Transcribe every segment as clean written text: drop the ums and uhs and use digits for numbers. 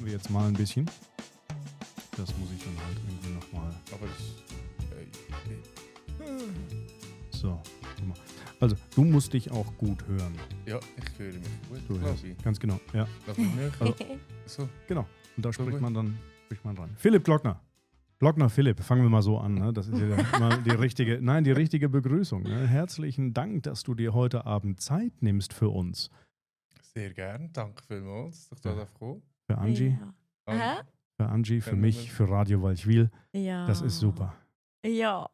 wir jetzt mal ein bisschen. Das muss ich dann halt irgendwie nochmal. Aber das. So, guck mal. Also, du musst dich auch gut hören. Ja, ich höre mich gut. Du glaub hörst. ich. Ganz genau, ja. Darf ich mich? Also, So. genau. Und da So spricht gut. man dann dran. Philipp Glockner. Glockner Philipp, fangen wir mal so an. Ne? Das ist ja mal die richtige Begrüßung. Ne? Herzlichen Dank, dass du dir heute Abend Zeit nimmst für uns. Sehr gern, danke vielmals, dass ich da darf kommen. Für Angie, Hä? für Angie, für Können mich, wir- für Radio Walchwil. Ja. Das ist super. Ja.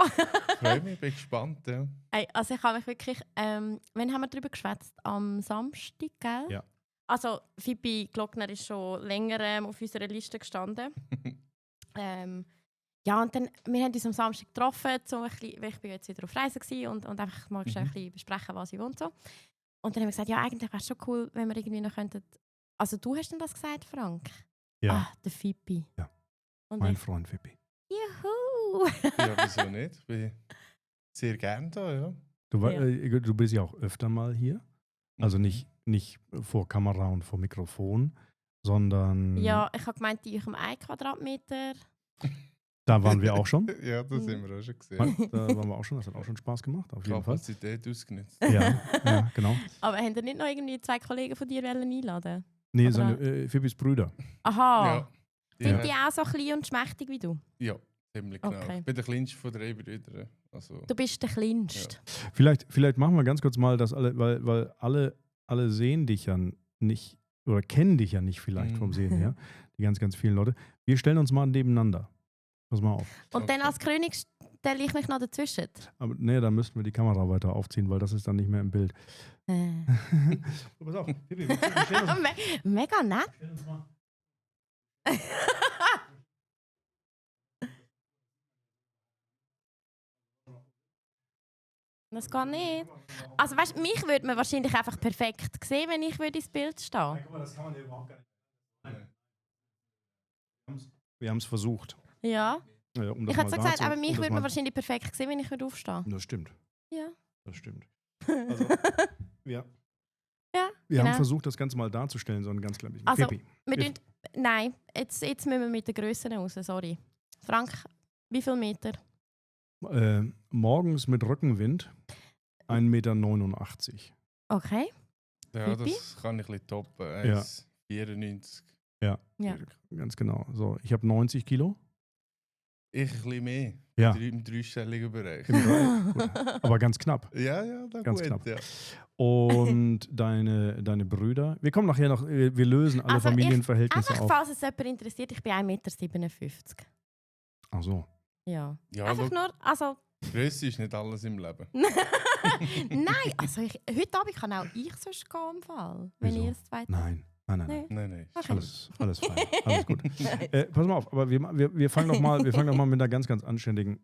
Freue mich, bin gespannt. Ja. Ey, also ich habe mich wirklich... wann haben wir darüber geschwätzt? Am Samstag, gell? Ja. Also Phoebe Glockner ist schon länger auf unserer Liste gestanden. Ja, und dann, wir haben uns am Samstag getroffen, so ein bisschen, weil ich bin jetzt wieder auf Reisen war und einfach mal schnell ein bisschen besprechen, was ich will und so. Und dann haben wir gesagt, ja, eigentlich wäre es schon cool, wenn wir irgendwie noch könnten... Also du hast denn das gesagt, Frank? Ja, Ah, der Phoebe. Ja. Und mein ich, Freund Pippi. juhu! Ja, wieso nicht? Ich bin sehr gern da, ja. Du bist ja auch öfter mal hier. Also Mhm. nicht vor Kamera und vor Mikrofon, sondern Ja, ich habe gemeint, die ich um 1 Quadratmeter. da waren wir auch schon. Ja, das haben wir auch schon gesehen. Da waren wir auch schon. Das hat auch schon Spaß gemacht, auf jeden Fall. Kapazität ausgenutzt. Ja, genau. Aber haben ihr nicht noch irgendwie 2 Kollegen von dir einladen? Nee, Aber seine Phoebes Brüder. Aha. Ja. Sind Ja. die auch so klein und schmächtig wie du? Ja, ziemlich genau. Okay. Ich bin der kleinste von 3 Brüdern. Also, Du bist der Kleinste. Vielleicht machen wir ganz kurz mal, dass weil alle sehen dich ja nicht oder kennen dich ja nicht vielleicht vom Sehen her. Die ganz vielen Leute. Wir stellen uns mal nebeneinander. Pass mal auf. Und dann Okay. als König stelle ich mich noch dazwischen. Aber nee, da müssten wir die Kamera weiter aufziehen, weil das ist dann nicht mehr im Bild. Pass auf, Pippi, wir stellen uns Mega nett. mal. Das geht nicht. Also weißt, mich würde man wahrscheinlich einfach perfekt sehen, wenn ich ins Bild stehen. Guck mal, das kann man ja überhaupt gar nicht. Wir haben es versucht. Ja. Um das Ich hätte mal so gesagt, dazu- aber mich um das würde man mal- wahrscheinlich perfekt sehen, wenn ich aufstehen Das stimmt. Ja. Das stimmt. Also, ja. Ja, Wir genau. haben versucht, das Ganze mal darzustellen, so ein ganz klein bisschen. Also, Pippi, Wir Wir- tun, nein, jetzt müssen wir mit den Grössen raus, sorry. Frank, wie viel Meter? morgens mit Rückenwind 1,89 Meter. Okay. ja, Pippi? das kann ich ein bisschen toppen. Ja. 1,94. Ja. Ganz genau. So, ich habe 90 Kilo. Ich ein bisschen mehr. Ja. Im dreistelligen Bereich. Gut, aber ganz knapp. Ja, da Ganz gut. knapp. Ja. Und deine Brüder. Wir kommen nachher noch, wir lösen alle Also Familienverhältnisse Einfach, auf. falls es jemand interessiert, ich bin 1,57 Meter. Ach so. Ja. Ja, Einfach schau, nur, also... Grösse ist nicht alles im Leben. Nein, also heute Abend kann auch ich sonst gehen im Fall. Wenn Wieso? ihr es zweit... Nein. Nein. Nein. Okay. Alles fein. Alles gut. Pass mal auf, aber wir fangen doch mal mit einer ganz anständigen.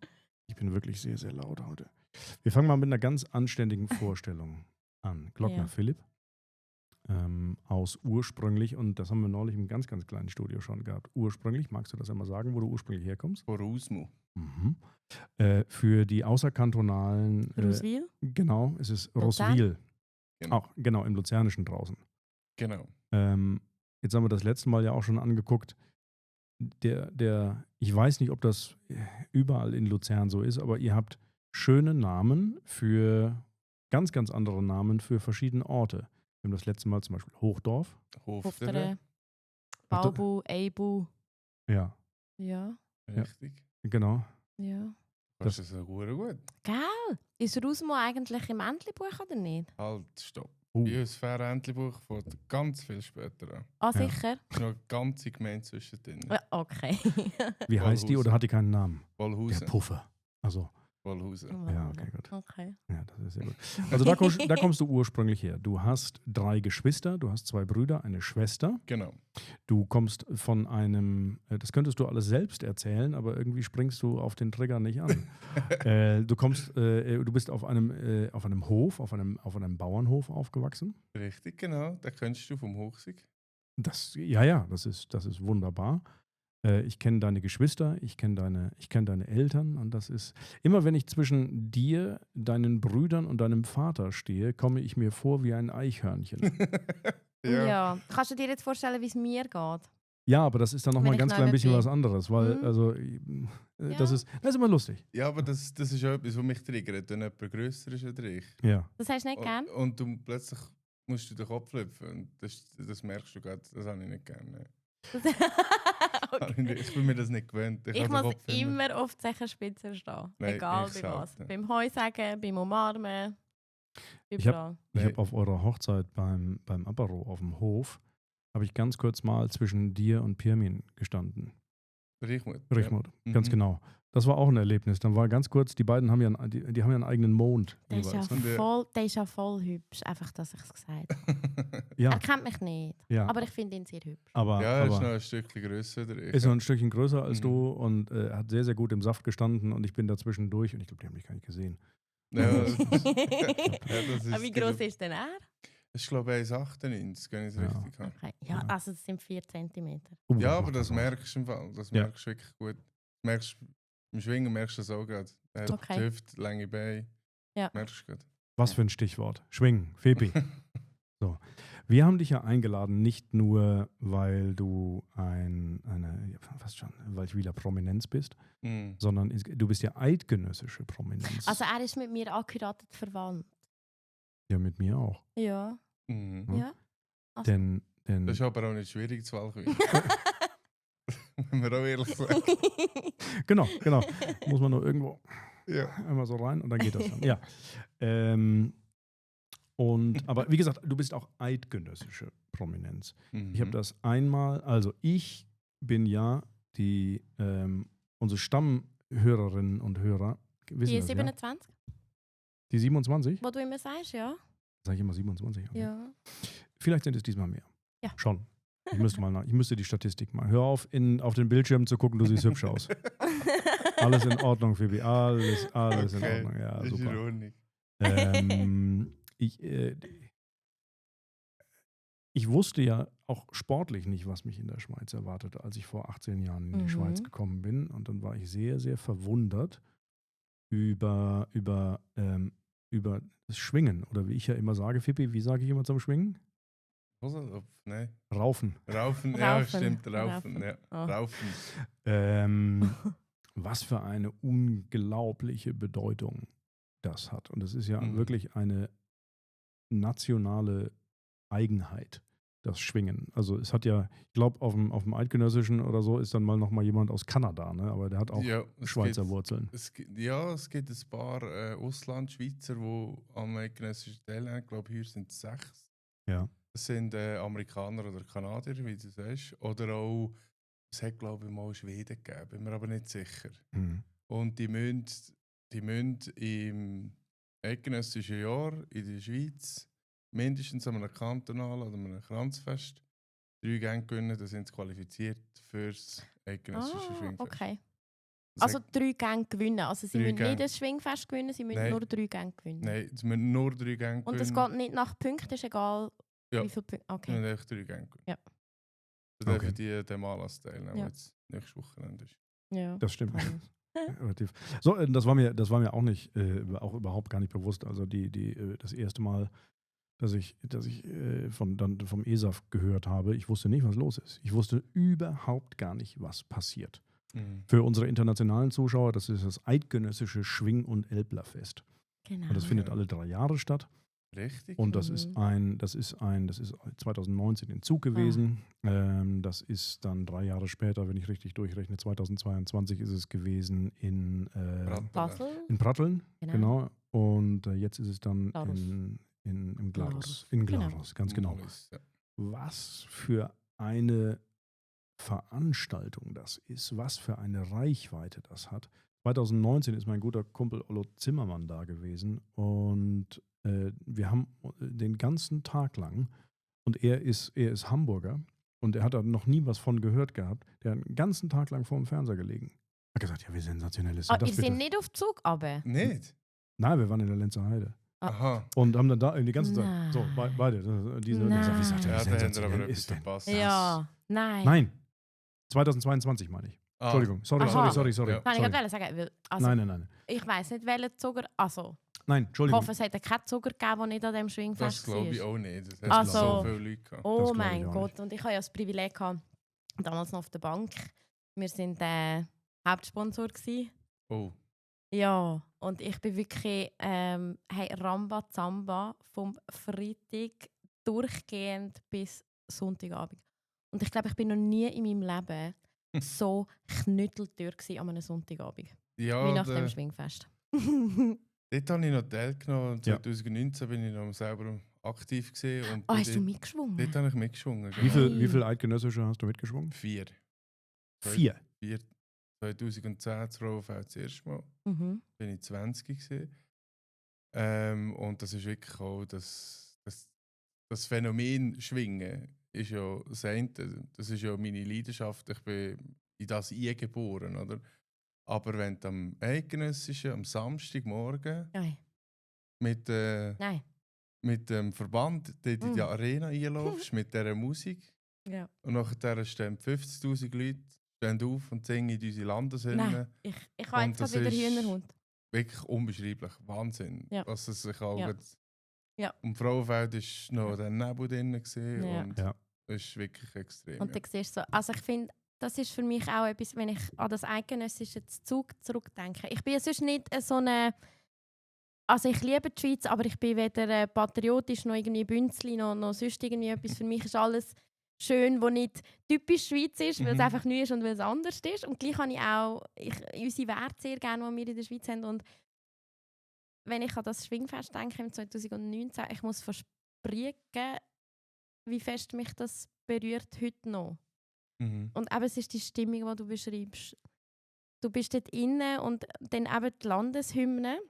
Ich bin wirklich sehr, sehr laut heute. Wir fangen mal mit einer ganz anständigen Vorstellung an. Glockner Ja. Philipp aus ursprünglich, und das haben wir neulich im ganz kleinen Studio schon gehabt. Ursprünglich, magst du das einmal sagen, wo du ursprünglich herkommst? Vor Ausmu. Mhm. Für die außerkantonalen, Roswil? genau, es ist Luzern? Roswil. Genau. Auch, genau, im Luzernischen draußen. Genau. Jetzt haben wir das letzte Mal ja auch schon angeguckt. Ich weiß nicht, ob das überall in Luzern so ist, aber ihr habt schöne Namen für ganz andere Namen für verschiedene Orte. Wir haben das letzte Mal zum Beispiel Hochdorf. Hoftere. Hoftere, Baubu, Eibu. Ja, Ja, Richtig. genau. ja. Das ist ja gut. Geil! Ist Rusmo eigentlich im Entlebuch oder nicht? Halt, stopp. Bei uns Fährentlebuch fährt ganz viel später an. Ah, Ja. sicher? Es ist noch eine ganze Gemeinde zwischendrin. Ja, okay. Wie heißt die oder hat die keinen Namen? Der Wollhausen. Puffer. Also, Wollhausen. Ja, okay, gut. Okay. ja, das ist sehr gut. Also da kommst du ursprünglich her. Du hast 3 Geschwister, du hast 2 Brüder, eine Schwester. Genau. Du kommst von einem, das könntest du alles selbst erzählen, aber irgendwie springst du auf den Trigger nicht an. Du bist auf einem Hof, auf einem Bauernhof aufgewachsen. Richtig, genau. Da kennst du vom Hochsig. Das ist wunderbar. Ich kenne deine Geschwister, ich kenne deine Eltern, und das ist immer, wenn ich zwischen dir, deinen Brüdern und deinem Vater stehe, komme ich mir vor wie ein Eichhörnchen. Ja. Kannst du dir jetzt vorstellen, wie es mir geht? Ja, aber das ist dann nochmal Wenn ein ich ganz neu klein bisschen bin. was anderes, weil, Mhm. also, das ist immer lustig. Ja, aber das ist auch etwas, was mich triggert, wenn jemand grösser ist als ich. Ja. Das hast du nicht gern? Und du plötzlich musst du den Kopf lüpfen. Und das merkst du gerade, das habe ich nicht gerne. Okay. Ich bin mir das nicht gewöhnt. Ich habe den muss Kopf immer auf die Zehenspitze stehen. Nein, Egal ich bei was. selten. Beim Heusagen, beim Umarmen. Ich Überall. Ich Nein. habe auf eurer Hochzeit beim Apero auf dem Hof, habe ich ganz kurz mal zwischen dir und Pirmin gestanden. Reichmut. Richmut, Ja. ganz Mhm. genau. Das war auch ein Erlebnis. Dann war ganz kurz, die beiden haben ja die haben ja einen eigenen Mond. Der ist, ja jeweils, ne? voll, der ist ja voll hübsch, einfach, dass ich es gesagt habe. Ja, Er kennt mich nicht, ja. aber ich finde ihn sehr hübsch. Aber, Ja, er ist noch aber ein Stückchen grösser. ist noch ein Stückchen größer als Mhm. du und hat sehr, sehr gut im Saft gestanden und ich bin dazwischen durch und ich glaube, die haben mich gar nicht gesehen. Ja, das ist, Aber wie groß ist denn er? Das ist, glaube ich, 1,98, wenn ich es Ja. richtig habe. Okay. Ja, Ja. also es sind 4 cm. Ja, aber macht das was aus. merkst du im Fall. Das Ja. merkst du wirklich gut. Merkst, im Schwingen merkst du das auch gerade. Er hat Okay. die Hüfte, lange Beine. Ja. Merkst du gerade. Was für ein Stichwort. Schwingen, Fepi. Wir haben dich ja eingeladen, nicht nur, weil du fast schon Waldwiler Prominenz bist, Mhm. sondern du bist ja eidgenössische Prominenz. Also er ist mit mir akkurat verwandt. Ja, mit mir auch. Ja. Mhm. Ja. Ja. Also. Denn Das ist aber auch nicht schwierig zu Walchwil. Wenn wir auch ehrlich sagen. genau. Muss man nur irgendwo Ja. einmal so rein und dann geht das dann. Ja. Aber wie gesagt, du bist auch eidgenössische Prominenz. Ich habe das einmal, also ich bin ja unsere Stammhörerinnen und Hörer, wissen Die das, ja? 27, Die 27? wo du immer sagst, ja. Sag ich immer 27? Okay. Ja. Vielleicht sind es diesmal mehr. Ja. Schon. Ich müsste die Statistik mal. Hör auf, auf den Bildschirm zu gucken, du siehst hübsch aus. Alles in Ordnung, Phoebe. Alles in Okay. Ordnung. Ja, Das ist super. ironisch. Ich wusste ja auch sportlich nicht, was mich in der Schweiz erwartete, als ich vor 18 Jahren in die Schweiz gekommen bin. Und dann war ich sehr, sehr verwundert über das Schwingen. Oder wie ich ja immer sage, Pippi, wie sage ich immer zum Schwingen? Nein. Raufen. Raufen, ja, Raufen. stimmt. Raufen. Ja. Oh. Raufen. Was für eine unglaubliche Bedeutung das hat. Und es ist ja Mhm. wirklich eine nationale Eigenheit, das Schwingen. Also es hat ja, ich glaube, auf dem Eidgenössischen oder so ist dann noch mal jemand aus Kanada, ne? Aber der hat auch Ja, es Schweizer gibt- Wurzeln. Es gibt ein paar Auslandschweizer, die am eidgenössischen Teil haben. Ich glaube, hier sind es 6. Ja. Das sind Amerikaner oder Kanadier, wie du sagst. Oder auch, es hat, glaube ich, mal Schweden gegeben, bin mir aber nicht sicher. Mhm. Und die müssen im eidgenössischen Jahr in der Schweiz mindestens an einem kantonalen oder einem Kranzfest 3 Gänge gewinnen, dann sind sie qualifiziert fürs eidgenössische Schwingfest. Okay. Das Also hat- 3 Gänge gewinnen. Also sie 3 müssen Gänge. nicht das Schwingfest gewinnen, sie müssen Nein. nur 3 Gänge gewinnen. Nein, sie müssen nur 3 Gänge Und es gewinnen. geht nicht nach Punkten, ist egal Ja. wie viele Punkte. Sie Okay. müssen einfach 3 Gänge gewinnen. Ja. Dann dürfen Okay. die den Malas teilnehmen, Ja. der jetzt nächstes Wochenende ist. Ja. Das stimmt. Spannend. Relativ. So, das war mir auch nicht, auch überhaupt gar nicht bewusst. Also das erste Mal, dass ich vom ESAF gehört habe, ich wusste nicht, was los ist. Ich wusste überhaupt gar nicht, was passiert. Mhm. Für unsere internationalen Zuschauer, das ist das eidgenössische Schwing- und Elblerfest. Genau. Und das findet alle 3 Jahre statt. Richtig? Und das ist 2019 in Zug gewesen. Das ist dann 3 Jahre später, wenn ich richtig durchrechne, 2022 ist es gewesen in Basel. Pratteln. Genau. Genau. Und jetzt ist es dann Glarus. im Glarus. Glarus. In Genau. Glarus, ganz genau. Malis, ja. Was für eine Veranstaltung das ist, was für eine Reichweite das hat. 2019 ist mein guter Kumpel Ollo Zimmermann da gewesen und wir haben den ganzen Tag lang, und er ist Hamburger und er hat da noch nie was von gehört gehabt, der hat den ganzen Tag lang vor dem Fernseher gelegen. Hat gesagt, ja, wie sensationell ist denn das Ihr bitte? seid nicht auf Zug, aber. Nicht? Nein, wir waren in der Lenzer Heide. Aha. Und haben dann da die ganze Zeit, Nein. so, beide, diese, Nein. wie Ja, da haben wir sensationell aber etwas ist denn verpasst. Ja. Nein. Nein, 2022 meine ich. Ah, Entschuldigung, sorry. Aha. Ja. Nein, ich Sorry. wollte sagen, weil, also, Nein. ich weiss nicht, welchen Zuger. Also, Nein, ich Entschuldigung. hoffe, es hat keinen Zuger gegeben, der nicht an dem Das Schwingfest glaube ich war. auch nicht. Das Das hat Also- so viele Leute gehabt. Oh Das glaub mein ich auch Gott, und ich habe ja das Privileg gehabt, damals noch auf der Bank. Wir waren Hauptsponsor gewesen. Oh. Ja, und ich bin wirklich hey, Ramba Zamba vom Freitag durchgehend bis Sonntagabend. Und ich glaube, ich bin noch nie in meinem Leben so knütteltür an einem Sonntagabend. Ja, Wie nach dem Schwingfest. dort habe ich noch teilgenommen. Ja. 2019 bin ich noch selber aktiv gewesen. Und Hast du dort mitgeschwungen? habe ich mitgeschwungen. Wie Genau. viel eidgenössische hast du mitgeschwungen? 4. 4. 2010 zu Frauenfeld das erste Mal. Mhm. Bin ich 20 gewesen. Und das ist wirklich auch das Phänomen Schwingen ist ja das eine. Das ist ja meine Leidenschaft. Ich bin in das eingeboren, oder? Aber wenn du am eidgenössischen, am Samstagmorgen Nein. mit, Nein. mit dem Verband dort in die Mm. Arena einläufst, mit dieser Musik, Ja. und nachher stehen 50'000 Leute stehen auf und singen unsere Landeshymne. Nein. Ich habe Und jetzt das gerade wieder ist- Hühnerhund. Wirklich unbeschreiblich. Wahnsinn. Ja. Was es sich auch Ja. gerade- Ja. Und Frauenfeld war noch der Nebel drin gewesen, Ja. und Ja. es ist wirklich extrem. Und dann siehst du so, also ich finde, das ist für mich auch etwas, wenn ich an das eidgenössische Zug zurückdenke. Ich bin ja sonst nicht so eine, also ich liebe die Schweiz, aber ich bin weder patriotisch noch irgendwie Bünzli noch sonst irgendwie etwas. Für mich ist alles schön, was nicht typisch Schweiz ist, weil es Mhm. einfach neu ist und weil es anders ist. Und gleich habe ich auch unsere Werte sehr gerne, die wir in der Schweiz haben. Und wenn ich an das Schwingfest denke im 2019, ich muss versprechen, wie fest mich das berührt heute noch. Mhm. Und eben, es ist die Stimmung, die du beschreibst. Du bist dort innen und dann eben die Landeshymne.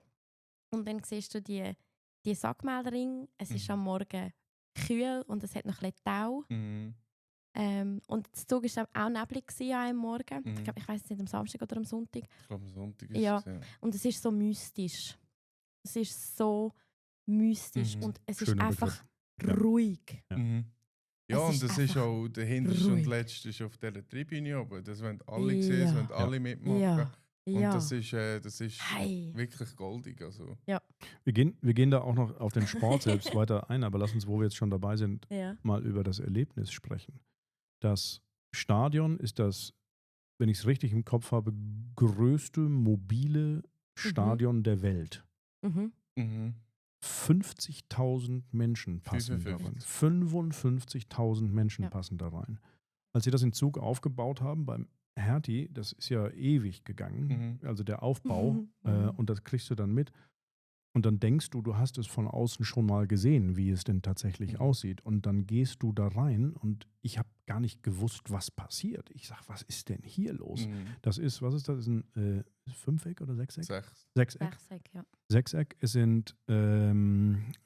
Und dann siehst du die Sackmehlring. Es ist Mhm. am Morgen kühl und es hat noch ein bisschen Tau. Mhm. Und der Zug war auch neblig an einem Morgen. Mhm. Ich weiß nicht, am Samstag oder am Sonntag. Ich glaube, am Sonntag ist Ja. es. Ja. Und es ist so mystisch. Es ist so mystisch Mhm. und es ist Schöner einfach Begriff. Ja. ruhig. Ja. Mhm. Ja, Es und ist das ist einfach auch der hinterste und ruhig. letzte ist auf dieser Tribüne oben. Das wollen alle sehen, das Ja. wollen alle mitmachen. Ja. Und Ja. das ist Hey. wirklich goldig. Also. Wir gehen da auch noch auf den Sport selbst weiter ein, aber lass uns, wo wir jetzt schon dabei sind, Ja. mal über das Erlebnis sprechen. Das Stadion ist das, wenn ich es richtig im Kopf habe, größte mobile Stadion der Welt. Mhm. Mhm. 50.000 Menschen passen da rein. 55.000 Menschen Ja. passen da rein. Als sie das in Zug aufgebaut haben beim Hertie, das ist ja ewig gegangen, also der Aufbau, Mhm. und das kriegst du dann mit. Und dann denkst du, du hast es von außen schon mal gesehen, wie es denn tatsächlich Mhm. aussieht. Und dann gehst du da rein und ich habe gar nicht gewusst, was passiert. Ich sage, was ist denn hier los? Mhm. Das ist, was ist das? Ist ein Fünfeck oder Sechseck? 6. Sechseck. Sechseck, ja. Sechseck. Es sind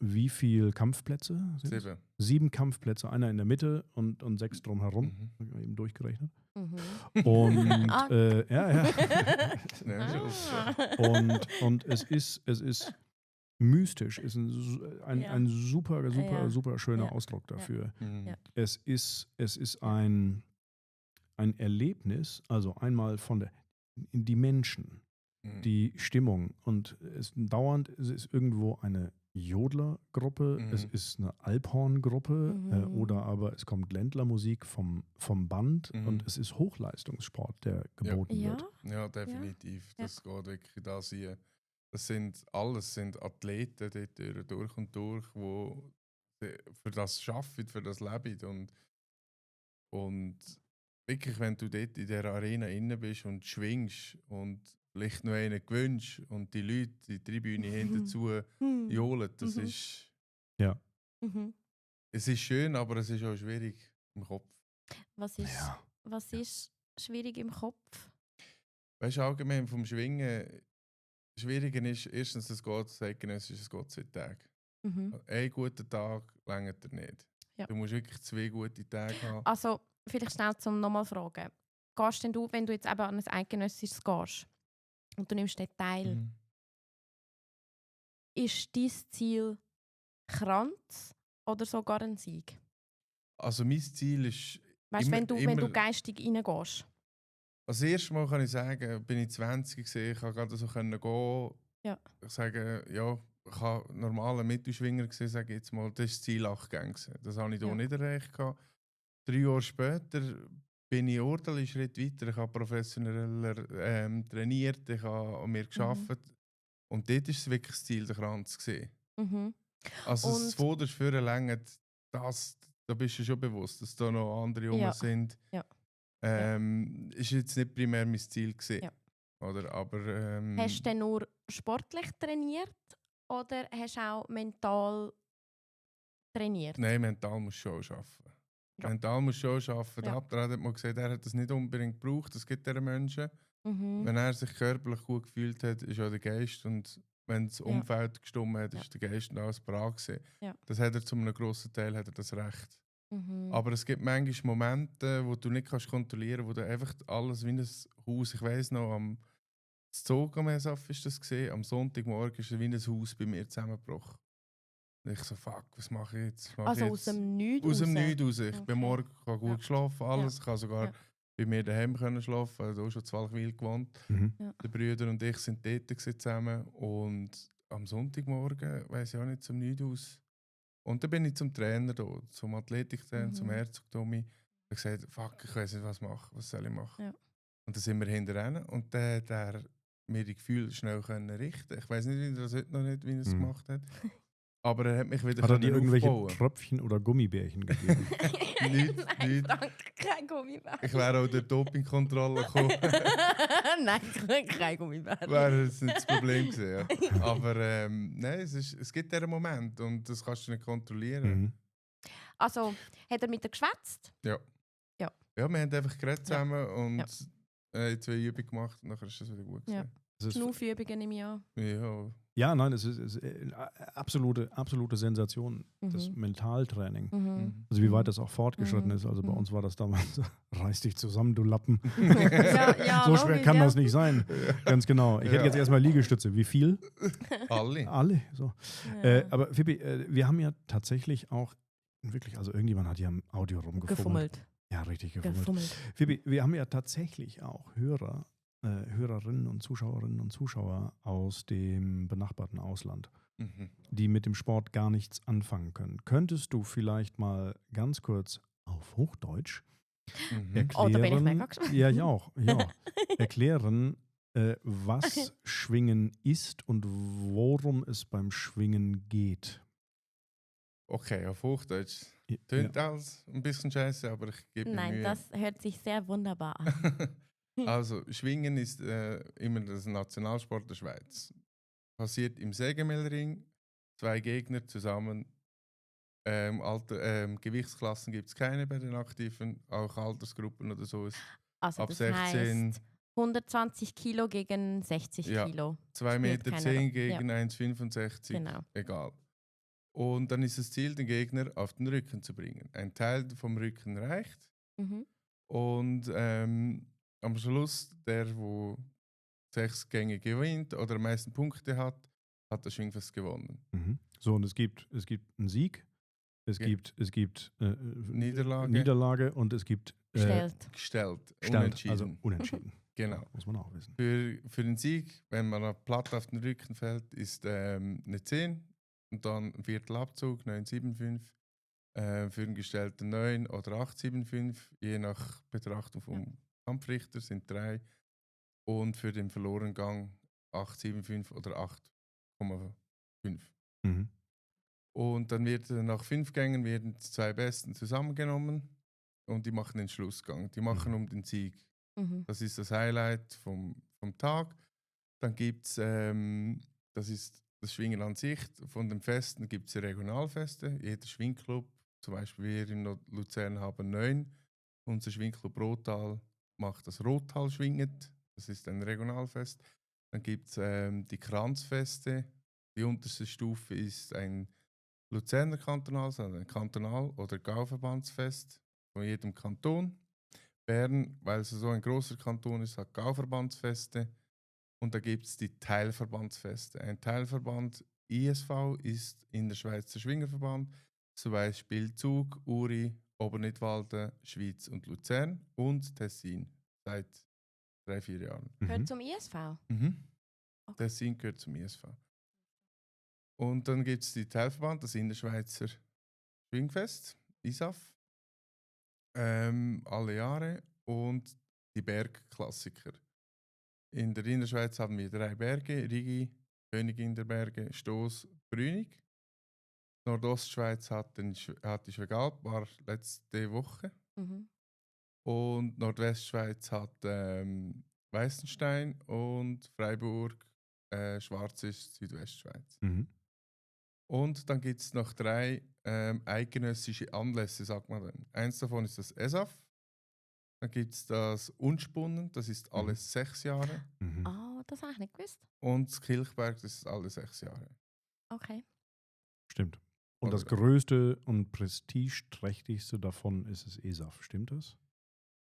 wie viele Kampfplätze? sind es? 7. 7 Kampfplätze, einer in der Mitte und 6 drumherum. Mhm. Hab ich eben durchgerechnet. Mhm. Und Ah. ja. Ja, und es ist mystisch, ist ein Ja. super Ja. super schöner Ja. Ausdruck dafür. Mhm. Ja. Es ist ein Erlebnis, also einmal von die Menschen, Mhm. die Stimmung, und es ist irgendwo eine Jodlergruppe, es Mhm. ist eine Alphorngruppe, Mhm. oder aber es kommt Ländlermusik vom Band, Mhm. und es ist Hochleistungssport, der geboten Ja. wird. Ja, definitiv. Ja. Das geht wirklich da sehen. Das sind Athleten dort durch und durch, die für das arbeiten, für das leben. Und wirklich, wenn du dort in dieser Arena inne bist und schwingst und vielleicht noch einen gewünscht und die Leute, die Tribüne hinten zu Mhm. johlen, das Mhm. ist... Mhm. Es ist schön, aber es ist auch schwierig im Kopf. Was ist schwierig im Kopf? Weißt du, allgemein vom Schwingen, das Schwierige ist, erstens, es geht 2 Tage. Mhm. Ein guter Tag reicht dir nicht. Ja. Du musst wirklich 2 gute Tage haben. Also, vielleicht schnell zum nochmal fragen. Gehst denn du, wenn du jetzt eben an ein eidgenössisches gehst und du nimmst den Teil, Mhm. ist dein Ziel Kranz oder sogar ein Sieg? Also mein Ziel ist... Weißt immer- du, wenn du immer- geistig reingehst? Als erstes Mal kann ich sagen, bin ich 20 gewesen, ich konnte gerade so gehen. Ja. Ich sage, ja, ich war normaler Mittelschwinger gewesen, sage ich jetzt mal, das war das Ziel 8 Gänge gewesen. Das habe ich hier Ja. nicht erreicht. 3 Jahre später bin ich einen Schritt weiter. Ich habe professioneller trainiert, ich habe an mir gearbeitet. Und dort war es wirklich das Ziel, den Kranz zu sehen. Mhm. Also Und- das Vorderste führen längert, da bist du schon bewusst, dass da noch andere rum sind. Ja. Ist jetzt nicht primär mein Ziel gewesen. Ja. Oder, aber, Hast du denn nur sportlich trainiert oder hast du auch mental trainiert? Nein, mental musst du schon arbeiten. Ja. Mental musst du schon arbeiten. Ja. Der Abtrag hat mal gesagt, er hat das nicht unbedingt gebraucht. Das gibt diesen Menschen. Mhm. Wenn er sich körperlich gut gefühlt hat, ist auch der Geist. Und wenn das Umfeld gestimmt hat, ist der Geist und alles bereit gewesen. Ja. Das hat er zu einem grossen Teil hat er das Recht. Mhm. Aber es gibt manchmal Momente, wo du nicht kannst kontrollieren kannst, wo du einfach alles wie ein Haus, ich weiss noch, am Zug am Esaf ist das gesehen, am Sonntagmorgen ist wie ein Haus bei mir zusammengebrochen. Und ich so, fuck, was mache ich jetzt? Also aus dem Nichts Aus dem raus? Nichts raus. Ich bin Okay. morgen ich habe gut Ja. geschlafen, alles. Ich habe sogar Ja. bei mir daheim können schlafen, also auch schon zu Walchwil gewohnt. Mhm. Die Brüder und ich sind dort gewesen zusammen und am Sonntagmorgen, weiss ich auch nicht, zum Nichts aus. Und dann bin ich zum Trainer da, zum Athletiktrainer, zum Herzog Tommy. Ich habe gesagt, fuck, ich weiß nicht, was soll ich machen. Ja. Und dann sind wir hinterher und dann hat er mir die Gefühle schnell können richten. Ich weiß nicht, wie er das heute noch nicht, wie er es gemacht hat. Aber er hat mich wieder Hat er dir irgendwelche aufbauen. Tröpfchen oder Gummibärchen gegeben? Nichts, Nein, nichts. Frank, kein Gummibär. Ich wäre auch der Dopingkontrolle gekommen. Nein, kein Gummibär. Wäre das nicht das Problem gewesen. Ja. Aber nein, es gibt diesen Moment und das kannst du nicht kontrollieren. Mhm. Also, hat er mit dir geschwätzt? Ja, wir haben einfach geredet zusammen und 2 Übungen gemacht und dann ist das wieder gut Ja. gewesen. Das ist, Schnuffübungen im Jahr. Ja. ja, nein, es ist absolute Sensation, das Mentaltraining. Mhm. Also wie weit das auch fortgeschritten Mhm. ist. Also bei Mhm. uns war das damals, reiß dich zusammen, du Lappen. Ja, So schwer logisch, kann ja. das nicht sein. Ganz genau. Ich hätte Ja. jetzt erstmal Liegestütze. Wie viel? Alle. Alle. So. Ja. Aber Pippi, wir haben ja tatsächlich auch, wirklich, also irgendjemand hat ja im Audio rumgefummelt. Gefummelt. Ja, richtig gefummelt. Gefummelt. Pippi, wir haben ja tatsächlich auch Hörerinnen und Zuschauer aus dem benachbarten Ausland, Mhm. die mit dem Sport gar nichts anfangen können. Könntest du vielleicht mal ganz kurz auf Hochdeutsch Mhm. erklären, Oh, da bin ich mega gespannt. ja, ich auch, ja, erklären, was Schwingen ist und worum es beim Schwingen geht? Okay, auf Hochdeutsch. Ja. Tönt alles ein bisschen scheiße, aber ich gebe mir Nein, Mühe. das hört sich sehr wunderbar an. Also, Schwingen ist immer das Nationalsport der Schweiz. Passiert im Sägemehlring, 2 Gegner zusammen. Gewichtsklassen gibt es keine bei den Aktiven, auch Altersgruppen oder so. Ist Also ab das 16, heisst 120 Kilo gegen 60 Ja. Kilo. 2,10 spielt Meter keine Rolle. gegen 1,65, Genau. egal. Und dann ist das Ziel, den Gegner auf den Rücken zu bringen. Ein Teil vom Rücken reicht. Mhm. Und am Schluss, der 6 Gänge gewinnt oder am meisten Punkte hat das Schwingfest gewonnen. Mhm. So, und es gibt einen Sieg, es Ja. gibt Niederlage. und es gibt Stellt. Gestellt, Stellt, unentschieden. also unentschieden. Genau. Muss man auch wissen. Für den Sieg, wenn man platt auf den Rücken fällt, ist eine 10 und dann ein Viertelabzug, 9,75. Für den gestellten 9 oder 8,75, je nach Betrachtung vom Kampfrichter sind 3. Und für den verlorenen Gang 8,75 oder 8,5. Mhm. Und dann wird nach 5 Gängen werden die 2 Besten zusammengenommen und die machen den Schlussgang. Die machen um den Sieg. Mhm. Das ist das Highlight vom Tag. Dann gibt es, das ist das Schwingen an sich. Von den Festen gibt es Regionalfeste. Jeder Schwingclub, zum Beispiel wir in Luzern haben 9. Unser Schwingclub Rothal macht das Rothal schwinget. Das ist ein Regionalfest. Dann gibt es die Kranzfeste. Die unterste Stufe ist ein Luzerner Kantonal, also ein Kantonal- oder Gauverbandsfest von jedem Kanton. Bern, weil es so ein großer Kanton ist, hat Gauverbandsfeste. Und da gibt es die Teilverbandsfeste. Ein Teilverband ISV ist in der Schweiz der Schwingerverband, zum Beispiel Zug, Uri, Obernitwalden, Schwyz und Luzern und Tessin seit 3-4 Jahren. Gehört zum ISV. Mhm. Okay. Tessin gehört zum ISV. Und dann gibt es die Teilverband, das Innerschweizer Schwingfest, ISAF, alle Jahre. und die Bergklassiker. In der Innerschweiz haben wir 3 Berge: Rigi, Königin der Berge, Stoss, Brünig. Nordostschweiz hat die Schwegalp, war letzte Woche. Mhm. Und Nordwestschweiz hat Weissenstein und Freiburg, Schwarz ist Südwestschweiz. Mhm. Und dann gibt es noch 3 eidgenössische Anlässe, sagt man dann. Eins davon ist das ESAF. Dann gibt es das Unspunnen, das ist alle 6 Jahre. Mhm. Ah, das habe ich nicht gewusst. Und das Kilchberg, das ist alle 6 Jahre. Okay. Stimmt. Und das Oder- größte und prestigeträchtigste davon ist das ESAF, stimmt das?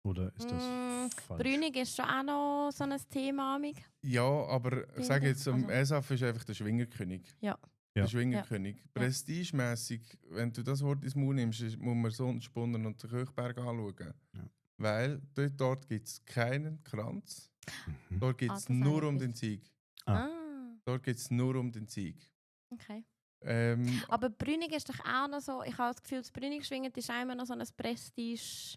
Oder ist das falsch? Brünig ist schon auch noch so ein Thema. Amig. Ja, aber ich sage jetzt, Also- ESAF ist einfach der Schwingerkönig. Ja. Ja. Der Schwingerkönig. Prestigemässig, wenn du das Wort ins Mund nimmst, muss man so Spunnen und den Kirchberg anschauen. Ja. Weil dort gibt es keinen Kranz. Mhm. Dort geht Ah, es das habe nur ich um gewusst. den Sieg. Ah. Dort geht es nur um den Sieg. Okay. Aber Aber Brünig ist doch auch noch so, ich habe das Gefühl, das Brünig schwingen ist auch immer noch so ein Prestige.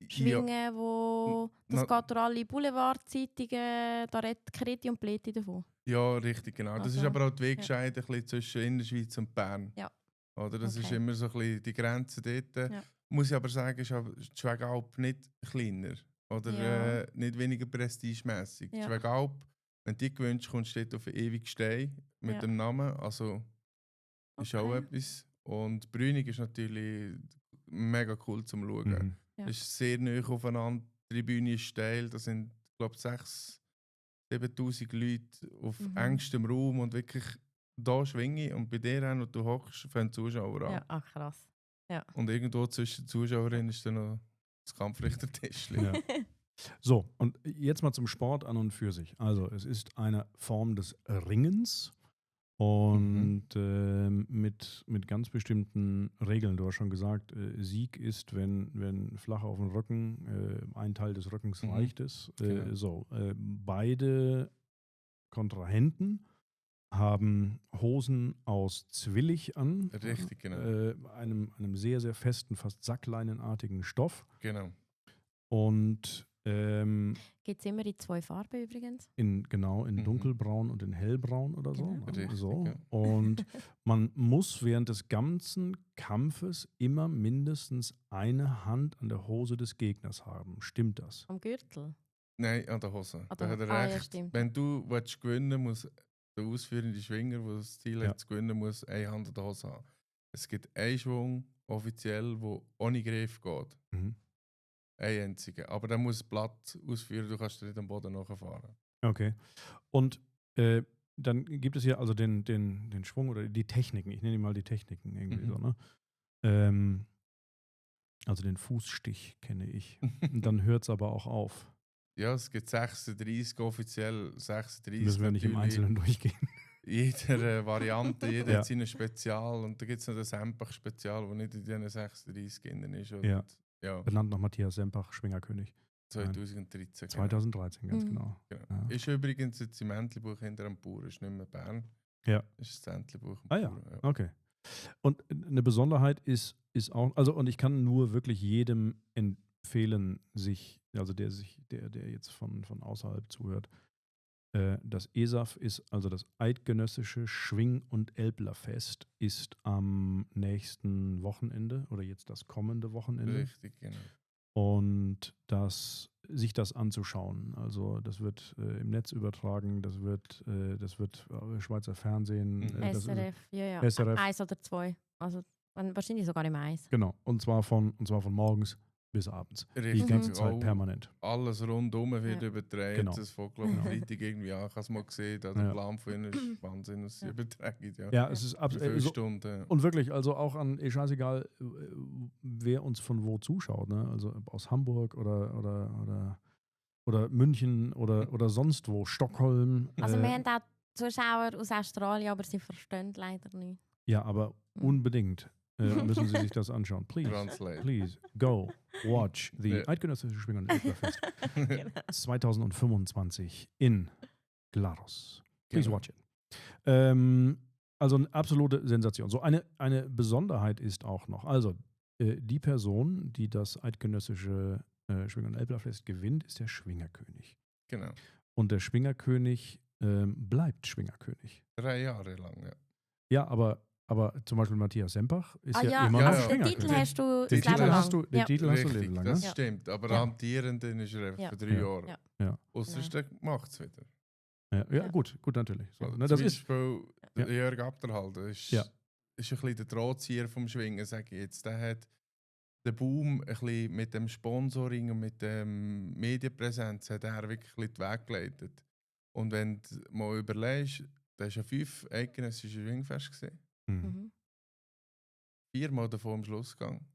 Schwingen, wo das Na- geht durch alle Boulevardzeitungen, da redet Kreti und Pleti davon. ja, richtig, genau. Das ist Also, aber auch die Wegscheide ein bisschen zwischen Innerschweiz und Bern. Ja. Oder das ist Okay. immer so ein bisschen die Grenze dort. Ja. Muss ich aber sagen, ist aber die Schwegalp nicht kleiner. Oder Ja. nicht weniger prestigemässig. Die Ja. Schwegalp, wenn du dich gewünscht, kommst du dort auf ewig stehen mit Ja. dem Namen. Also ist auch Okay. etwas. Und Brünig ist natürlich mega cool zum Schauen. Mhm. Ja. Ist sehr nah aufeinander. Die Tribüne ist steil. Da sind, glaube ich, 6.000, 7.000 Leute auf Mhm. engstem Raum und wirklich da schwinge ich. Und bei dir auch, und du hockst, fangen die Zuschauer an. Ja, ach krass. Und irgendwo zwischen den Zuschauerinnen ist dann noch das Kampfrichtertisch. Ja. So, und jetzt mal zum Sport an und für sich. Also, es ist eine Form des Ringens und mit ganz bestimmten Regeln. Du hast schon gesagt, Sieg ist, wenn flach auf dem Rücken ein Teil des Rückens Mhm. leicht ist. Genau. Beide Kontrahenten haben Hosen aus Zwillig an. Richtig, genau. Einem sehr, sehr festen, fast sackleinenartigen Stoff. Genau. Und Gibt es immer in 2 Farben übrigens? in Mhm. dunkelbraun und in hellbraun oder so. Genau. Richtig, so. ja. Und man muss während des ganzen Kampfes immer mindestens eine Hand an der Hose des Gegners haben. Stimmt das? Am Gürtel? Nein, an der Hose. An Da der hat er Hose. Ah, ja, recht. stimmt. Wenn du willst gewinnen muss der ausführende Schwinger, der das Ziel Ja. hat, zu gewinnen, muss eine Hand an der Hose haben. Es gibt einen Schwung, offiziell, der ohne Griff geht. Mhm. Ein einziger. Aber der muss Blatt ausführen, du kannst nicht am Boden nachfahren. Okay. Und dann gibt es hier also den Schwung oder die Techniken. Ich nenne mal die Techniken irgendwie Mhm. so, ne? Also den Fußstich kenne ich. Und dann hört es aber auch auf. Ja, es gibt 36 offiziell, 36 Müssen wir nicht im natürlich. Einzelnen durchgehen. Jeder Variante, jeder Ja. hat seine Spezial. Und da gibt es noch das Sempach-Spezial, das nicht in diesen 36 drin ist. Und, Ja. ja, Benannt nach Matthias Sempach, Schwingerkönig. 2013. 2013, ganz Mhm. genau. Genau. Ja. Ist übrigens jetzt im Entlebuch hinter am Bauer, ist nicht mehr Bern. Ja. Ist das Entlebuch am Ah ja. Bauer. Okay. Und eine Besonderheit ist auch, also und ich kann nur wirklich jedem empfehlen, also der jetzt von außerhalb zuhört, das ESAF ist, also das Eidgenössische Schwing- und Elblerfest, ist am nächsten Wochenende oder jetzt das kommende Wochenende. Richtig, genau. Und sich das anzuschauen. Also das wird im Netz übertragen, das wird Schweizer Fernsehen. Mhm. Das ist, SRF, ja. SRF. 1 oder 2. Also wahrscheinlich sogar im 1. genau. Und zwar von morgens bis abends. Die Richtig. ganze Zeit Auch permanent. Alles rundum wird Ja. übertragen. Genau. Das fängt, glaube ich, am Freitag irgendwie an. Ich habe es mal gesehen. Der Ja. Plan von ihnen ist Wahnsinn, was sie Ja. übertragen. Ja. Ja, es ist Für absolut. 5 Stunden. Und wirklich, also auch scheißegal, wer uns von wo zuschaut, ne? Also aus Hamburg oder München oder sonst wo, Stockholm. Also wir haben auch Zuschauer aus Australien, aber sie verstehen leider nicht. Ja, aber Mhm. unbedingt müssen Sie sich das anschauen. Please, Translate. please, go, watch the Ja. Eidgenössische Schwing- und Elblerfest Genau. 2025 in Glarus. Please Genau. watch it. Also eine absolute Sensation. So eine Besonderheit ist auch noch, also die Person, die das Eidgenössische Schwinger- und Elblerfest gewinnt, ist der Schwingerkönig. Genau. Und der Schwingerkönig bleibt Schwingerkönig. 3 Jahre lang, ja. Ja, aber zum Beispiel Matthias Sempach ist Ah ja, immer ja, noch also den Titel Schwingerkönig. hast du Den das Leben Titel lang. hast du, den Ja. Titel hast du Richtig, Leben lang, das ne? stimmt. Aber Ja. amtierenden ist er einfach Ja. für 3 Ja. Jahre. Ja. Ja. Ausser Ja. der macht es wieder. Ja, Ja. gut, natürlich. So, Also ne, zum das ist, Beispiel Ja. der Jörg Abderhalter ist, Ja. ist ein bisschen der Drahtzieher vom Schwingen, sage ich jetzt. Der hat den Boom ein bisschen mit dem Sponsoring und mit der Medienpräsenz hat er wirklich ein bisschen den Weg geleitet. Und wenn du mal überlegst, da war ja 5 eidgenössische Schwingfest gesehen. Mhm. 4-mal davon am Schluss gegangen.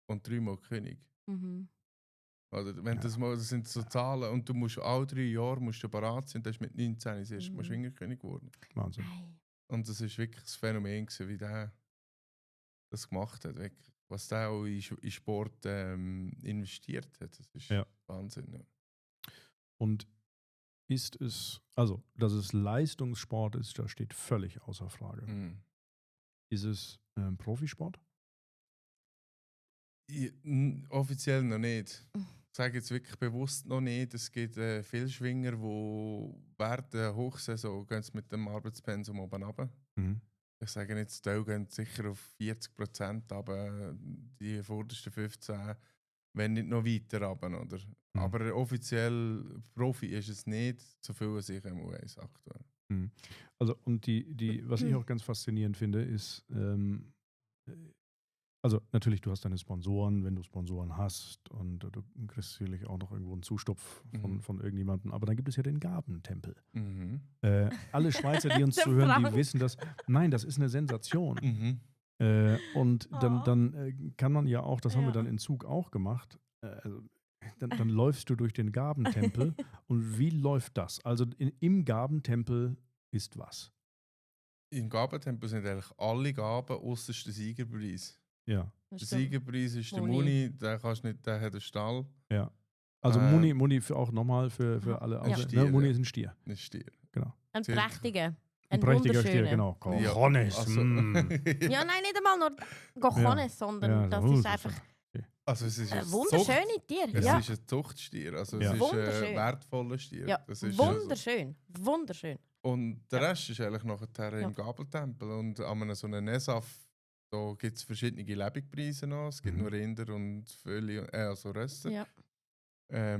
Und 3-mal König. Mhm. Oder wenn das mal, das sind so Zahlen und du musst alle 3 Jahre musst du parat sein, das ist mit 19 das erste Mal Mhm. Schwingerkönig geworden. Wahnsinn. Ei. Und das ist wirklich ein Phänomen gewesen, wie der das gemacht hat. Wirklich. Was der auch in Sport investiert hat. Das ist Ja. Wahnsinn. Ja. Und ist es, also, dass es Leistungssport ist, das steht völlig außer Frage. Mhm. Ist es Profisport? Offiziell noch nicht. Mhm. Ich sage jetzt wirklich bewusst noch nicht. Es gibt viele Schwinger, die während der Hochsaison gehen sie mit dem Arbeitspensum oben runter. Mhm. Ich sage nicht, die gehen sicher auf 40%, aber die vordersten 15, wenn nicht noch weiter runter, oder? Mhm. Aber offiziell Profi ist es nicht, so viel als ich weiß aktuell. Mhm. Also, und was ich auch ganz faszinierend finde, ist, also natürlich, du hast deine Sponsoren, wenn du Sponsoren hast und du kriegst sicherlich auch noch irgendwo einen Zustopf von irgendjemandem, aber dann gibt es ja den Gabentempel. Mhm. Alle Schweizer, die uns Der zuhören, die Frank. wissen das. Nein, das ist eine Sensation. Mhm. Und dann, Oh. dann kann man ja auch, das haben wir Ja. dann in Zug auch gemacht, also, dann läufst du durch den Gabentempel und wie läuft das? Also im Gabentempel ist was? Im Gabentempel sind eigentlich alle Gaben ausser der Siegerpreis. Ja, Das Der stimmt. Siegerpreis ist der Muni. Muni, der kannst nicht, der hat einen Stall, ja. Also Muni für auch nochmal für Ja. alle. Ja. Außer, Stier, ne, Muni ja. ist ein Stier. nicht Stier. Ein Circa. prächtiger. Ein Ein prächtiger Stier, wunderschöner. genau. Ja, Cojones. also- Ja, nein, nicht einmal nur Cojones, sondern Ja, das so, ist so, einfach Also es ist ein ein wunderschöne Tier. Es Ja. ist ein Zuchtstier, also Ja. es ist ein Wunderschön. wertvoller Stier. Ja, Das ist wunderschön. Wunderschön. Und der Rest ist eigentlich nachher Ja. im Gabeltempel. Und an einem so einem Nesaf, da gibt es verschiedene Lebendpreise noch. Es gibt Mhm. nur Rinder und Vögel, also Rösser, Ja.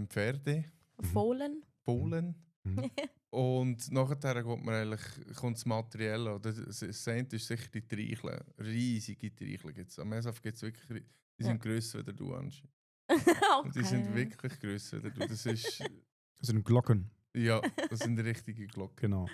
Pferde, Fohlen. Fohlen. Mhm. Und nachher kommt das Material. Oder das eine ist sicher die Treicheln. Riesige Treicheln gibt es. Am Nesaf gibt es wirklich, die sind grösser als du anscheinend. Und die sind wirklich grösser als du. Das ist, Das sind Glocken, ja, das sind richtige Glocken. genau.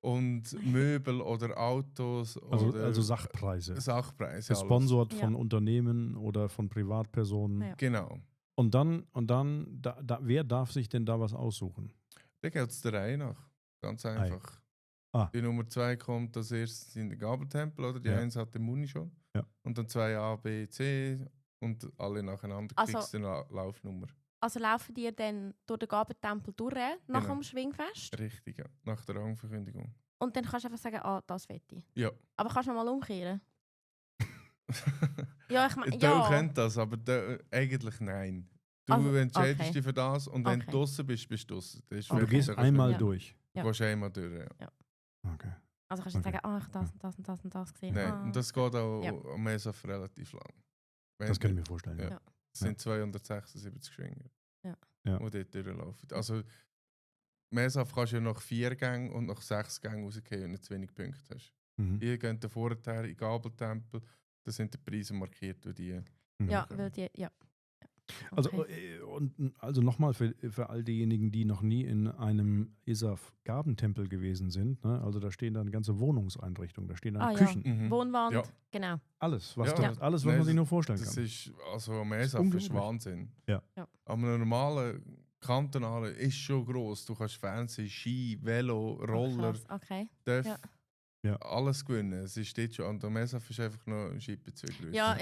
Und Möbel oder Autos oder Also Sachpreise. Sachpreise. alles. Gesponsert Ja. von Unternehmen oder von Privatpersonen. Ja. Genau. Und dann wer darf sich denn da was aussuchen? Da geht es der Reihe nach. Ganz einfach. Ah. Die Nummer 2 kommt als erstes in den Gabeltempel, oder? Die Ja. 1 hat den Muni schon. Ja. Und dann 2 A, B, C und alle nacheinander Also- kriegst du eine Laufnummer. Also laufen die dann durch den Gabentempel durch nach Genau. dem Schwingfest Richtig, ja. Nach der Rangverkündigung. und dann kannst du einfach sagen, ah, das will ich. Ja. Aber kannst du mal umkehren? Ja, ich meine, Du ja. könnt das, aber eigentlich nein. Du Also, entscheidest okay. dich für das und wenn Okay. du draußen bist, bist du draußen. Das ist Du Okay. wirklich gehst so, einmal Ja. durch. Ja. Du gehst einmal durch, ja. Okay. Also kannst du nicht Okay. sagen, ah, ich habe das und das und das und das gesehen. Nein, Ah. und das geht auch Ja. am Mesaf relativ lang. Das kann ich mir vorstellen. Ja. Ja. Es sind 276 Schwinger, Ja. Ja. die dort durchlaufen. Also Mesaf kannst du ja nach 4 Gängen und nach 6 Gängen rausgehen, wenn du zu wenig Punkte hast. Mhm. Hier gehen dann vorher in den Gabeltempel, da sind die Preise markiert durch die. Mhm. Ja, weil die, ja. Also, Okay. also nochmal für all diejenigen, die noch nie in einem ISAF-Gabentempel gewesen sind. Ne? Also da stehen dann ganze Wohnungseinrichtungen, da stehen dann Ah, ja. Küchen. Mhm. Wohnwand, Ja. genau. Alles, was, Ja. da, alles, was Nein, man sich nur vorstellen Das kann. ist, also am Mesaf ist unglaublich. Wahnsinn. Ja. Ja. Aber ein normaler kantonaler ist schon gross. Du kannst Fernsehen, Ski, Velo, Roller, Krass, okay. Dörf, Ja. Ja. alles gewinnen. Es ist dort schon. Und der Mesaf ist einfach noch ein Schippe zu grösser. Ja,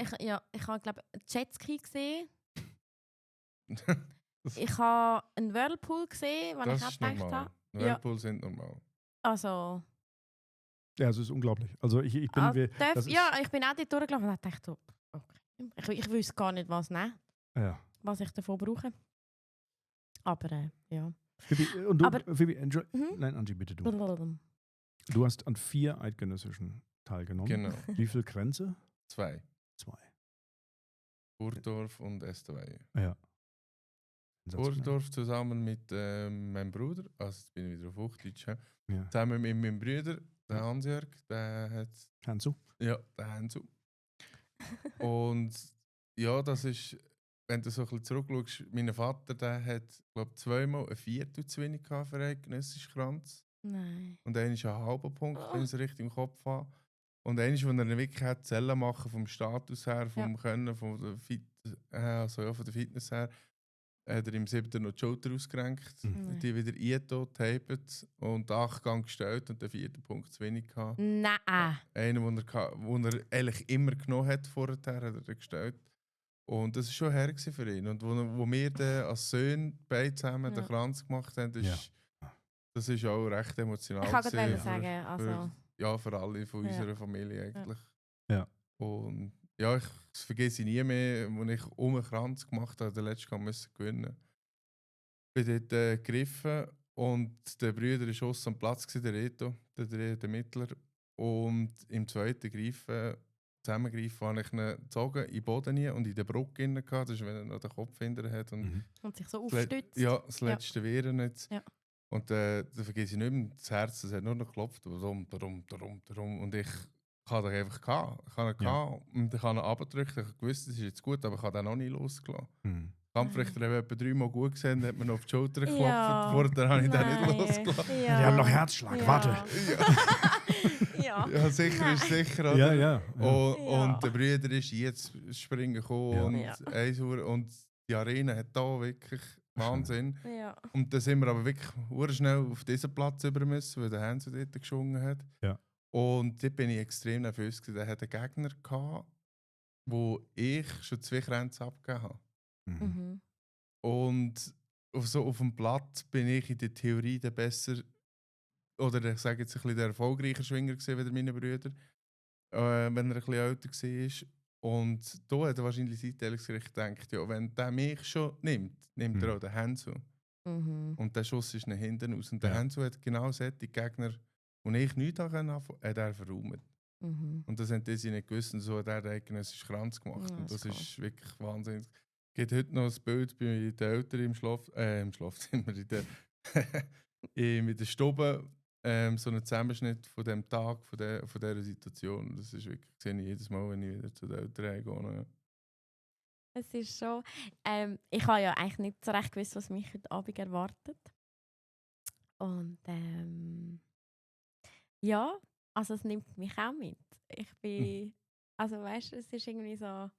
ich habe, glaube ich, Jetski gesehen. das Ich habe einen Whirlpool gesehen, den ich das auch ist gedacht normal. habe. Whirlpool sind normal. Also, Ja, es ist unglaublich. Also ich bin... das ist- ja, ich bin auch dort durchgelaufen und dachte so, okay. Ich wüsste gar nicht, was nehmen. Ja. was ich davon brauche. Aber ja. Phoebe, und du, Aber- Phoebe, Mhm. nein, Angie, bitte du. Blablabla. Du hast an 4 eidgenössischen teilgenommen. Genau, Wie viel Grenze? 2. 2. Burdorf und Estavayer. Ja. Sensationell. Burdorf zusammen mit meinem Bruder, also jetzt bin ich wieder auf Hochdeutsch, Ja. zusammen mit meinem Bruder, der Hans-Jörg, der hat, Kannst du? ja, der Hansu. Und ja, das ist, wenn du so ein bisschen zurückschaust, mein Vater, der hat, glaube ich, 2-mal ein Viertel zu wenig gehabt für eidgenössischen Kranz. Nein. Und einer ist ein halber Punkt, wenn ich es richtig im Kopf habe. Und einer ist, wo er wirklich hat Zellen machen vom Status her, vom Können, von der, also ja, von der Fitness her, hat er im 7. noch die Schulter ausgerenkt, Nein. die wieder eingetapet und den 8 Gang gestellt und den 4. Punkt zu wenig gehabt. Nein. Einen, wo er eigentlich immer genommen hat vorher, hat er gestellt. Und das war schon her für ihn. Und wo wir dann als Söhne beide zusammen den Kranz gemacht haben, das ist auch recht emotional. Ich kann gewesen gerade für- sagen, also. ja, für alle von Ja. unserer Familie eigentlich. Ja. Und ja, ich vergesse nie mehr, als ich um einen Kranz gemacht habe, den letzten Gang müssen gewinnen. Ich bin dort gegriffen und der Bruder war aussen am Platz, der Reto, der Mittler. Und im zweiten Zusammengreifen habe ich ihn gezogen, in den Boden rein und in den Brücke rein gehabt. Das ist, wenn er noch den Kopf hinter hat. Und Und sich so das aufstützt. Ja, das letzte Wehren jetzt. Ja. Und da vergesse ich nicht mehr, das Herz, das hat nur noch geklopft. Darum. Und ich hatte ihn einfach gehabt. Ich habe ihn gehabt und ich habe ihn runtergedrückt. Ich wusste, das ist jetzt gut, aber ich habe ihn noch nie losgelassen. Mhm. Die Kampfrichter haben etwa 3 Mal gut gesehen, hat mir noch auf die Schulter geklopft. Ja. Vorher habe ich den Nein. nicht losgelassen. Ja. Die haben noch Herzschlag, Ja. warte. Ja. Ja, sicher ist sicher. Oder? Ja, ja. Und, Ja. und der Bruder ist jetzt springen gekommen Ja. und 1 Uhr. Und die Arena hat da wirklich Wahnsinn. Ja. Und dann sind wir aber wirklich schnell auf diesen Platz über müssen, weil der Hansen dort geschwungen hat. Ja. Und dort bin ich extrem nervös gewesen. Der hatte einen Gegner gehabt, wo ich schon 2 Grenzen abgegeben habe. Mhm. Mhm. Und auf dem Platz bin ich in der Theorie der besser, oder ich sage jetzt ein bisschen der erfolgreicher Schwinger gewesen, wie meine Brüder, wenn er ein bisschen älter war. Und da hat er wahrscheinlich das Einteilungsgericht gedacht, ja, wenn der mich schon nimmt, nimmt er auch den Hansu. Mhm. Und der Schuss ist nach hinten aus. Und der Ja. Hansu hat genau solche Gegner, wo ich nichts anfangen konnte, hat er verräumt. Mhm. Und das haben die nicht gewusst und so hat er den eidgenössischen Kranz gemacht. Ja, und das das ist wirklich wahnsinnig. Es gibt heute noch ein Bild bei den Eltern im Schlafzimmer, in der Stube, so einen Zusammenschnitt von dem Tag, von dieser Situation. Das ist wirklich, sehe ich jedes Mal, wenn ich wieder zu den Eltern gehe. Ja. Es ist schon. Ich habe ja eigentlich nicht so recht gewusst, was mich heute Abend erwartet. Und ja, also es nimmt mich auch mit. Ich bin. Also weißt du, es ist irgendwie so.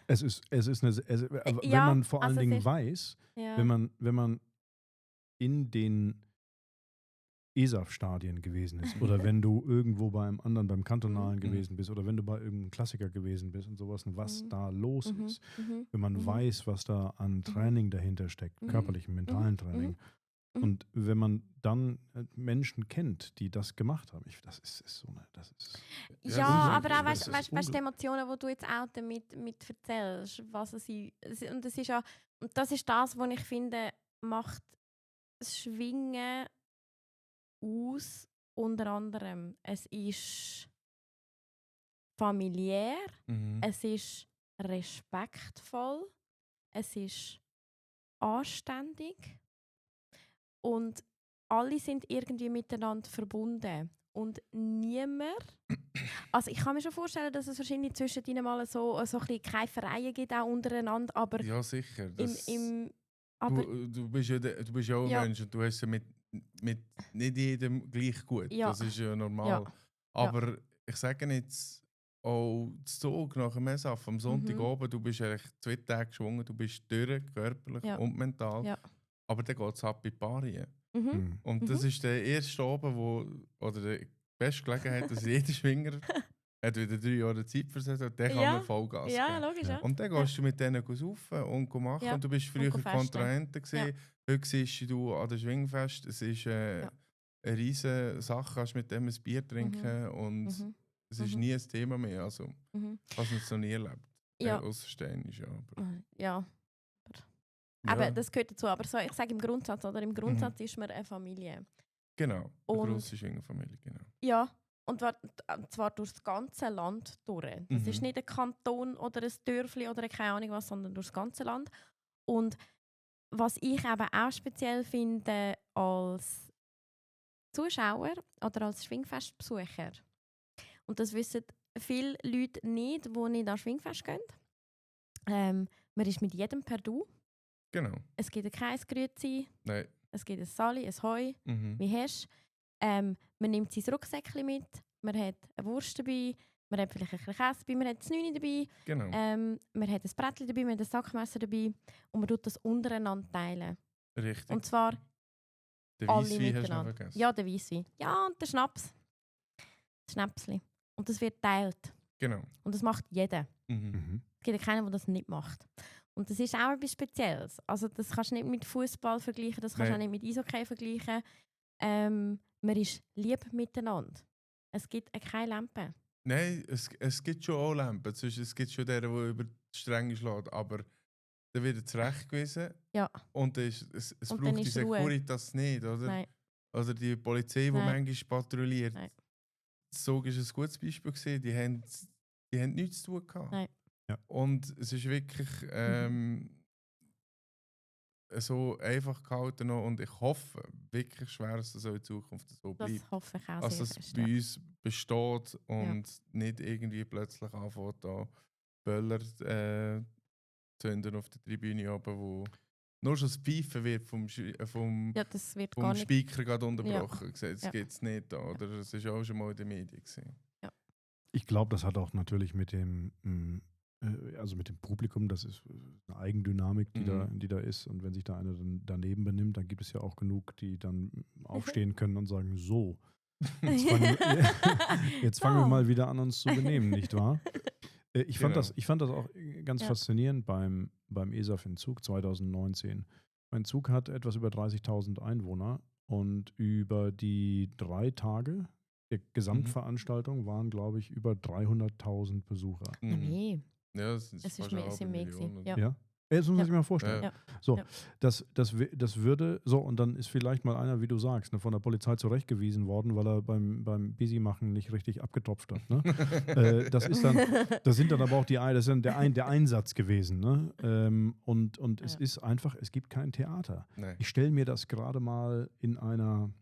Es ist eine, wenn ja, man vor allen also es Dingen ist- weiß, Ja. wenn man in den ESAF-Stadien gewesen ist oder wenn du irgendwo beim Kantonalen Mhm. gewesen bist oder wenn du bei irgendeinem Klassiker gewesen bist und sowas und was Mhm. da los Mhm. ist, Mhm. wenn man Mhm. weiß, was da an Training dahinter steckt, Mhm. körperlichem, mentalen Training. Mhm. Und wenn man dann Menschen kennt, die das gemacht haben, das ist so eine, das ist Ja, Ja, aber auch das weißt ist die Emotionen, die du jetzt auch damit erzählst, was es ist. Und das ist ja, und das ist das, was ich finde, macht das Schwingen aus, unter anderem. Es ist familiär, Mhm. es ist respektvoll, es ist anständig und alle sind irgendwie miteinander verbunden. Und niemand. Also ich kann mir schon vorstellen, dass es wahrscheinlich zwischen ihnen mal so ein bisschen Keifereien gibt, auch untereinander, aber Ja, sicher. aber Du bist ja auch ein Ja. Mensch und du hast ja mit nicht jedem gleich gut. Ja. Das ist ja normal. Ja. Aber ich sage jetzt, auch das Zug nach dem Messaf am Sonntag oben, du bist eigentlich 2 Tage geschwungen, du bist durch, körperlich Ja. und mental. Ja. Aber dann geht es ab in die Barien. mhm. Und das ist der erste oben, oder die beste Gelegenheit, dass jeder Schwinger hat wieder 3 Jahre Zeit versetzt und dann kann Ja. man Vollgas Ja, geben. logisch, ja. Und dann gehst du mit denen saufen und machen. Ja, Und du bist früher festen. Kontrahenten gewesen. Heute siehst du an der Schwingfest. Es ist eine riesige Sache, kannst mit dem ein Bier trinken und Mhm. es ist Mhm. nie ein Thema mehr. Also, Mhm. was man es noch nie erlebt. Ja. Aussersteinisch, ja. Ja. Ja, Aber das gehört dazu. Aber so, ich sage im Grundsatz, oder? Im Grundsatz ist man eine Familie. genau, eine Und- grosse Schwingerfamilie, genau. Ja. Und zwar durch das ganze Land durch. Das ist nicht ein Kanton oder ein Dörfli oder keine Ahnung was, sondern durch das ganze Land. Und was ich eben auch speziell finde als Zuschauer oder als Schwingfestbesucher, und das wissen viele Leute nicht, die nicht an Schwingfest gehen, man ist mit jedem per Du. Genau. Es gibt kein Grüezi, Nein. es gibt ein Sali, ein Hoi, Mhm. wie hast du. Man nimmt sein Rucksäckchen mit, man hat eine Wurst dabei, man hat vielleicht ein bisschen Käse dabei, man hat das Neune dabei, Genau. man hat ein Brettchen dabei, man hat ein Sackmesser dabei und man tut das untereinander teilen. Richtig. Und zwar Den alle Weisswein hast du noch miteinander. vergessen. Ja, der Weisswein. Ja, und der Schnaps. Das Schnäpsli. Und das wird geteilt. Genau. Und das macht jeder. Mhm. Es gibt ja keinen, der das nicht macht. Und das ist auch etwas Spezielles. Also das kannst du nicht mit Fußball vergleichen, das kannst du auch Nein. nicht mit Eishockey vergleichen. Man ist lieb miteinander. Es gibt keine Lampe. Nein, es gibt schon auch Lampen. Es gibt schon deren, die über die Stränge schlägt, aber dann wird er zurechtgewiesen. Ja. Und es Und dann braucht die ist Ruhe. Securitas nicht, oder? Nein. Oder die Polizei, die Nein. manchmal patrouilliert. Nein. So war ein gutes Beispiel gewesen. Die haben nichts zu tun gehabt. Nein. Ja. Und es ist wirklich so einfach gehalten noch. Und ich hoffe wirklich schwer, dass das auch in Zukunft so bleibt. Das hoffe ich auch Dass sehr es fest, bei ja. uns besteht und nicht irgendwie plötzlich anfängt, da Böller zünden auf der Tribüne oben, wo nur schon das Pfeifen wird vom Ja, das wird gar nicht. Speaker gerade unterbrochen. Das Ja. gibt es nicht da, oder? Das war auch schon mal in den Medien gewesen. Ich glaube, das hat auch natürlich mit dem, also mit dem Publikum, das ist eine Eigendynamik, die da ist. Und wenn sich da einer dann daneben benimmt, dann gibt es ja auch genug, die dann aufstehen können und sagen, so, jetzt fangen wir mal wieder an, uns zu benehmen, nicht wahr? Ich fand das auch ganz faszinierend beim ESAF in Zug 2019. Mein Zug hat etwas über 30.000 Einwohner und über die 3 Tage der Gesamtveranstaltung waren, glaube ich, über 300.000 Besucher. Nee, Ja, das es ist fast mehr, eine es sind halbe mehr Million, gewesen. oder? Ja. Ja? Jetzt muss man sich mal vorstellen. Ja. So, Ja. das würde, so, und dann ist vielleicht mal einer, wie du sagst, von der Polizei zurechtgewiesen worden, weil er beim Busy-Machen nicht richtig abgetropft hat. Ne? Das sind dann aber auch das ist dann der Einsatz gewesen. Ne? Und es ist einfach, es gibt kein Theater. Nein. Ich stelle mir das gerade mal in einer,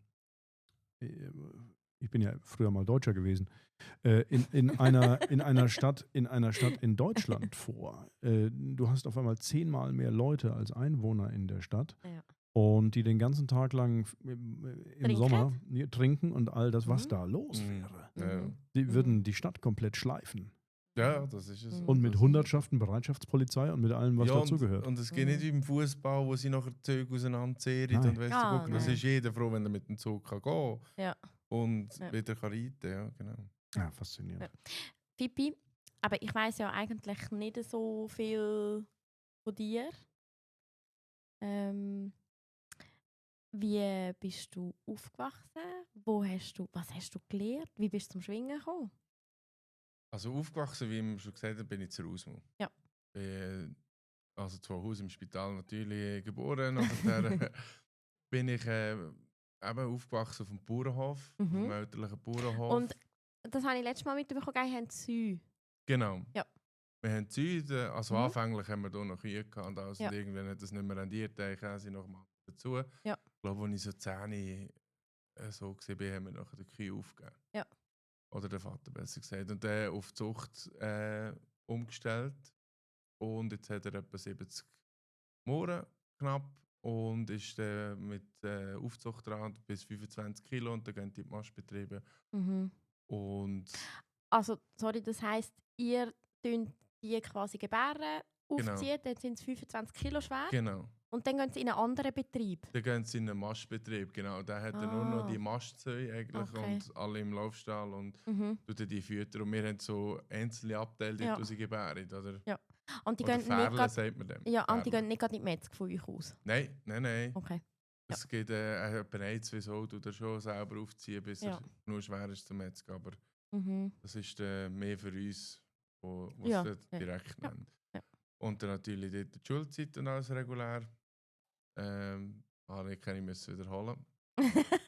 ich bin ja früher mal Deutscher gewesen, in einer Stadt in Deutschland vor. Du hast auf einmal 10-mal mehr Leute als Einwohner in der Stadt. Ja. Und die den ganzen Tag lang im Trinken? Sommer trinken und all das, was Mhm. da los Mhm. wäre. Ja. Die würden die Stadt komplett schleifen. Ja, das ist es. Und mit Das- Hundertschaften Bereitschaftspolizei und mit allem, was ja, dazugehört. Und es geht nicht wie im Fußball, wo sie nachher die Züge auseinanderziehen Nein. und weißt du, Ah, gucken, das nein. ist jeder froh, wenn er mit dem Zug kann gehen Ja. und Ja. wieder kann reiten. Ja, genau. Ja, faszinierend. Ja. Pippi, aber ich weiss ja eigentlich nicht so viel von dir. Wie bist du aufgewachsen? Was hast du gelernt? Wie bist du zum Schwingen gekommen? Also aufgewachsen, wie wir schon gesagt haben, bin ich zu Rausmau. Ja. Also zu Hause im Spital natürlich geboren. Nachher bin ich eben aufgewachsen auf dem Bauernhof, auf Mhm. dem elterlichen Bauernhof. Und das habe ich letztes Mal mitbekommen, haben Sü. Genau. Ja. Wir haben Züge, also Mhm. anfänglich haben wir hier noch Kühe gehabt und alles. Ja. Und irgendwann hat das nicht mehr rendiert, dann kamen sie noch mal dazu. Ja. Ich glaube, als ich so 10 so war, haben wir nachher die Kühe aufgegeben. Ja. Oder der Vater, besser gesagt. Und dann auf die Zucht umgestellt. Und jetzt hat er etwa 70 Mohren knapp und ist mit Aufzucht dran bis 25 Kilo und dann gehen die Mastbetriebe. Mhm. Und Also, sorry, das heisst, ihr tünt die quasi gebären, aufziehen, dann sind sie 25 Kilo schwer genau. und dann gehen sie in einen anderen Betrieb. Dann gehen sie in einen Mastbetrieb, genau. Da hat er nur noch Ah. die Mastzäune eigentlich Okay. und alle im Laufstall und Mhm. tut dann die füttern. Und wir haben so einzelne Abteile, die Ja. sie gebären, oder? Und die Oder gehen nicht Ferle, grad, sagt man dem. ja, und die Ferle. gehen nicht gerade in die Metzger von euch aus. Nein. Okay. Es geht etwa 1-2 so, tut er schon selber aufziehen, bis Ja. er nur schwer ist zum Metzger. Aber Mhm. das ist mehr für uns wo Ja, sie dort ja. direkt Ja. nennen. Ja. Und dann natürlich dort die Schulzeit und alles regulär. Ich kann ich wiederholen.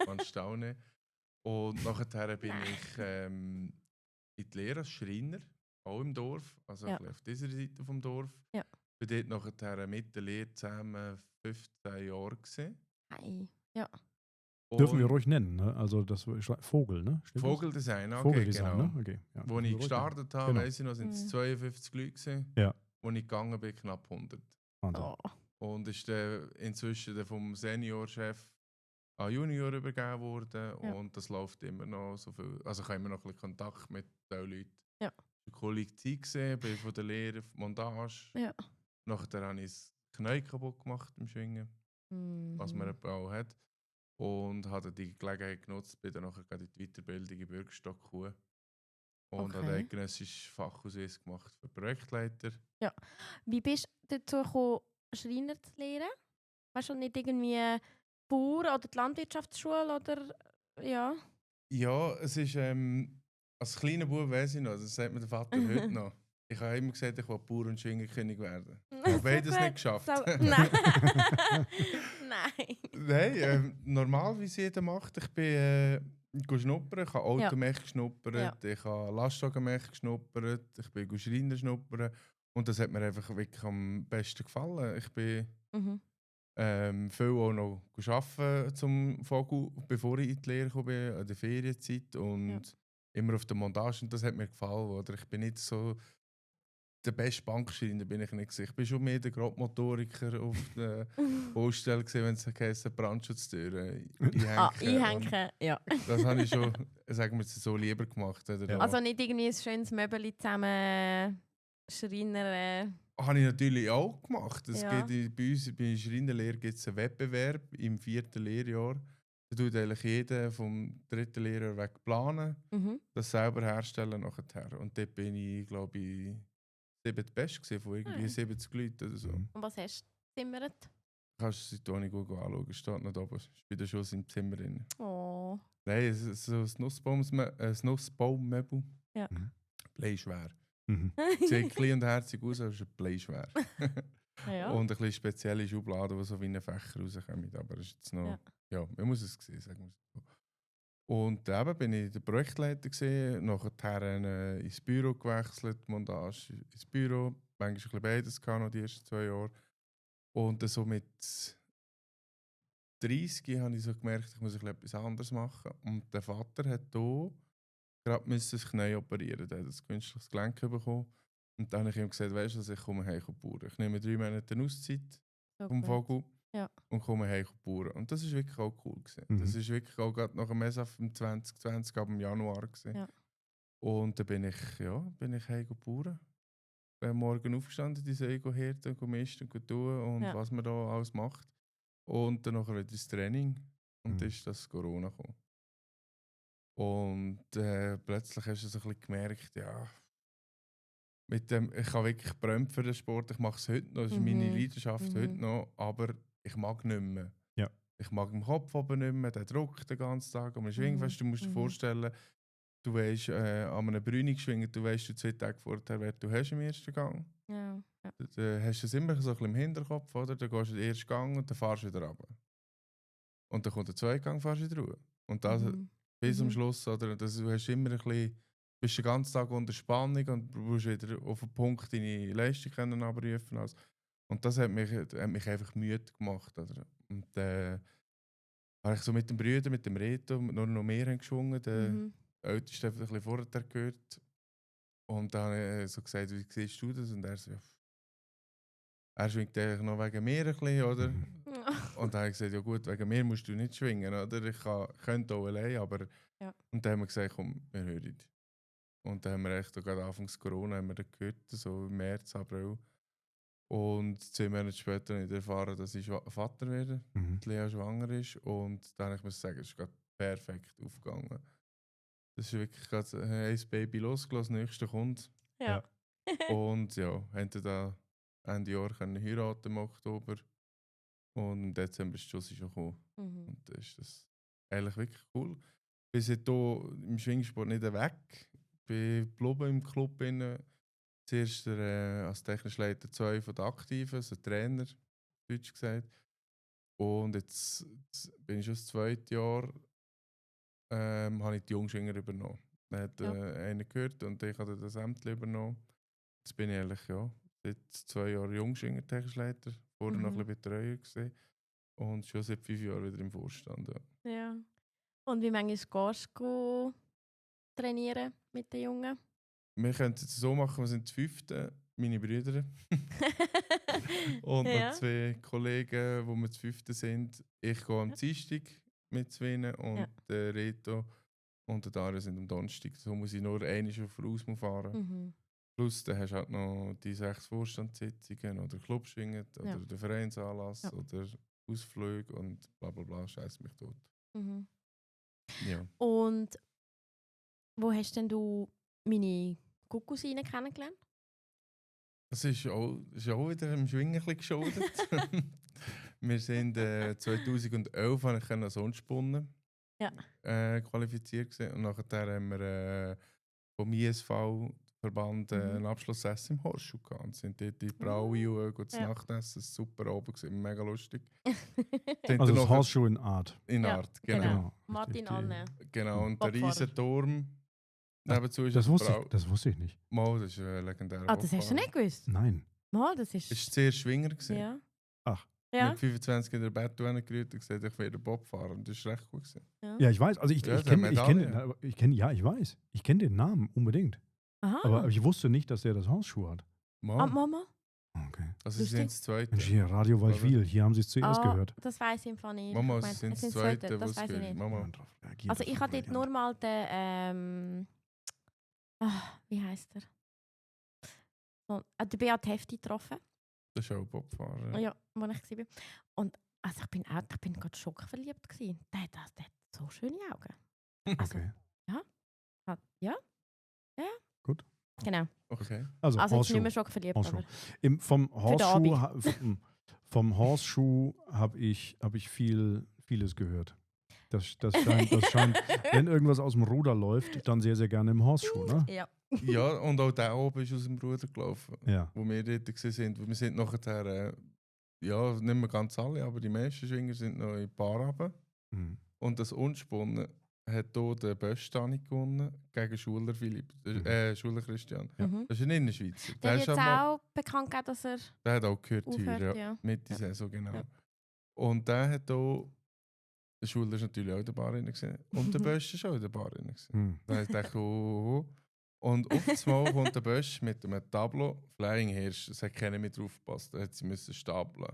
Man staune. Und nachher bin Nein. ich in die Lehre als Schreiner, auch im Dorf, also Ja. ein bisschen auf dieser Seite vom Dorf. Ja. Bin dort nachher mit der Lehre zusammen 15 Jahre gewesen. Nein. Ja. Dürfen wir Und ruhig nennen, ne? Also das Vogel, ne? Stimmt das? Vogeldesign, okay, Vogeldesign, genau. ne? Okay. Ja, Wo dürfen ich wir ruhig gestartet habe, Genau. weiss ich noch, sind es Mhm. 52 Leute gewesen. Ja. Wo ich gegangen bin, knapp 100. Wahnsinn. Oh. Und ist dann inzwischen dann vom Seniorchef an Junior übergeben worden. Ja. Und das läuft immer noch so viel. Also ich habe immer noch ein bisschen Kontakt mit den Leuten. Ja. Eine coole Zeit gesehen, bin von der Lehre, Montage. Ja. Nachher habe ich das Knie kaputt gemacht im Schwingen, was man Mhm. auch hat. Und habe die Gelegenheit genutzt, bin dann nachher gerade in die Weiterbildung in Bürgerstock gekommen. Und habe den Okay. eidgenössischen Fachausweis gemacht für Projektleiter. Wie bist du dazu gekommen, Schreiner zu lernen? Weißt du, nicht irgendwie Bauer oder die Landwirtschaftsschule oder ja? Ja, es ist als kleiner Bub weiss ich noch, das sagt mir der Vater heute noch. Ich habe immer gesagt, ich will Bauer und Schwingerkönig werden. Ich habe beides So nicht gut. geschafft. So, nein. Nein. Nein, normal, wie es jeder macht. Ich bin schnuppern, ich habe Automech geschnuppert, ich habe Lastwagenmech geschnuppert, ich bin Schreiner schnuppern. Und das hat mir einfach wirklich am besten gefallen. Ich bin Mhm. viel auch noch arbeiten zum Vogel, bevor ich in die Lehre gekommen bin, an der Ferienzeit und immer auf der Montage. Und das hat mir gefallen. Oder? Ich bin nicht so der beste Bankschreiner, bin ich nicht gewesen. Ich bin schon mehr der Grobmotoriker auf der Baustelle gewesen, wenn es heisst, Brandschutztüren Einhängen, ja. Das habe ich schon, sagen wir es so, lieber gemacht. Oder? Ja. Also nicht irgendwie ein schönes Möbel zusammen Schreiner. Habe ich natürlich auch gemacht. Es Ja. gibt bei uns bei der Schreinerlehre gibt es einen Wettbewerb im 4. Lehrjahr. Da tut eigentlich jeder vom 3. Lehrjahr weg planen, Mhm. das selber herstellen nachher. Und dort bin ich, glaube ich, 7. Best gewesen, von irgendwie 70 Leuten oder so. Mhm. Und was hast du gezimmert? Kannst du die Toni gut anschauen, steht noch da oben. Ist bei der Schuss im Zimmer drin. Oh. Nein, es ist so ein Nussbaummöbel. Ja. Mhm. Bleischwer. Mhm. Sieht klein und herzig aus, aber es ist bleischwer. Ja. Und ein bisschen spezielle Schubladen, die so wie ein Fächer rauskommen. Aber es ist jetzt noch, ja, man muss es sehen, sagen wir es so. Und eben bin ich der Projektleiter gewesen, nachher ins Büro gewechselt, Montage ins Büro, manchmal ein bisschen beides gehabt, noch die ersten 2 Jahre. Und dann so mit 30 habe ich so gemerkt, ich muss ein bisschen etwas anderes machen. Und der Vater hat hier gerade das Knie operieren. Der hat ein künstliches Gelenk bekommen. Und dann habe ich ihm gesagt, weißt du, ich komme heim bauen. Ich nehme 3 Monate Auszeit So vom gut. Vogel Ja. und komme heim bauen. Und das war wirklich auch cool gewesen. Mhm. Das war wirklich auch gerade nach dem MESAF im 2020, ab im Januar gewesen. Ja. Und dann bin ich heim bauen. Bin morgen aufgestanden, die See herten, misten und tun und Ja. was man da alles macht. Und dann nachher wieder ins Training. Und dann ist das Corona gekommen. Und plötzlich hast du so ein bisschen gemerkt, ja, ich habe wirklich gebrannt für den Sport, ich mache es heute noch, das ist meine Leidenschaft heute noch, aber ich mag nicht mehr. Ja. Ich mag im Kopf oben nicht mehr, der Druck den ganzen Tag am Schwingfest. Du musst dir vorstellen, du weißt, an einem Brünig schwingen, du weißt 2 Tage vorher, wer du hast im ersten Gang. Ja. Ja. Du hast es immer so ein bisschen im Hinterkopf, oder? Dann gehst du den ersten Gang und dann fahrst du wieder runter. Und dann kommt der zweite Gang, fahrst du wieder runter. Und das bis am Schluss, oder? Du hast immer ein bisschen, bist den ganzen Tag unter Spannung und musst wieder auf den Punkt deine Leistung können abrufen. Also. Und das hat mich einfach müde gemacht. Oder? Und habe ich so mit dem Brüder, mit dem Reto, nur noch mehr haben geschwungen. Der Älteste hat ein bisschen vorher gehört. Und dann habe ich so gesagt, wie siehst du das? Und er so, ja, er schwingt eigentlich noch wegen mir ein bisschen, oder? Und dann habe ich gesagt, ja gut, wegen mir musst du nicht schwingen, oder? Ich könnte auch allein, aber... Ja. Und dann haben wir gesagt, komm, wir hören. Und dann haben wir echt gerade Anfangs Corona haben wir das gehört, so im März, April. Und 2 Monate später habe ich erfahren, dass ich Vater werde, die Lea schwanger ist. Und dann habe ich mir sagen, es ist gerade perfekt aufgegangen. Das ist wirklich gerade ein Baby losgelassen, das nächste kommt. Ja. Und ja, haben da Ende Jahr können heiraten im Oktober. Und im Dezember ist die Jussi schon gekommen. Und dann ist das eigentlich wirklich cool. Wir sind hier im Schwingsport nicht weg. Ich bin geblieben im Club. zuerst als technischer Leiter 2 von den Aktiven, also Trainer, deutsch gesagt. Und jetzt bin ich schon das 2. Jahr, habe ich die Jungschwinger übernommen. Dann hat einer gehört und ich habe das Ämter übernommen. Jetzt bin ich eigentlich seit 2 Jahren Jungschwinger technischer Leiter, vorher noch ein bisschen Betreuer gewesen. Und schon seit 5 Jahren wieder im Vorstand. Ja. Ja. Und wie manchmal gehst du trainieren mit den Jungen? Wir können es so machen, wir sind die 5. meine Brüder. Und noch 2 Kollegen, wo wir zu 5. sind. Ich gehe am Dienstag mit 2 und der Reto und der Dario sind am Donnerstag. So muss ich nur einmal auf den fahren. Plus dann hast du halt noch die 6 Vorstandssitzungen oder Clubschwingen oder den Vereinsanlass oder Ausflüge und bla bla bla, scheiß mich tot. Ja. Und wo hast denn du meine Cousine kennengelernt? Das ist auch wieder im Schwingen ein bisschen geschuldet. Wir sind 2011 habe ich als Unspunnen qualifiziert gewesen. Und nachher haben wir vom ISV-Verband einen Abschlussessen im Horstschuh gehabt. Und sind dort in die Braue und das Nachtessen, super oben gewesen, mega lustig. Also das Horseshoe in Art. In Art, genau. Martin Anne. Genau, und der riesen Turm nebenzu ist das wusste ich nicht. Mal, das ist legendär. Das hast du nicht gewusst? Nein. Mal, das ist... Es war sehr Schwinger. Ja. Ach. Ja. Mit 25 in der Bett gerührt und gesagt, ich will den Bob fahren. Das war recht gut. Ja, ich weiß. Also ich kenne den Namen unbedingt. Aha. Aber ich wusste nicht, dass er das Horseshoe hat. Mama? Okay. Also sie sind das Zweite. Mensch, hier, Radio Waldwil, hier haben sie es zuerst gehört. Das weiss ich einfach nicht. Mama, sie sind das Zweite, das weiß ich nicht. Mama. Also ich hatte dort nur mal den, wie heisst er? Den Beat Hefti getroffen. Das ist auch Bobfahrer. Ja, wo ich war. Und also ich bin gerade schockverliebt gewesen. Der hat so schöne Augen. Also, okay. Ja. Gut. Genau. Okay. Also ich bin nicht mehr schockverliebt. Aber vom Horseshoe habe ich vieles gehört. Das scheint, wenn irgendwas aus dem Ruder läuft, dann sehr, sehr gerne im Horseshoe, ne? Ja. Ja, und auch der oben ist aus dem Ruder gelaufen, ja. Wo wir dort waren. Wir sind nachher, nicht mehr ganz alle, aber die meisten Schwinger sind noch in Paar runter. Und das Unspunnen hat hier den Böstani gewonnen gegen Schuler Philipp, Schuler Christian. Ja. Das ist ein Innerschweizer. Der hat jetzt auch bekannt gegeben, dass er der hat auch gehört, aufhört, Mitte Saison, genau. Ja. Und der hat hier, der Schuler war natürlich auch in der Bar rein und der Bösch war auch in der Bar rein. Da dachte ich, oh. Und auf das Mal kommt der Bösch mit einem Tableau, Flying Hirsch, es hat keiner mehr drauf gepasst, da hat sie müssen stapeln.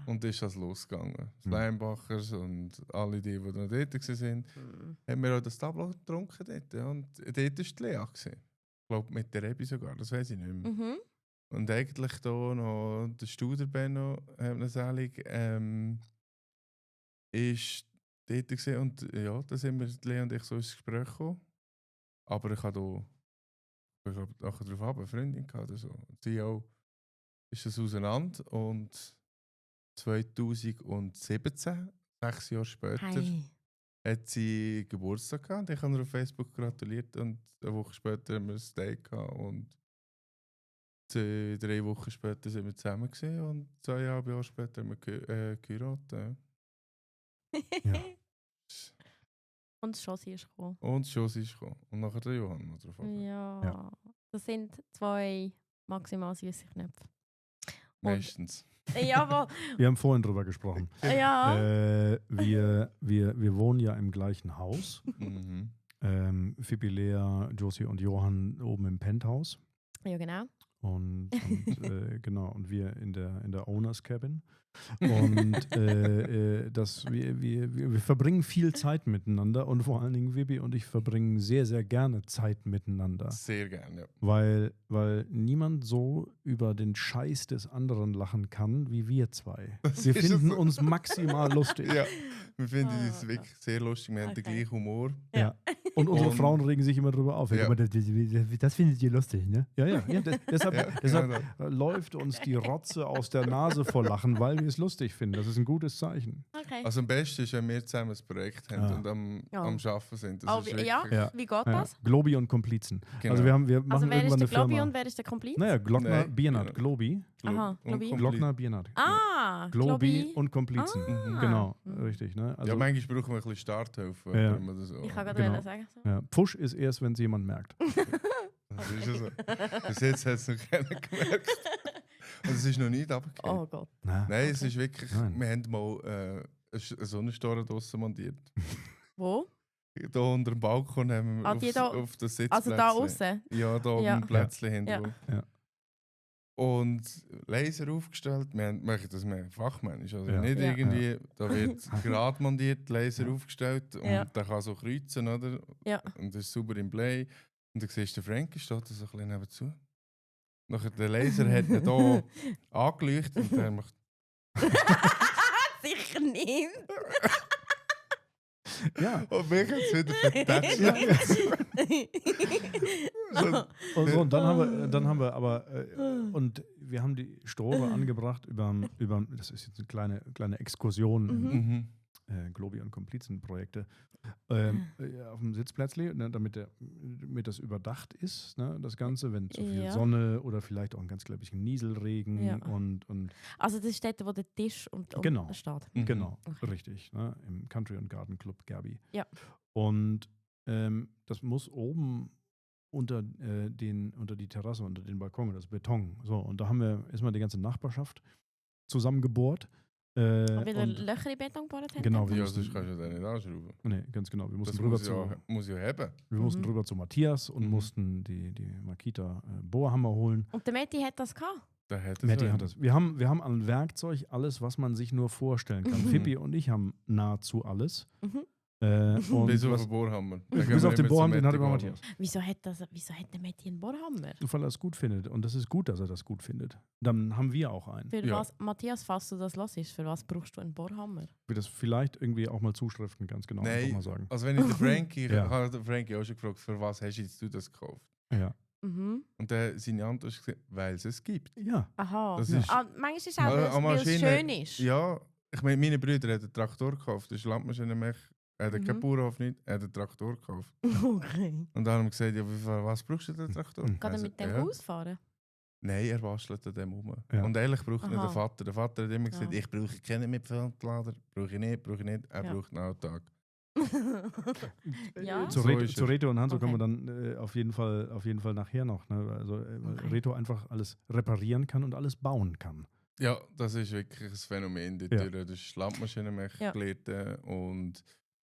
Und dann ist das losgegangen. Das Leimbachers und alle die noch dort waren, haben wir auch das Tableau getrunken dort. Und dort war die Lea. Ich glaube mit der Rebi sogar, das weiß ich nicht mehr. Und eigentlich hier noch der Studer-Benno, selig, ist dort gewesen. Und ja, da sind wir, Lea und ich, so ins Gespräch gekommen. Aber ich habe nachher darauf eine Freundin gehabt oder so. Sie auch ist das auseinander und 2017, 6 Jahre später, hat sie Geburtstag gehabt. Ich habe ihr auf Facebook gratuliert und eine Woche später haben wir ein Date gehabt und 3 Wochen später sind wir zusammen gewesen und 2,5 Jahre später haben wir geheiratet. Ja. Und das Schossi ist gekommen. Und nachher der Johann noch drauf. Ja. Das sind 2 maximal süße Knöpfe. Meistens. Jawohl. Wir haben vorhin drüber gesprochen. Ja. Wir wohnen ja im gleichen Haus. Phoebe, Lea, Josie und Johann oben im Penthouse. Ja, genau. Und wir in der Owners Cabin. Und wir verbringen viel Zeit miteinander und vor allen Dingen Vibi und ich verbringen sehr, sehr gerne Zeit miteinander. Sehr gerne, ja. Weil niemand so über den Scheiß des anderen lachen kann wie wir zwei. Wir finden uns maximal lustig. Ja, wir finden es wirklich sehr lustig. Wir haben den gleichen Humor. Ja. Und unsere Und- Frauen regen sich immer drüber auf. Ja. Aber das findet ihr lustig, ne? Ja. Deshalb, Ja, deshalb genau. läuft uns die Rotze aus der Nase vor Lachen, weil wir es lustig finden. Das ist ein gutes Zeichen. Okay. Also am besten ist, wenn wir zusammen ein Projekt haben Ja. und am Arbeiten sind. Das Oh, ist wie, wirklich, ja? Wie geht Ja. das? Globi und Komplizen. Genau. Also wir machen Also wer irgendwann ist eine der Globi Firma. und wer ist der Kompliz? Naja, Glockner, Nee, Biernat, genau. Globi. Aha, Globi. Kompli- Glockner, Biernat. Ah, Globi und Komplizen. Ah. Genau, Mhm. richtig. Ne? Ja, Also, manchmal brauchen wir ein bisschen Starthilfe. Ja. Wenn man das so Ich kann Genau. gerade sagen. So. ja. Pfusch ist erst, wenn es jemand merkt. Das ist ja so. Bis jetzt hat es noch keiner gemerkt. Und es ist noch nicht runtergefallen. Oh Gott. Na, Nein, es ist wirklich. Nein. Wir haben mal eine Sonnenstoren draussen montiert. Wo? Hier unter dem Balkon haben wir Ah, die da- auf das Sitzplätzchen. Also da außen. Ja, da Ja. oben Plätzchen hinten. Ja. drauf. Ja. Und Laser aufgestellt. Wir machen das mehr fachmännisch. Also Ja. nicht Ja. irgendwie, da wird gerade montiert, Laser aufgestellt und Ja. der kann so kreuzen, oder? Ja. Und das ist super im Play. Und dann siehst du, der Frankie steht da so ein bisschen nebenzu. Nachher der Laser hat ihn hier angeleuchtet und der macht. Sicher nicht. ja. Und mich hat es wieder vertätschelt. Und, so, und dann haben wir aber, und wir haben die Store angebracht über, das ist jetzt eine kleine Exkursion Mhm. Globi und Komplizenprojekte, auf dem Sitzplätzli, ne, damit das überdacht ist, ne, das Ganze, wenn zu viel Ja. Sonne oder vielleicht auch ein ganz klein bisschen Nieselregen Ja. und Also das ist dort, wo der Tisch und Genau. steht. Mhm. genau, Okay. richtig, ne, im Country and Garden Club Gerbi. Ja. Und das muss oben unter die Terrasse, unter den Balkon, das Beton. So, und da haben wir erstmal die ganze Nachbarschaft zusammengebohrt. Wieder Und, Löcher in Beton gebohrt haben? Genau, dann? Ja, mussten- sonst kannst du den nicht anschrauben. nee, ganz genau. Wir mussten Das rüber muss ja haben. wir mussten Mhm. rüber zu Matthias und Mhm. mussten die Makita Bohrhammer holen. Und der Matti hat das gehabt? Der hat Matti so hat das. Wir haben an Werkzeug alles, was man sich nur vorstellen kann. Mhm. Fippi und ich haben nahezu alles. Mhm. Und Bis auf was, den Bohrhammer. bis auf den Bohrhammer, den hat immer Matthias. Wieso hat der Matti einen Bohrhammer? Weil er es gut findet. Und das ist gut, dass er das gut findet. Dann haben wir auch einen. Für Ja. was, Matthias, falls du das hörst, für was brauchst du einen Bohrhammer? Wir das vielleicht irgendwie auch mal Zuschriften ganz genau Nein. einfach mal sagen. Also wenn ich den Frankie, Ja. ich habe den Frankie auch schon gefragt, für was hast jetzt du das gekauft? Ja. Mhm. Und seine Antwort war, weil es es gibt. Ja. Aha. Das Ja. ist, Manchmal ist es auch, An weil es Maschine- schön ist. ja, ich meine, meine Brüder haben einen Traktor gekauft, das ist Landmaschinenmech. Er hat keinen Mhm. Bauernhof nicht, er hat einen Traktor gekauft. Okay. Und dann haben wir gesagt, ja, für was brauchst du den Traktor? Mhm. Kann er Also, mit dem ja. ausfahren? Nein, er bastelt an dem rum. Ja. Und ehrlich braucht nicht Aha. der Vater. Der Vater hat immer gesagt, Ja. ich brauche keinen Mitfeldlader, brauche ich nicht. Er Ja. braucht einen Alltag. Ja. Zu, So Reto, ist zu es. Reto und Hanso Okay. können wir dann auf jeden Fall nachher noch. Ne? Also weil Okay. Reto einfach alles reparieren kann und alles bauen kann. Ja, das ist wirklich ein Phänomen. Dort Ja. durch. Das ist Landmaschinenmech Ja. gelernt und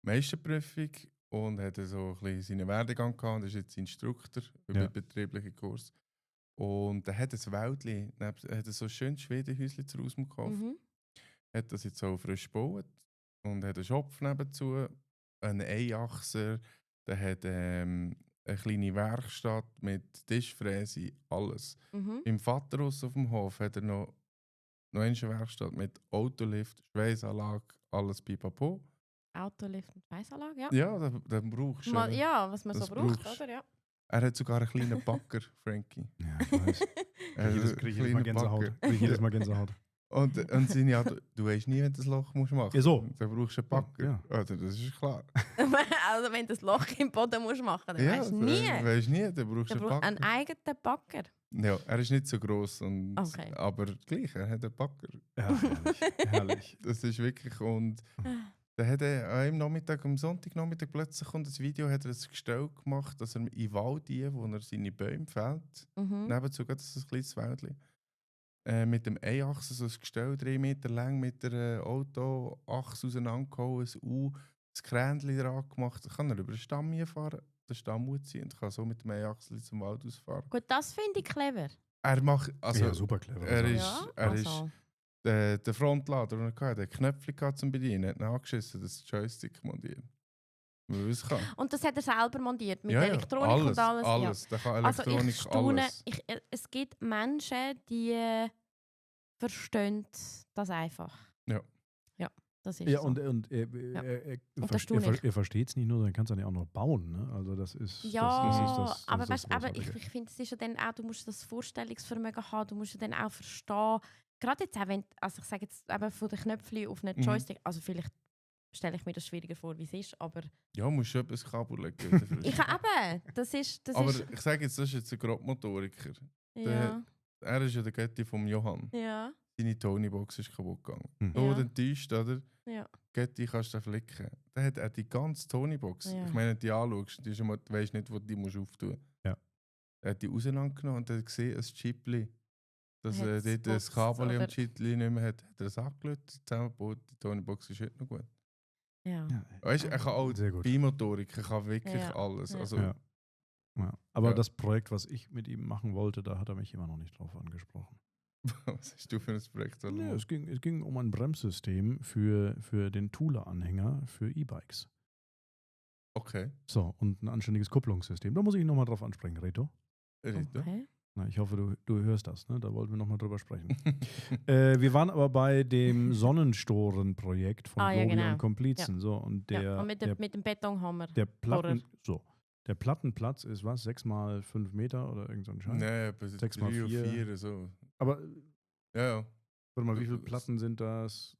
Meisterprüfung und hat so ein bisschen seinen Werdegang gehabt und ist jetzt Instruktor über Ja. betrieblichen Kurs. Und er hat ein Wäldli, er hat so ein schönes Schwedenhäuschen zu Hause gekauft. Mhm. Hat das jetzt auch frisch gebaut und hat einen Schopf nebenzu, einen Einachser, der hat eine kleine Werkstatt mit Tischfräse, alles. Mhm. Im Vaterhaus auf dem Hof hat er noch eine Werkstatt mit Autolift, Schweißanlage, alles pipapo. Autolift und Schweißanlage, ja. Ja, den brauchst du. Ja, was man Das so braucht, brauchst. oder? Ja. Er hat sogar einen kleinen Backer, Frankie. Ja, ich weiß. Er hat einen Krieg jedes Mal kleinen Gänsehaut. Backer. Krieg jedes Mal Gänsehaut. Und seine Art, du weißt nie, wenn du das Loch musst machen musst. Ja, so. Dann brauchst du einen Backer. Ja. Also, das ist klar. Also wenn du das Loch im Boden musst machen, dann Ja, weißt du nie. Weisst nie, dann brauchst Du du einen brauchst Backer. einen eigenen Backer. Ja, er ist nicht so gross, Okay. aber gleich, er hat einen Backer. Ja, herrlich. herrlich. Das ist wirklich. Und dann hat er am Sonntagnachmittag plötzlich kommt ein Video, hat er ein Gestell gemacht, dass er in den Wald, wo er seine Bäume fällt, Mhm. nebenzu geht es ein kleines Wäldchen, mit dem Einachsen so ein Gestell, 3 Meter lang, mit der Autoachse auseinandergehauen, ein U, das Kränchen dran gemacht. Dann kann er über den Stamm fahren, den Stamm ziehen und kann so mit dem Einachsel zum Wald ausfahren. Gut, das finde ich clever. Er macht, also, ja, super clever. er Also, ist- Ja, er also. Der Frontlader, den er hatte, der Knöpfchen zum Bedienen, hat ihn angeschissen, dass der Joystick montieren. Weil er es kann. Und das hat er selber montiert, mit Ja, ja, Elektronik alles, und alles. alles. Der kann Ja. Also Elektronik, ich staune, alles. es gibt Menschen, die verstehen das einfach. Ja. Ja. Das ist Ja, so. und Und das ist er versteht es nicht nur, sondern kann es dann ja auch noch bauen. Ne? Also das ist aber das Großartige. ich finde, es ist ja dann auch, du musst das Vorstellungsvermögen haben, du musst ja dann auch verstehen, gerade jetzt auch, wenn, also ich sage jetzt eben von den Knöpfchen auf einen Joystick, also vielleicht stelle ich mir das schwieriger vor, wie es ist, aber Ja, musst du etwas Kabel legen. ich eben, das ist, Aber ich sage jetzt, das ist jetzt ein Grobmotoriker. ja, Er ist ja der Götti vom Johann. ja, Seine Tony-Box ist kaputt gegangen. Mhm. Nur enttäuscht, oder? ja, Götti kannst du flicken. Der hat auch die ganze Tony-Box. Ja. Ich meine, wenn du die anschaust, du weißt nicht, wo du die musst auftun musst. Ja. Er hat die auseinandergenommen und hat gesehen, ein Chipli, dass Hat's dort das geputzt, Kabel am oder? Chipli nicht mehr hat. Hat er es angelötet, zusammengebaut. Die Tony-Box ist heute noch gut. ja. Ja, Weißt du, er kann auch sehr gut. Bimotorik, er kann wirklich Ja. alles. Ja. Also, Ja. Ja. Aber Ja. das Projekt, was ich mit ihm machen wollte, da hat er mich immer noch nicht drauf angesprochen. was hast du für ein Projekt? Nee, es ging um ein Bremssystem für den Thule-Anhänger für E-Bikes. Okay. So, und ein anständiges Kupplungssystem. Da muss ich ihn nochmal drauf ansprechen, Reto. Rita. Okay. Na, ich hoffe, du hörst das. Ne? Da wollten wir nochmal drüber sprechen. Wir waren aber bei dem Sonnenstoren-Projekt von Ja, Globi genau. und Komplizen. So, und Ja. Und mit dem Betonhammer. der Plattenplatz ist was? 6 mal 5 Meter oder irgend so ein Scheiß? Nein, etwa 6 mal 3 oder 4. 4 so. Aber Ja, ja. warte mal, wie viele Platten sind das?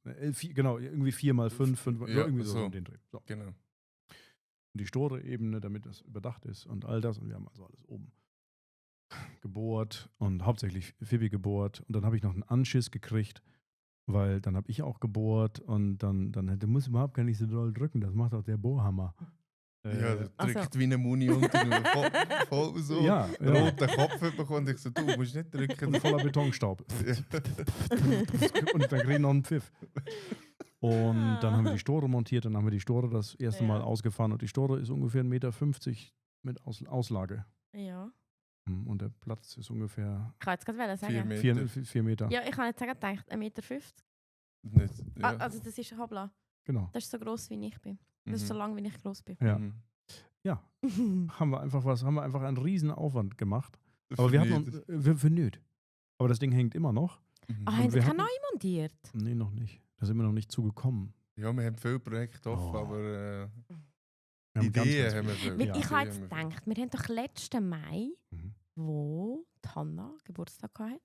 Genau, irgendwie 4 mal 5, 5 mal, Ja, irgendwie so so. um den Dreh. So. Genau. Und die Store-Ebene, damit das überdacht ist und all das. Und wir haben also alles oben gebohrt und hauptsächlich Phoebe gebohrt. Und dann habe ich noch einen Anschiss gekriegt, weil dann habe ich auch gebohrt und dann du musst überhaupt gar nicht so doll drücken. Das macht auch der Bohrhammer. Ja, der Ach so. drückt wie eine Muni unter nur voll so. Ja, ja. Roten Kopf bekommen. Ich so, du musst nicht drücken. Und voller Betonstaub. Und dann kriege ich noch einen Pfiff. Und dann haben wir die Store montiert, dann haben wir die Store das erste Ja. Mal ausgefahren und die Store ist ungefähr 1,50 Meter mit Auslage. Ja. Und der Platz ist ungefähr Ich kann jetzt gerade 4 sagen. Meter. 4 Meter. Ja, ich habe jetzt gedacht, 1,50 Meter. Nicht, ja. Also das ist Habla. Genau. Das ist so gross, wie ich bin. Das ist so lang, wie ich groß bin. Ja. Mhm. Ja. Haben wir einfach einen riesen Aufwand gemacht. Aber wir hatten für nöt. Aber das Ding hängt immer noch. Mhm. Ah, haben Sie wir kein hatten- neu montiert? Nee, noch nicht. Da sind wir noch nicht zugekommen. Ja, wir haben viele Projekte offen, Oh. aber Wir haben Ideen ganz haben wir viel. viel. Weil Ja. ich habe Ideen jetzt haben wir viel. gedacht, wir haben doch letzten Mai, Mhm. wo die Hanna Geburtstag hatte,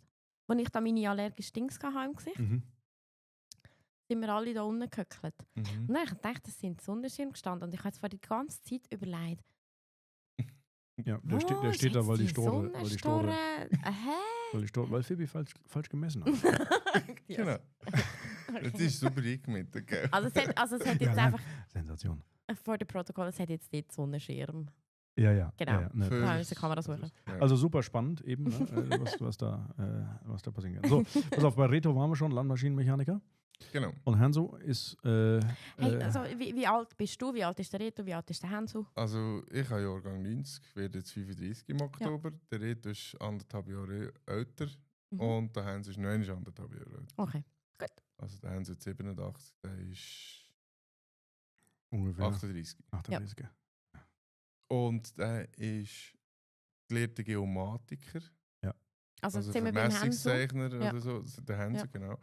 wo ich da meine allergischen Dings hatte im Gesicht, Mhm. sind wir alle da unten gehöckelt. Und Mhm. dann habe ich gedacht, das sind Sonnenschirme gestanden. Und ich habe jetzt vor die ganze Zeit überlegt, Ja, der wo steht ist da, jetzt weil die Store, Hä? weil Phoebe falsch gemessen hat. Genau. Das ist super eingemessen, gell? Also es hat jetzt Ja, nein. einfach Sensation. vor dem Protokoll, es hat jetzt nicht Sonnenschirm. Ja. Genau. Ja, ne. Für- Da müssen die Kamera suchen. Ja. Also super spannend eben, ne, was da passieren kann. So, pass auf, bei Reto waren wir schon, Landmaschinenmechaniker. Genau. Und Hanso ist Hey, also, wie alt bist du? Wie alt ist der Reto? Wie alt ist der Hansu? Also ich habe Jahrgang 90, werde jetzt 35 im Oktober. Der Reto ist 1,5 Jahre älter Mhm. und der Hans ist noch einmal 1,5 Jahre älter. Okay. Also der Hans ist 87, der ist ungefähr 38. 38. Und der ist gelehrter Geomatiker, Also, also jetzt sind wir beim Hansu. Vermessungszeichner Ja. oder so, also der Hans, Ja. genau.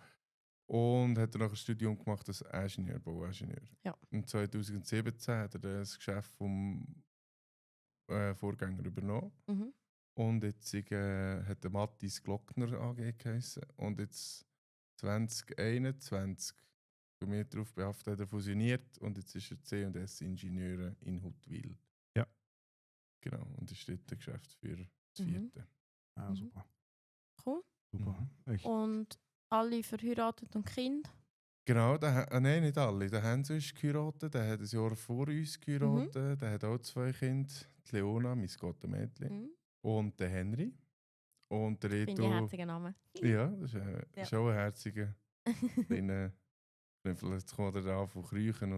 Und hat dann noch ein Studium gemacht als Ingenieur, Bauingenieur. Ja. Und 2017 hat er das Geschäft vom Vorgänger übernommen. Mhm. Und jetzt hat der Matthias Glockner AG geheissen. Und jetzt 2021, bei mir darauf behaftet, hat er fusioniert und jetzt ist er C&S-Ingenieur in Huttwil. Ja. Genau, und ist dort der Geschäftsführer, das Mhm. 4. Ja, Mhm. super. Cool. Super. Echt. Und alle verheiratet und Kind. Genau, nein, nicht alle. Der Hans ist geheiratet, der hat ein Jahr vor uns geheiratet, der hat auch 2 Kinder. Die Leona, mein Gottemädchen, Mhm. und der Henry. Und der Finde ich Reto. herziger Name. Ja, das ist auch ein herziger kleiner. Vielleicht kommt er da von Krüchen.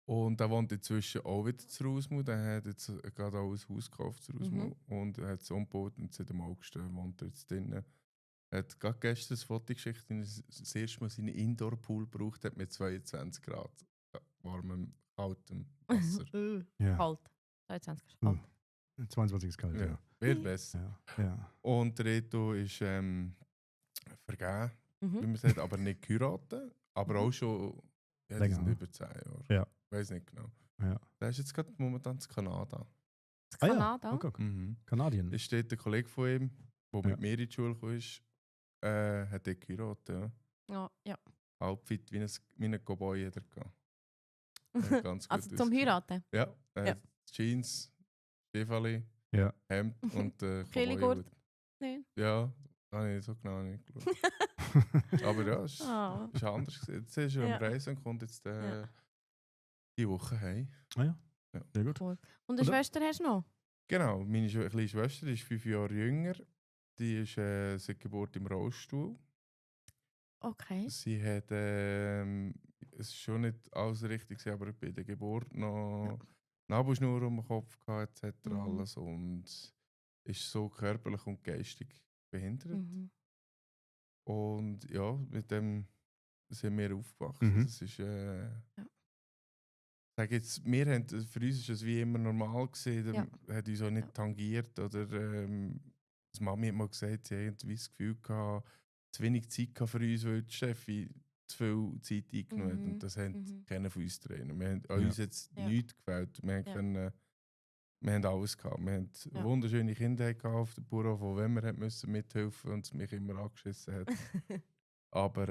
Und er wohnt inzwischen auch wieder zu Rausmau. Der hat jetzt gerade auch ein Haus gekauft zu Rausmau. Und er hat es umgebaut und seit dem August wohnt er jetzt drinnen. Er hat gerade gestern eine Fotogeschichte, das erste Mal seinen Indoor-Pool gebraucht hat mit 22 Grad warmem, kaltem Wasser. Ja. Kalt. 22 ist Mhm. kalt. 22 ist kalt, ja. Wird besser. Ja. Und der Reto ist vergeben. Mhm. wie man sagt, aber nicht geheiratet. Aber auch schon, ja, die Länger, sind ne? über 10 Jahre. Ja. Weiß nicht genau. Ja. Der ist jetzt gerade momentan in Kanada. Das Ah ja, Kanada? okay. Mhm. Kanadien. Da steht ein Kollege von ihm, der Ja. mit mir in die Schule kam, hat dort geheiratet. Ja. Ja. Outfit wie ein Cowboy hat er gehabt. Hat ganz gut Also zum ausgesehen. Heiraten? Ja, Ja. Jeans, Stiefel, Ja. Hemd und Kehligurt? Cowboyhut. Nein. Ja, habe ich nicht so genau nicht geschaut. Aber ja, es Ah. ist anders gewesen. Jetzt ist er Ja. am Reisen und kommt jetzt Ja. die Woche heim. Ah ja, Ja. sehr gut. Cool. Und eine Und dann- Schwester hast du noch? Genau, meine kleine Schwester, die ist 5 Jahre jünger. Die ist seit Geburt im Rollstuhl. Okay. Sie hat, es ist schon nicht alles richtig gewesen, aber bei der Geburt noch Nabelschnur um den Kopf gehabt, etc. Mhm. alles und ist so körperlich und geistig behindert. Mhm. Und ja, mit dem sind wir aufgewachsen. Mhm. Das ist, sag jetzt, für uns ist es wie immer normal gewesen, hat uns auch nicht tangiert oder die Mami hat mal gesagt, sie hat irgendwie das Gefühl gehabt, zu wenig Zeit gehabt für uns, weil die Steffi zu viel Zeit eingenommen hat. Und das haben keiner von uns Trainer. Wir haben an uns jetzt nichts gefällt. Wir haben, wir haben alles gehabt. Wir haben wunderschöne Kinder gehabt auf der Bauernhof, wo wenn wir müssen mithelfen und es mich immer angeschissen hat. Aber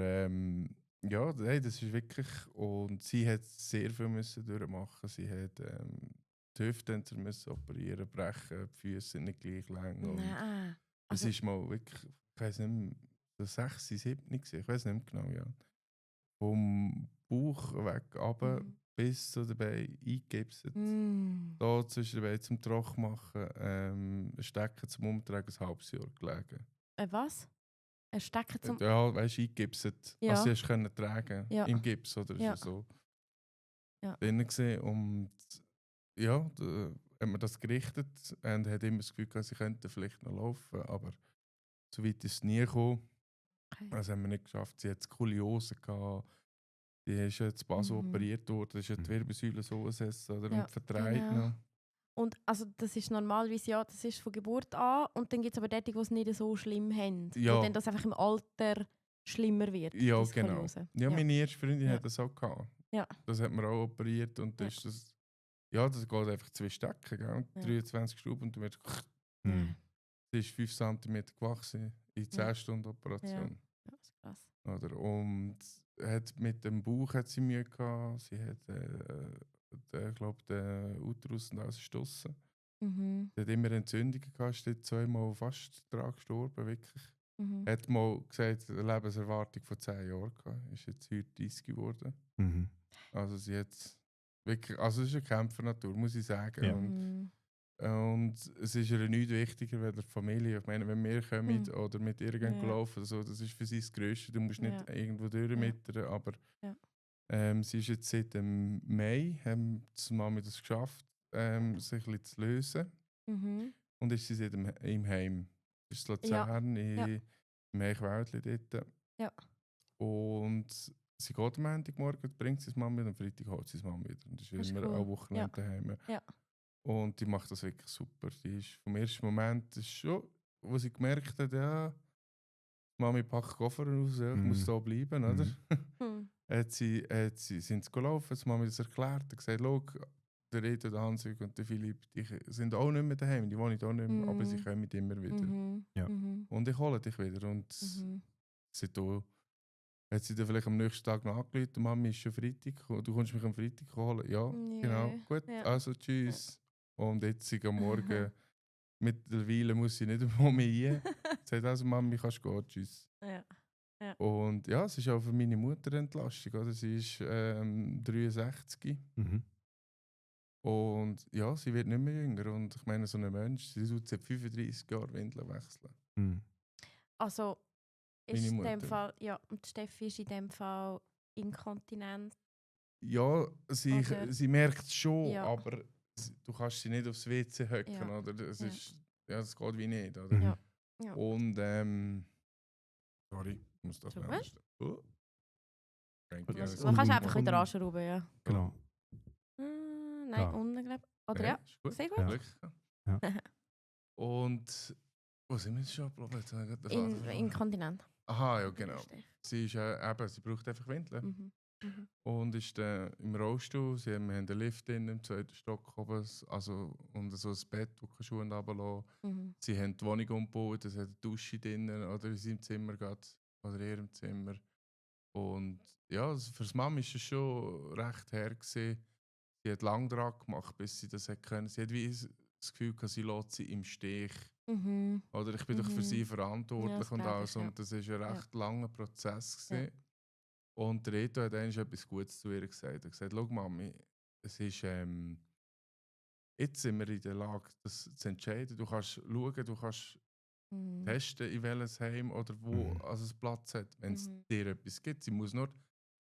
ja, hey, das ist wirklich. Und sie hat sehr viel müssen durchmachen. Sie hat die Hüfte müssen operieren, brechen, die Füße sind nicht gleich lang. Und Nein. es ist mal wirklich, ich weiß nicht mehr, so 6, 7 gewesen, ich weiß nicht mehr genau, ja. Vom Bauch weg runter bis zu den Beinen eingegipset. Da zwischen den Beinen zum Trocken machen, Stecken zum Umtragen, ein halbes Jahr gelegen. Was? Ein Stecken zum... Ja, weißt du, eingegipset. Ja. Also sie hast können tragen im Gips, oder? Ja. Ist so Ja. drin gewesen. Und ja, da hat man das gerichtet und hat immer das Gefühl gehabt, sie könnten vielleicht noch laufen, aber so weit ist es nie gekommen. Okay. Das haben wir nicht geschafft. Sie hat Skoliose gehabt. Die ist jetzt Basel operiert worden, das ist ja die Wirbelsäule so gesessen oder und vertreibt genau. noch. Und also das ist normalerweise, ja, das ist von Geburt an und dann gibt es aber dort, die es nicht so schlimm haben. Ja. Wo dann das einfach im Alter schlimmer wird. Ja, die genau. Skoliose. Ja, meine erste Freundin hat das auch gehabt. Ja. Das hat man auch operiert und das ist das, ja, das geht einfach 2 Stecken, gell? 23 Stunden und du wirst, sie ist 5 cm gewachsen in 10 Stunden Operation. Ja, das ist krass. Oder? Und hat mit dem Bauch hat sie Mühe gehabt, sie hat, ich glaube, den Uterus und alles gestossen. Sie hat immer Entzündungen gehabt, ist dort 2-mal fast daran gestorben, wirklich. Hat mal gesagt, eine Lebenserwartung von 10 Jahren gehabt, ist jetzt heute 30 geworden. Also sie hat wirklich, also es ist eine Kämpfernatur, muss ich sagen. Ja. Und es ist ihr nichts wichtiger als die Familie. Ich meine, wenn wir kommen oder mit ihr laufen, so, das ist für sie das Größte. Du musst nicht irgendwo durchmittern, aber sie ist jetzt seit dem Mai, haben die Mami das geschafft, sich ein bisschen zu lösen. Und ist sie seit im Heim. Das ist Luzern, im Eichwäldli dort. Ja. Und sie geht am Montagmorgen, bringt sie das Mami und am Freitag holt sie das Mami wieder. Und das ist immer cool. eine Wochenende daheim. Ja. Und die macht das wirklich super. Die ist vom ersten Moment, das ist schon, wo sie gemerkt hat, ja, Mami packt Koffer raus, ja, ich muss da bleiben, oder? Sind sie gelaufen, hat Mami das erklärt, hat gesagt, schau, der Reto, der Hansig und der Philipp, die sind auch nicht mehr daheim, die wohnen auch nicht mehr, aber sie kommen immer wieder. Ja. Und ich hole dich wieder. Und seitdem hat sie dann vielleicht am nächsten Tag noch angerufen, Mami ist schon Freitag, du kommst mich am Freitag holen. Ja, genau, gut, also tschüss. Und jetzt am Morgen, mittlerweile muss sie nicht mehr mehr rein. Sie sagt also, Mami, kannst gehen, tschüss. Und ja, es ist auch für meine Mutter eine Entlastung. Oder? Sie ist 63. Und ja, sie wird nicht mehr jünger. Und ich meine, so ein Mensch, sie tut seit 35 Jahren Windeln wechseln. Also ist Meine in dem Mutter. Fall, ja, und Steffi ist in dem Fall inkontinent. Ja, Oder- sie merkt es schon, Ja. aber du kannst sie nicht aufs WC höcken, Ja. oder? Das Ja. ist, ja, das geht wie nicht, oder? Ja. Ja. Und sorry, ich muss das So mal gut. Oh. Und Ja, das- Man kann es einfach unten- wieder anschrauben, ja. Genau. Nein, Ja. unten, glaube ich. Oder ja, ja, ist gut. sehr gut. Ja. Glück gehabt. Ja. Und wo sind wir jetzt schon? Jetzt habe ich gerade den Faden verloren. Inkontinent. Aha, ja bei der genau. Steffi. Sie braucht einfach Windeln. Mhm. Mhm. Und ist dann im Rollstuhl. Wir haben einen Lift im 2. Stock oben, also, und so ein Bett, wo du Schuhe runterlassen kannst. Mhm. Sie haben die Wohnung umgebaut, es hat eine Dusche drinnen, oder in seinem Zimmer geht, oder in ihrem Zimmer. Und ja, also für die Mama war es schon recht her gewesen. Sie hat lange dran gemacht, bis sie das hat können. Sie hat wie das Gefühl gehabt, sie lässt sie im Stich. Mhm. Oder ich bin doch für sie Ja, verantwortlich das und glaub alles. ich, ja. Und das war ein Ja. recht langer Prozess Ja. gewesen. Und der Reto hat eigentlich etwas Gutes zu ihr gesagt. Er hat gesagt, schau Mami, es ist, jetzt sind wir in der Lage, das zu entscheiden. Du kannst schauen, du kannst Mhm. testen, in welches Heim oder wo also es Platz hat. Wenn es Mhm. dir etwas gibt, sie muss nur die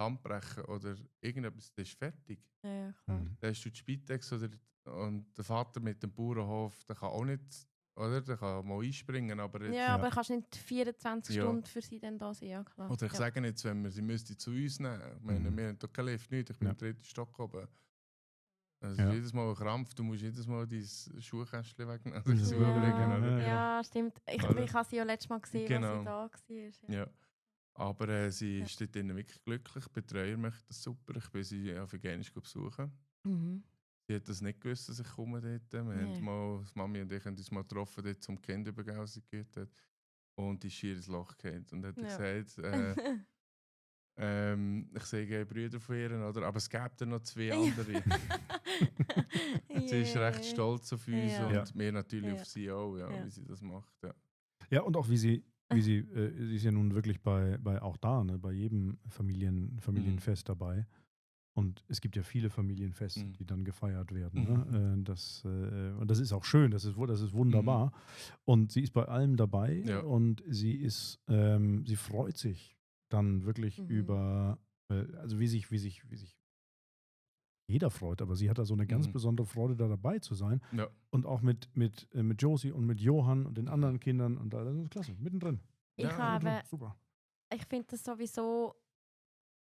Hand brechen oder irgendetwas, das ist fertig. Ja, klar. Mhm. Da hast du die Spitex und der Vater mit dem Bauernhof, der kann auch nicht, oder? Der kann mal einspringen, aber jetzt... Ja, aber kannst nicht 24 Ja. Stunden für sie dann da sein, ja klar. Oder ich ja. sage jetzt, wenn wir sie müsste zu uns nehmen. Ich meine, wir haben doch keinen Lift, nicht. Ich bin Ja. im 3. Stock oben. Also Ja. jedes Mal ein Krampf, du musst jedes Mal dein Schuhkästchen wegnehmen. Ja. Also überlegen, oder? Ja, stimmt. Ich Oder? habe sie ja letztes Mal gesehen, Genau. als sie da war. Ja. Aber sie Ja. ist dort drinnen wirklich glücklich. Die Betreuer möchten das super. Ich bin sie auf Veganisch besuchen. Mhm. Sie hat das nicht gewusst, dass ich komme dort. Wir Nee. haben mal, die Mami und ich haben uns mal getroffen, dort zum Kind übergausen geht. Und die ist schier ins Loch gefallen. Und hat Ja. gesagt, ich sehe Brüder von ihr, oder? Aber es gibt noch 2 andere. Sie ist recht stolz auf uns Ja. und Ja. wir natürlich Ja. auf sie auch, Ja. wie sie das macht. Ja. Ja, und auch sie ist ja nun wirklich bei auch da, ne, bei jedem Familienfest dabei. Und es gibt ja viele Familienfeste, Mhm. die dann gefeiert werden. Mhm. Ne? Und das ist auch schön, das ist wunderbar. Und sie ist bei allem dabei Ja. und sie freut sich dann wirklich über, also wie sich jeder freut, aber sie hat da so eine ganz besondere Freude, da dabei zu sein. Ja. Und auch mit Josie und mit Johann und den anderen Kindern und da, das ist klasse, mittendrin. Ich Super. ich finde das sowieso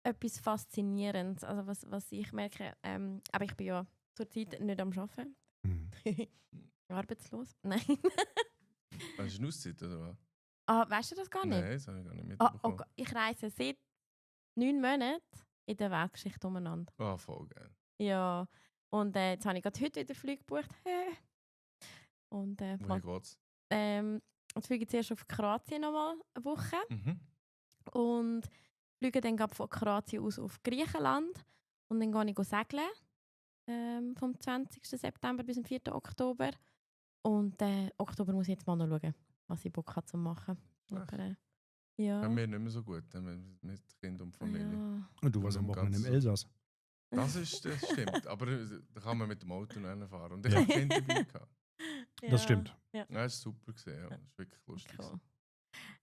etwas Faszinierendes. Also was ich merke, aber ich bin ja zurzeit nicht am Arbeiten. Mhm. Arbeitslos. Nein. Hast du eine Auszeit oder was? Weißt du das gar nicht? Nein, das habe ich gar nicht mitbekommen. Ich reise seit 9 Monaten in der Weltgeschichte umeinander. Voll geil. Ja. Und jetzt habe ich gerade heute wieder Flug gebucht. Und Wohin geht's? jetzt fliege ich zuerst auf Kroatien nochmal eine Woche. Mhm. Und fliege dann gerade von Kroatien aus auf Griechenland. Und dann gehe ich segeln. Vom 20. September bis zum 4. Oktober. Und Oktober muss ich jetzt mal noch schauen, was ich Bock habe zu machen. Aber, ja. Ja, wir nicht mehr so gut mit Kind und Familie. Ja. Und du warst am Wochenende im Elsass. Das stimmt, aber da kann man mit dem Auto noch fahren. Und ich habe Kind dabei gehabt. Das stimmt. Ja. Ja, das war super gewesen, ja. Das ist wirklich lustig. Cool.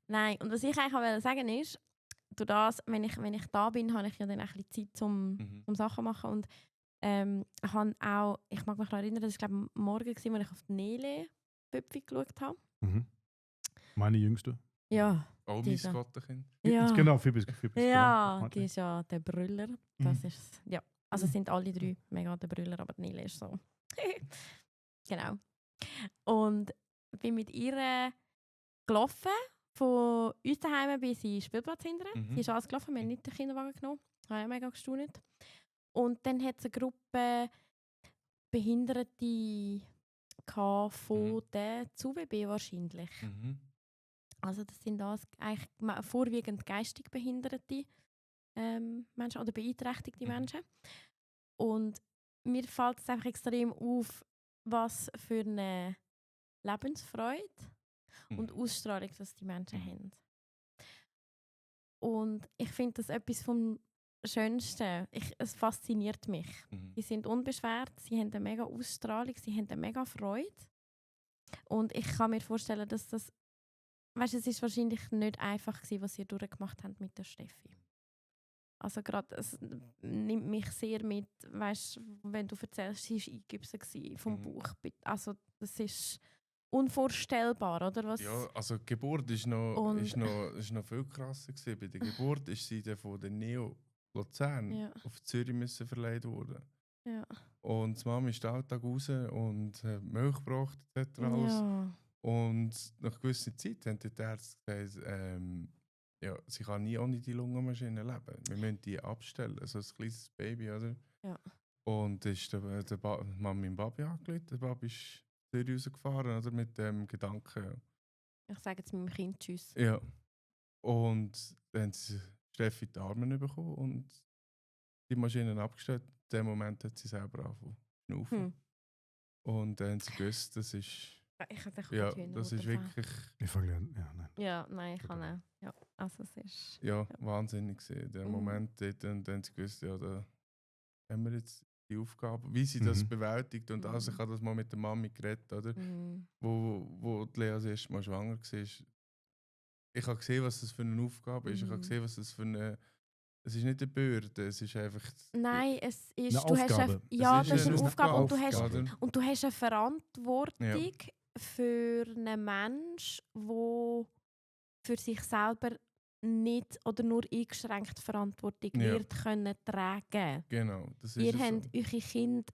Nein, und was ich eigentlich auch sagen wollte, ist, durch das, wenn ich da bin, habe ich ja dann ein bisschen Zeit zum Sachen machen. Und habe auch, ich mag mich noch erinnern, das war glaube ich morgen, als ich auf die Nele-Püpfi geschaut habe. Mhm. Meine Jüngste. Ja. Auch mein Skottenkind. Ja. Genau, Fibis. Ja, genau. die ist ja der Brüller. Das ist, ja. Also es sind alle 3 mega der Brüller, aber Nele ist so. Genau. Und bin mit ihr gelaufen, von uns daheim bis in den Spielplatz hinterher. Sie ist alles gelaufen, wir haben nicht den Kinderwagen genommen. Ich habe mega gestaunt. Und dann hat es eine Gruppe Behinderte von der ZUWB wahrscheinlich. Also das sind eigentlich vorwiegend geistig behinderte Menschen oder beeinträchtigte Menschen. Und mir fällt es einfach extrem auf, was für eine Lebensfreude und Ausstrahlung das die Menschen haben. Und ich finde das etwas vom Schönsten. Es fasziniert mich. Sie sind unbeschwert, sie haben eine mega Ausstrahlung, sie haben eine mega Freude. Und ich kann mir vorstellen, dass das, weißt, es ist wahrscheinlich nicht einfach gewesen, was sie durchgemacht haben mit der Steffi. Also gerade, es nimmt mich sehr mit, weißt, wenn du erzählst, sie war eingegipsen vom Bauch. Also das ist unvorstellbar, oder was? Ja, also die Geburt ist noch viel krasser gewesen. Bei der Geburt ist sie dann von der Neo Luzern auf Zürich müssen verleiht worden. Ja. Und die Mama ist den Alltag raus und Milch gebracht etc. Ja. Und nach einer gewissen Zeit haben die Ärzte gesagt, ja, sie kann nie ohne die Lungenmaschine leben. Wir müssen die abstellen, so ein kleines Baby, oder? Ja. Und ist Mami und Papi angelegt. Der Papi ist rausgefahren, oder? Mit dem Gedanken. Ja. Ich sage jetzt meinem Kind Tschüss. Ja. Und dann haben sie Steffi die Arme bekommen und die Maschine abgestellt. In dem Moment hat sie selber angefangen zu schnaufen. Und dann haben sie gewusst, das ist. Ich hatte Ja, das ist wirklich. Ich fange an. Ja, nein. Ja, nein, ich kann auch. Ja, also es ist. Ja, wahnsinnig gewesen. Der Mhm. Moment dort, und dann haben sie gewusst, ja, da haben wir jetzt die Aufgabe, wie sie das bewältigt. Und also ich habe das mal mit der Mami geredet, oder? Wo die Lea das erste Mal schwanger war. Ich habe gesehen, was das für eine Aufgabe ist. Ich habe gesehen, was das für eine. Es ist nicht eine Bürde, es ist einfach. Nein, es ist. Eine Du hast Aufgabe. ja, Es das ist eine eine Aufgabe Aufgabe. und du hast eine Verantwortung für einen Menschen, der für sich selber nicht oder nur eingeschränkt Verantwortung wird können tragen. Genau, das ist Ihr es habt so. eure Kinder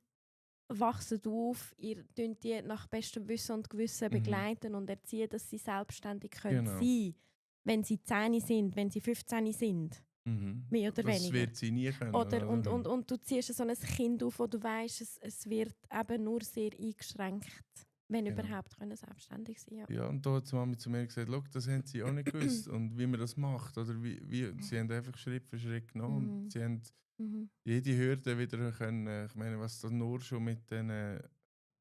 wachsen auf, ihr tut die nach bestem Wissen und Gewissen begleiten und erziehen, dass sie selbstständig können sein, wenn sie 10 sind, wenn sie 15 sind. Mehr oder das weniger. wird sie nie können. Oder, und du ziehst so ein Kind auf, wo du weißt, es wird eben nur sehr eingeschränkt, wenn überhaupt können selbstständig sein. Ja, ja, und da hat die Mami zu mir gesagt, «Schau, das haben sie auch nicht gewusst und wie man das macht. Oder sie haben einfach Schritt für Schritt genommen und sie haben jede Hürde wieder können. Ich meine, was du nur schon mit den,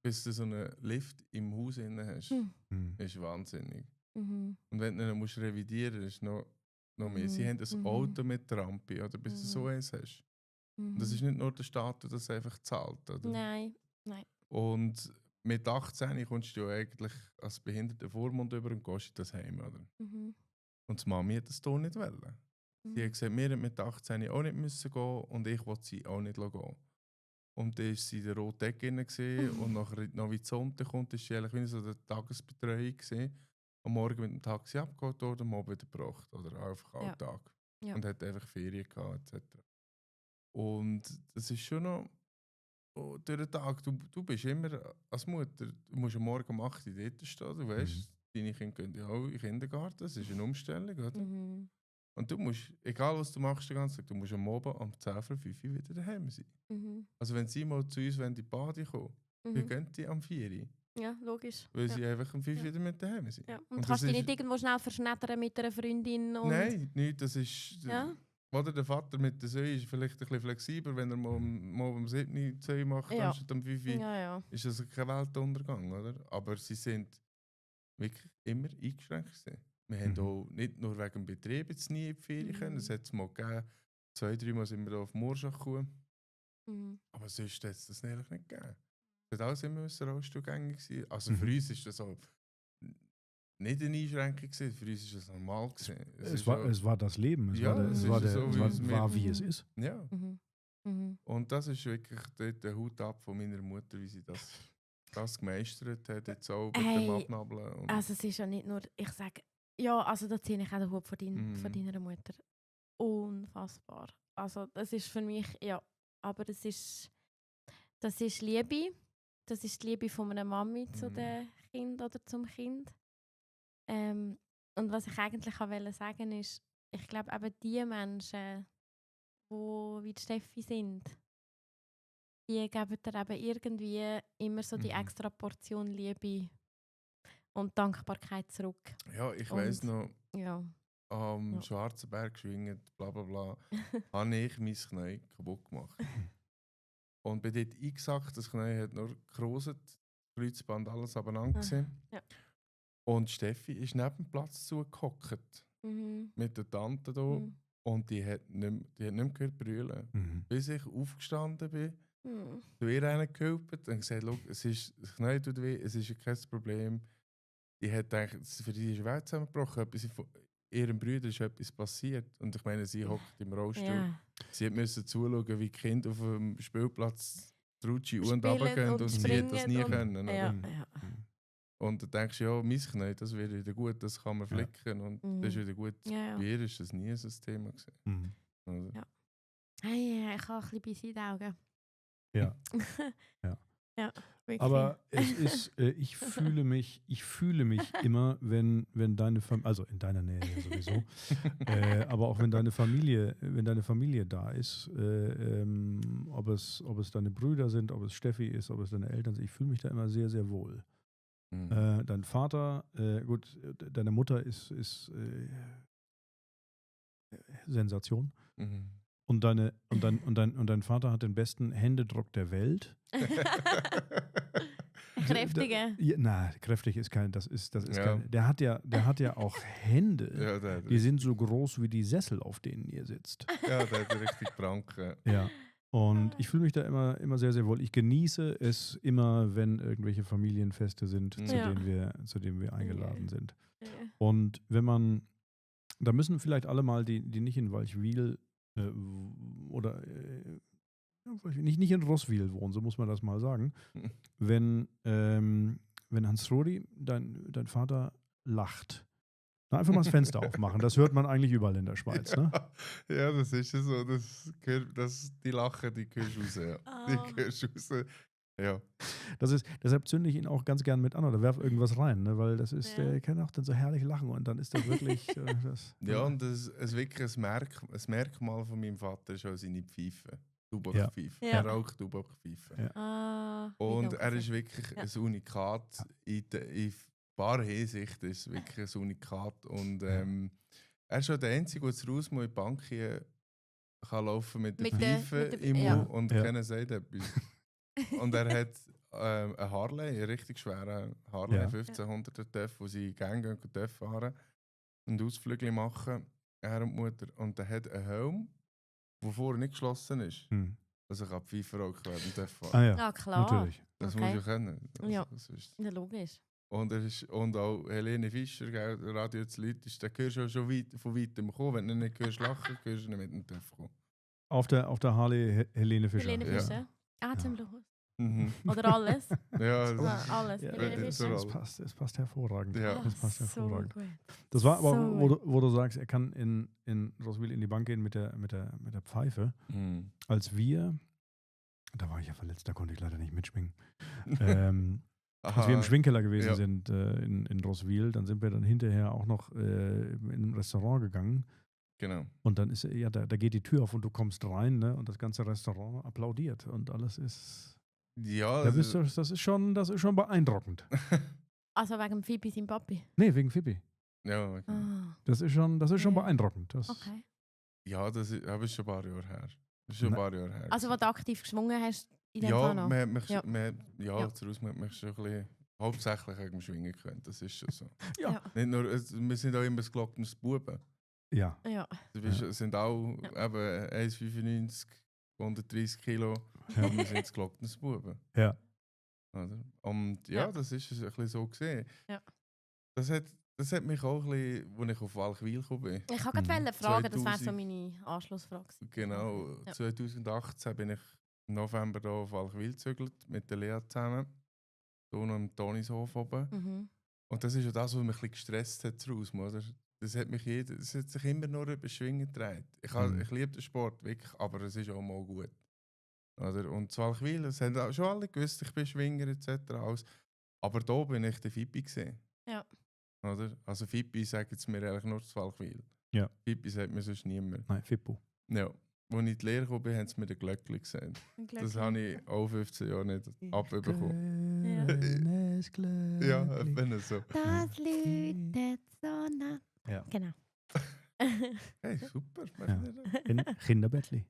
bis du so einen Lift im Haus inne hast, ist wahnsinnig. Und wenn du ihn musst revidieren musst, ist noch mehr. Sie haben ein Auto mit Rampe, oder bis du so eins hast. Und das ist nicht nur der Staat, der das einfach zahlt. Oder? Nein. Und mit 18 kommst du ja eigentlich als behinderter Vormund über und gehst in das Heim. Oder? Und die Mami hat das hier nicht wollen. Sie hat gesagt, wir mit 18 auch nicht müssen gehen und ich wollte sie auch nicht gehen. Und dann war sie in der roten Decke und nachher noch wie die Sonntag kommt, ist sie eigentlich wie so eine Tagesbetreuung gewesen. Am Morgen mit dem Taxi abgeholt oder am Abend gebracht oder einfach Alltag. Ja. Und hat einfach Ferien gehabt etc. Und das ist schon noch durch den Tag, du bist immer als Mutter, du musst am Morgen um 8 Uhr dort stehen, du weißt, deine Kinder gehen ja auch in den Kindergarten, das ist eine Umstellung, oder? Und du musst, egal was du machst den ganzen Tag, du musst am Abend um 10 vor 5 Uhr wieder daheim sein. Also wenn sie mal zu uns in die Bade kommen, dann gehen die am 4 Uhr. Ja, logisch. Weil sie einfach um 5 Uhr wieder mit daheim sind. Ja. Und kannst du dich nicht irgendwo schnell verschnettern mit einer Freundin? Und nein, nicht, das ist... Oder der Vater mit der Söhne ist vielleicht ein bisschen flexibler, wenn er mal um 7 Uhr 2 macht, anstatt um 5 Uhr, ist das kein Weltuntergang, oder? Aber sie sind wirklich immer eingeschränkt gewesen. Wir haben auch nicht nur wegen dem Betrieb jetzt nie in die Ferien können, es hat es mal gegeben, 2-3 Mal sind wir da auf Murschach gekommen, aber sonst hat es das eigentlich nicht gegeben. Es hat alles immer rollstuhlgängig sein. Also für uns ist das auch nicht eine Einschränkung gewesen, für uns ist das normal gewesen. Es war das Leben, es war wie es ist. Ja. Und das ist wirklich der Hut ab von meiner Mutter, wie sie das gemeistert hat, jetzt auch mit dem Abnabeln. Also es ist ja nicht nur, ich sage, ja, also da ziehe ich auch den Hut von deiner Mutter. Unfassbar. Also das ist für mich, ja, aber das ist Liebe. Das ist die Liebe von einer Mami zu dem Kind oder zum Kind. Und was ich eigentlich auch sagen ist, ich glaube eben die Menschen, die wie die Steffi sind, die geben dir eben irgendwie immer so die extra Portion Liebe und Dankbarkeit zurück. Ja, ich weiss noch, ja. am Schwarzen Berg schwingend, bla bla bla, habe ich mein Knie kaputt gemacht. Und bin dort eingesackt, das Knie hat nur gekroset, Kreuzband, alles abeinander gesehen. Ja. Und Steffi ist neben dem Platz zugehockt. Mit der Tante da. Und die hat nicht mehr gehört brüllen. Bis ich aufgestanden bin, zu ihr reingehülpt und gesagt, schau, das Knie tut weh, es ist kein Problem. Die hat gedacht, für die ist die Welt zusammengebrochen. Ihrem Bruder ist etwas passiert. Und ich meine, sie hockt im Rollstuhl. Ja. Sie musste zuschauen, wie die Kinder auf dem Spielplatz Rutschi und runtergehen und sie hat das nie können. Ja. Und dann denkst du, ja, mein Knie, das wird wieder gut, das kann man flicken und das ist wieder gut. Ja. Bei ihr war das nie so ein Thema gewesen. Ja. Hey, ich habe ein bisschen Biss in den Augen. Ja. Ja. Wirklich. Aber es ist, ich fühle mich immer, wenn deine Familie, also in deiner Nähe ja sowieso, aber auch wenn deine Familie da ist, ob es deine Brüder sind, ob es Steffi ist, ob es deine Eltern sind, ich fühle mich da immer sehr, sehr wohl. Dein Vater, gut, deine Mutter ist Sensation. Mhm. Und dein Vater hat den besten Händedruck der Welt. Kräftige. Kräftig ist kein, das ist Ja. kein. Der hat ja auch Hände, Ja, der die sind so groß wie die Sessel, auf denen ihr sitzt. hat richtig Pranken. Ja. Und ich fühle mich da immer sehr, sehr wohl. Ich genieße es immer, wenn irgendwelche Familienfeste sind, Ja. zu denen wir eingeladen sind. Ja. Und da müssen vielleicht alle mal, die nicht in Walchwil oder nicht in Rosswil wohnen, so muss man das mal sagen. Wenn Hans-Rudi, dein Vater, lacht. Na, einfach mal das Fenster aufmachen. Das hört man eigentlich überall in der Schweiz. Ne? Ja, das ist ja so. Die Lachen, die hörst du raus. Ja. Die Ah. hörst du raus. Ja. Deshalb zünde ich ihn auch ganz gern mit an oder werfe irgendwas rein, ne? Weil das ist, Ja. der kann auch dann so herrlich lachen und dann ist das wirklich. Ja, und es wirklich ein Merkmal von meinem Vater ist auch seine Pfeife. Tuborg-Pfeife. Ja. Er raucht Tuborg-Pfeife. Ja. Ah, wie Und doof. er ist wirklich ein Unikat. In paar Hinsicht ist es wirklich ein Unikat. Und er ist schon der Einzige, der zu Hause in die Bank hier kann laufen mit der Mit der- Pfeife mit der- im ja. Mund und Ja. keiner sagt etwas. Und er hat einen Harley, einen richtig schweren Harley, Ja. 1500er TÜV, wo sie gerne TÜV fahren und Ausflüge machen, er und die Mutter. Und er hat einen Helm, der vorher nicht geschlossen ist. Hm. Also kann Pfeife rauchen während dem TÜV fahren. Ah ja, Ah, klar. natürlich. Das okay. muss ich können. Also, Ja. das ist. Ja, logisch. Und auch Helene Fischer, gell, Radio zu Leute, da hörst du schon von weitem kommen. Wenn du nicht hörst lachen, hörst du nicht mit dem TÜV kommen. Auf der Harley Helene Fischer. Helene Ja. Fischer. Atemlos. Mhm. Oder alles. Ja, Alles. Ja, Helene das- Fischer. es passt hervorragend. Ja. Das passt so hervorragend. gut. Das war aber, So wo du sagst, er kann in Rosswil in die Bank gehen mit der Pfeife. Mhm. Da war ich ja verletzt, da konnte ich leider nicht mitschwingen. Als wir im Schwingkeller gewesen Ja. sind in Rosswil, dann sind wir dann hinterher auch noch in ein Restaurant gegangen. Genau. Und dann ist da geht die Tür auf und du kommst rein, ne? Und das ganze Restaurant applaudiert und alles ist. Ja, Das ist schon beeindruckend. Also wegen Phoebe, sein Papi. Nee, wegen Pippi. ja, okay. Ah, Das ist schon Ja. beeindruckend. Das, okay. Ja, das ist, aber ist schon ein paar Jahre her. Das ist schon ein paar Jahre her. Also, was du aktiv geschwungen hast, in dem ja, Fall noch? man hat mich, Ja. ja. Daraus hat mich schon ein bisschen hauptsächlich gegen Schwingen können. Das ist schon so. Ja. Nicht nur, wir sind auch immer das glockenes Buben. Ja. Ja. Es sind auch eben 1,95, 130 Kilo. Ja. Aber wir sind das glockenes Buben. Ja. Oder? Und ja, Ja. das ist ein bisschen so gesehen. Ja. Das hat mich auch ein bisschen, als ich auf Walchwil gekommen bin. Ich kann gerade Mhm. fragen, das wäre so 2000 meine Anschlussfrage. gewesen. Genau, Ja. 2018 bin ich im November hier auf Walchwil gezögert, mit der Lea zusammen. Hier noch im Tonishof oben. Mhm. Und das ist ja das, was mich ein bisschen gestresst hat draussen, oder? Das hat sich immer nur über Schwingen gedreht. Ich liebe den Sport, wirklich, aber es ist auch mal gut. Oder? Und zu Walchwil, das haben auch schon alle gewusst, ich bin Schwinger etc. Alles. Aber da bin ich der Fippi gesehen. Ja. Oder? Also Fippi sagt jetzt mir eigentlich nur zu Walchwil. Ja. Fippi sagt mir sonst niemand. Nein, Fippo. Ja. Als ich in die Lehre gekommen bin, haben sie mir den Glöckli gesehen. Das habe ich auch 15 Jahre nicht abbekommen. Kleines Glöckli. Ja, wenn es so. Das läutet so nah. Ja. Genau. Hey, super. Ja. In Kinderbettli.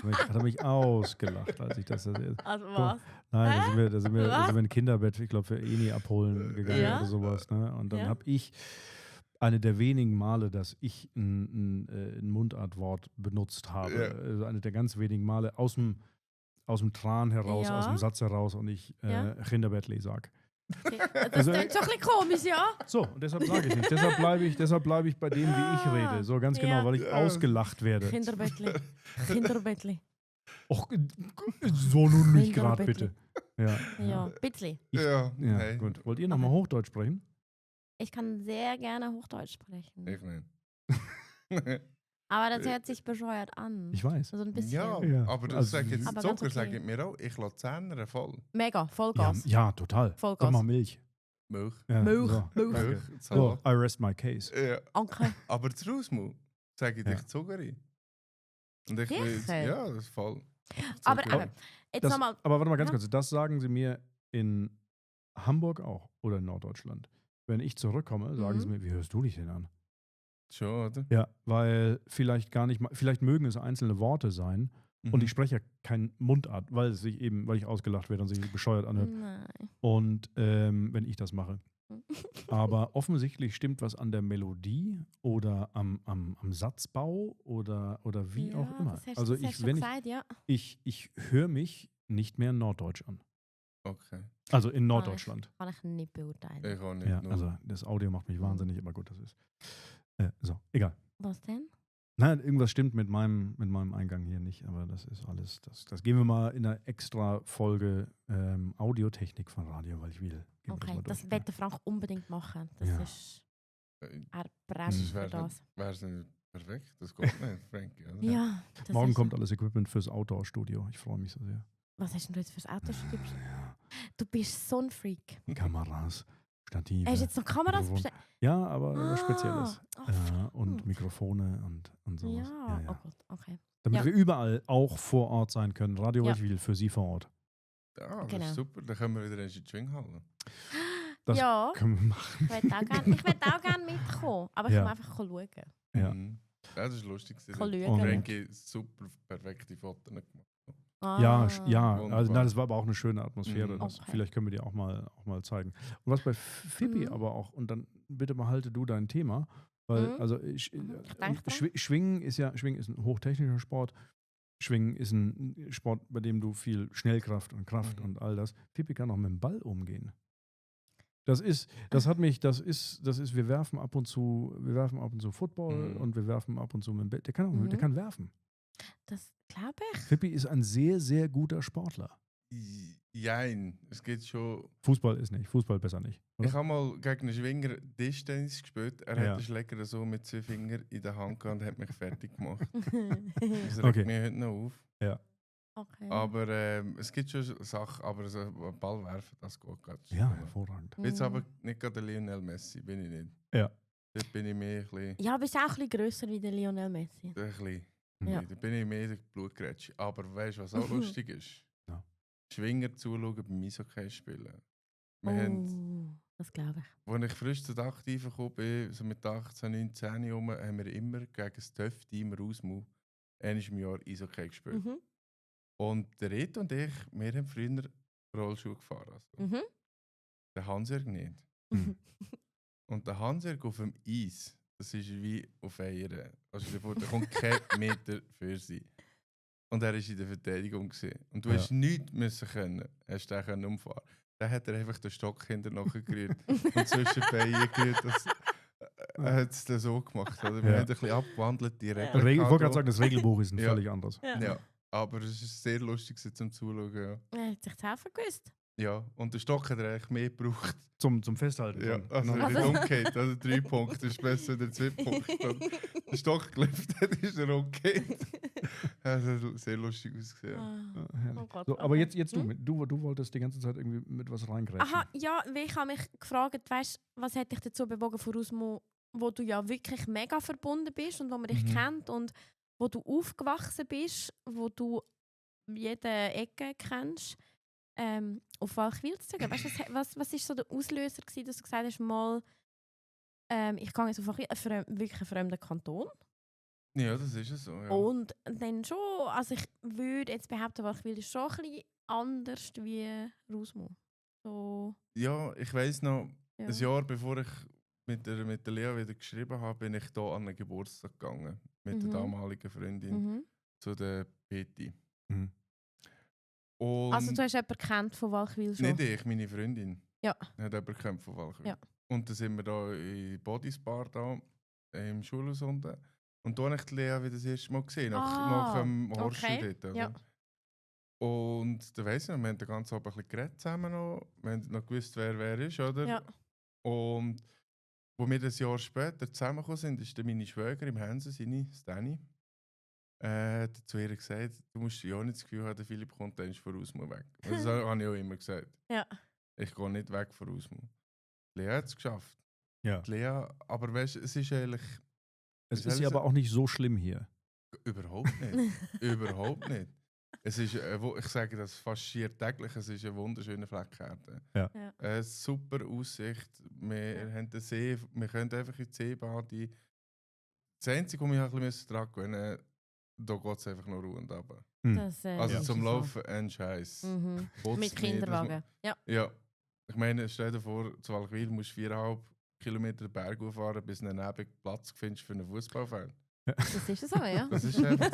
Hat er mich ausgelacht, als ich das erzählt. Also was? Nein, da sind wir ein Kinderbett, ich glaube, für Eni abholen gegangen Ja? oder sowas. Ne? Und dann Ja. habe ich eine der wenigen Male, dass ich ein Mundartwort benutzt habe. Ja. Also eine der ganz wenigen Male aus dem Tran heraus, Ja. aus dem Satz heraus und ich Ja. Kinderbettli sag. Okay. Das Also, klingt schon ein bisschen komisch, ja? So, und deshalb sage ich nicht. Deshalb bleibe ich bei dem, wie ich rede. So ganz genau, Ja. weil ich Ja. ausgelacht werde. Kinderbettli. Kinderbettli. Och, so nun nicht gerade Kinderbettli. bitte. Ja. Ja, bitte. Ja, Ja, hey. gut. Wollt ihr nochmal Hochdeutsch sprechen? Ich kann sehr gerne Hochdeutsch sprechen. Ich nicht. Aber das hört sich bescheuert an. Ich weiß. Also ein bisschen. Ja, aber das Also- sagt jetzt Aber Zucker, ganz okay. sagt mir auch, ich lasse die Zähne voll. Mega, Ja, Vollgas. ja, total. Vollgas. Sag mal Milch. Milch. Ja, Milch, so. Milch. Danke. Milch, So, Salat. I rest my case. Ja. Okay. Aber das Rausmu, sage ich Ja. dich Zucker rein. Und ich will jetzt, Sicher? ja, das ist voll. Aber Zucker. eben, jetzt Das, nochmal. aber warte mal ganz Ja. kurz. Das sagen sie mir in Hamburg auch oder in Norddeutschland. Wenn ich zurückkomme, sagen sie mir, wie hörst du dich denn an? Schon, oder? Ja, weil vielleicht gar nicht mal, vielleicht mögen es einzelne Worte sein und ich spreche ja kein Mundart, weil ich ausgelacht werde und sich bescheuert anhört. Nein. Und wenn ich das mache. Aber offensichtlich stimmt was an der Melodie oder am Satzbau oder wie Ja, auch immer. Das hast, Also das hast du wenn gesagt, ja. ich höre mich nicht mehr norddeutsch an. Okay. Also in Norddeutschland. Kann ich nicht beurteilen. Ich auch nicht. Ja, nur. also das Audio macht mich wahnsinnig, aber gut, das ist. So, egal. Was denn? Nein, irgendwas stimmt mit meinem Eingang hier nicht, aber das ist alles. Das gehen wir mal in einer extra Folge Audiotechnik von Radio, weil ich will. Gehen wir Okay, mal das durch. wird der Frank unbedingt machen. Das Ja. ist. Äh, Er brennt für Wäre das. es nicht perfekt? Das geht nicht, Frankie. Oder? Ja. Das Morgen ist- kommt alles Equipment fürs Outdoor-Studio. Ich freue mich so sehr. Was hast denn du jetzt fürs Auto geschrieben? Ja, Du bist so ein Freak. Kameras, Stative. Hast du jetzt noch Kameras Mikrofon. bestellt? Ja, aber was Spezielles. Oh, Und verdammt. Mikrofone und sowas. Ja, oh Gott, okay. Damit Ja. wir überall auch vor Ort sein können. Radio Ja. Wölchwil für Sie vor Ort. Ja, das Genau. ist super. Dann können wir wieder in die Schwinghalle. Das Ja, können wir machen. ich würde auch gerne mitkommen. Aber ich Ja. kann einfach schauen. Ja. Mhm. Ja, das ist lustig. Kann schauen. Und- Frankie super perfekte Fotos gemacht. Ja, Ah. ja. Wunderbar. Also, nein, das war aber auch eine schöne Atmosphäre. Mhm. Das, Okay. Vielleicht können wir die auch mal zeigen. Und was bei Fippi Mhm. aber auch, und dann bitte behalte du dein Thema, weil Mhm. also Danke. Schwingen ist ein hochtechnischer Sport. Schwingen ist ein Sport, bei dem du viel Schnellkraft und Kraft Mhm. und all das. Fippi kann auch mit dem Ball umgehen. Wir werfen ab und zu Football Mhm. und wir werfen ab und zu mit dem Ball. Der kann Mhm. werfen. Das glaube ich. Fippi ist ein sehr, sehr guter Sportler. Jein, es geht schon. Fußball ist nicht, Fußball besser nicht. Oder? Ich habe mal gegen einen Schwinger Tischtennis gespielt. Er Ja. hat den Schläger so mit 2 Fingern in der Hand gehabt und hat mich fertig gemacht. Das regt Okay. mich heute noch auf. Okay. Aber es gibt schon Sachen, aber so einen Ball werfen, das geht gerade. Ja, hervorragend. Jetzt Mhm. aber nicht gerade der Lionel Messi, bin ich nicht. Ja. Dort bin ich mehr ein bisschen. Ja, bist auch ein bisschen grösser wie der Lionel Messi. Ein bisschen. Ja. Da bin ich mehr der Blutgrätsche. Aber weißt du, was auch lustig ist? Ja. Schwinger zuschauen beim Eishockey spielen. Wir haben, Das glaube ich. als ich frisch zu den Aktiven gekommen bin, so mit 18, 19 herum, haben wir immer gegen das TÜV-Team Rausmu einmal im Jahr Eishockey gespielt. Mhm. Und der Reto und ich, wir haben früher Rollschuh gefahren. Also. Mhm. Der Hansjörg nicht. Mhm. Und der Hansjörg auf dem Eis, das ist wie auf Eiern. Also der kommt kein Meter für sie. Und er war in der Verteidigung. Gewesen. Und du Ja. hast nichts müssen können, hast den können umfahren. Dann hat er einfach den Stock hinter gerührt und zwischen die Beine gerührt. Er hat es dann so gemacht. Oder? Wir Ja. haben ein bisschen abgewandelt, die Regeln. Ich wollte gehabt gerade auch. sagen, das Regelbuch ist ein Ja. völlig anderes. Ja, aber es ist sehr lustig zum Zuschauen. Ja. Er hat sich zu helfen gewusst. Ja, und der Stock hat er eigentlich mehr gebraucht. Zum Festhalten. Ja, von- also genau. nicht umgekehrt. Also 3 Punkte ist besser als 2 Punkte. Wenn der Stock gelüftet hat, ist er umgekehrt. Ja, das hat sehr lustig ausgesehen. Ah. Ja, herrlich. Oh Gott, So, aber okay. jetzt du wolltest die ganze Zeit irgendwie mit was reingreifen. Aha, ja, weil ich habe mich gefragt, weißt, was hat dich dazu bewogen, von Usmo, wo du ja wirklich mega verbunden bist und wo man dich Mhm. kennt und wo du aufgewachsen bist, wo du jede Ecke kennst, auf Walchwil zu gehen. Weißt, was ist so der Auslöser gewesen, dass du gesagt hast, mal, ich gehe jetzt auf Walchwil, wirklich einen fremden Kanton. Ja, das ist es so. Ja. Und dann schon, also ich würde jetzt behaupten, Walchwil ist schon ein bisschen anders wie Rusmo. So, Ja, ich weiss noch, ja. ein Jahr bevor ich mit der Lea wieder geschrieben habe, bin ich hier an einen Geburtstag gegangen. Mit der Mhm. damaligen Freundin Mhm. zu der Peti. Mhm. Und Also du hast jemanden kennt von Walchwil schon? nicht ich, meine Freundin. Ja. Hat jemanden gekannt von Walchwil. Ja. Und dann sind wir da in Bodies Bar da, im Schulhaus unten. Und da habe ich die Lea wieder das erste Mal gesehen, nach dem Horst okay. dort. Oder? Ja. Und da weiss ich noch, wir haben den ganzen Abend ein bisschen geredet zusammen noch. Wir haben noch gewusst, wer ist, oder? Ja. Und Wo wir das Jahr später zusammengekommen sind, ist dann meine Schwägerin im Hensen, Danny, hat zu ihr gesagt, du musst ja nicht das Gefühl haben, der Philipp kommt dann voraus mal weg. Und das habe ich auch immer gesagt. Ja. Ich gehe nicht weg voraus. Lea hat es geschafft. Ja. Die Lea, aber weißt du, es ist eigentlich Es ist ja aber auch nicht so schlimm hier. überhaupt nicht. Überhaupt nicht. Es ist, ich sage das fast schier täglich, es ist ein wunderschöner Fleckärten. Ja. Ja. Eine super Aussicht. Wir haben den See, wir können einfach in die See baden. Das Einzige, wo ich ein bisschen daran gewöhnen musste, da geht es einfach nur Ruhe und runter. Das, Also ist zum so. Laufen ein Scheiß. Mhm. Kotzt Mit nicht, Kinderwagen. Ja. Ja. Ich meine, stell dir vor, zu Walchwil musst du 4,5 Kilometer den Berg auffahren, bis du einen Platz findest für einen Fußballfeld. Das ist so, ja. Das ist einfach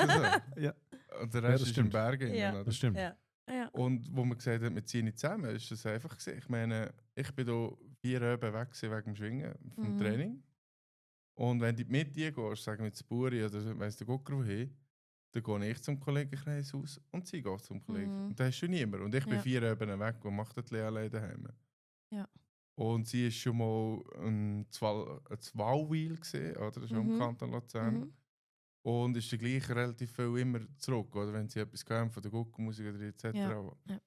so. Ja. Und der Ja, Rest das ist im stimmt. Berg. Ja. Oder? Das stimmt. Ja. Ja. Und wo man gesagt hat, wir ziehen nicht zusammen, ist das einfach gewesen. Ich meine, ich bin hier 4 Öben weg gewesen wegen dem Schwingen, vom Mhm. Training. Und wenn du in die Mitte gehst, sagen wir jetzt Buri oder weiss der Gucker wohin, dann gehe ich zum Kollegenkreis aus und sie geht zum Kollegen. Mhm. Und da hast du niemand. Und ich bin Ja. 4 Öben weg, was macht das Lea alleine daheim? Ja. Und sie ist schon mal ein Zwallwheel gesehen, oder? Das ist auch im Mhm. Kanton Luzern. Mhm. Und ist dann gleich relativ viel immer zurück, oder? Wenn sie etwas haben von der Guckenmusik oder etc. Ja. Ja.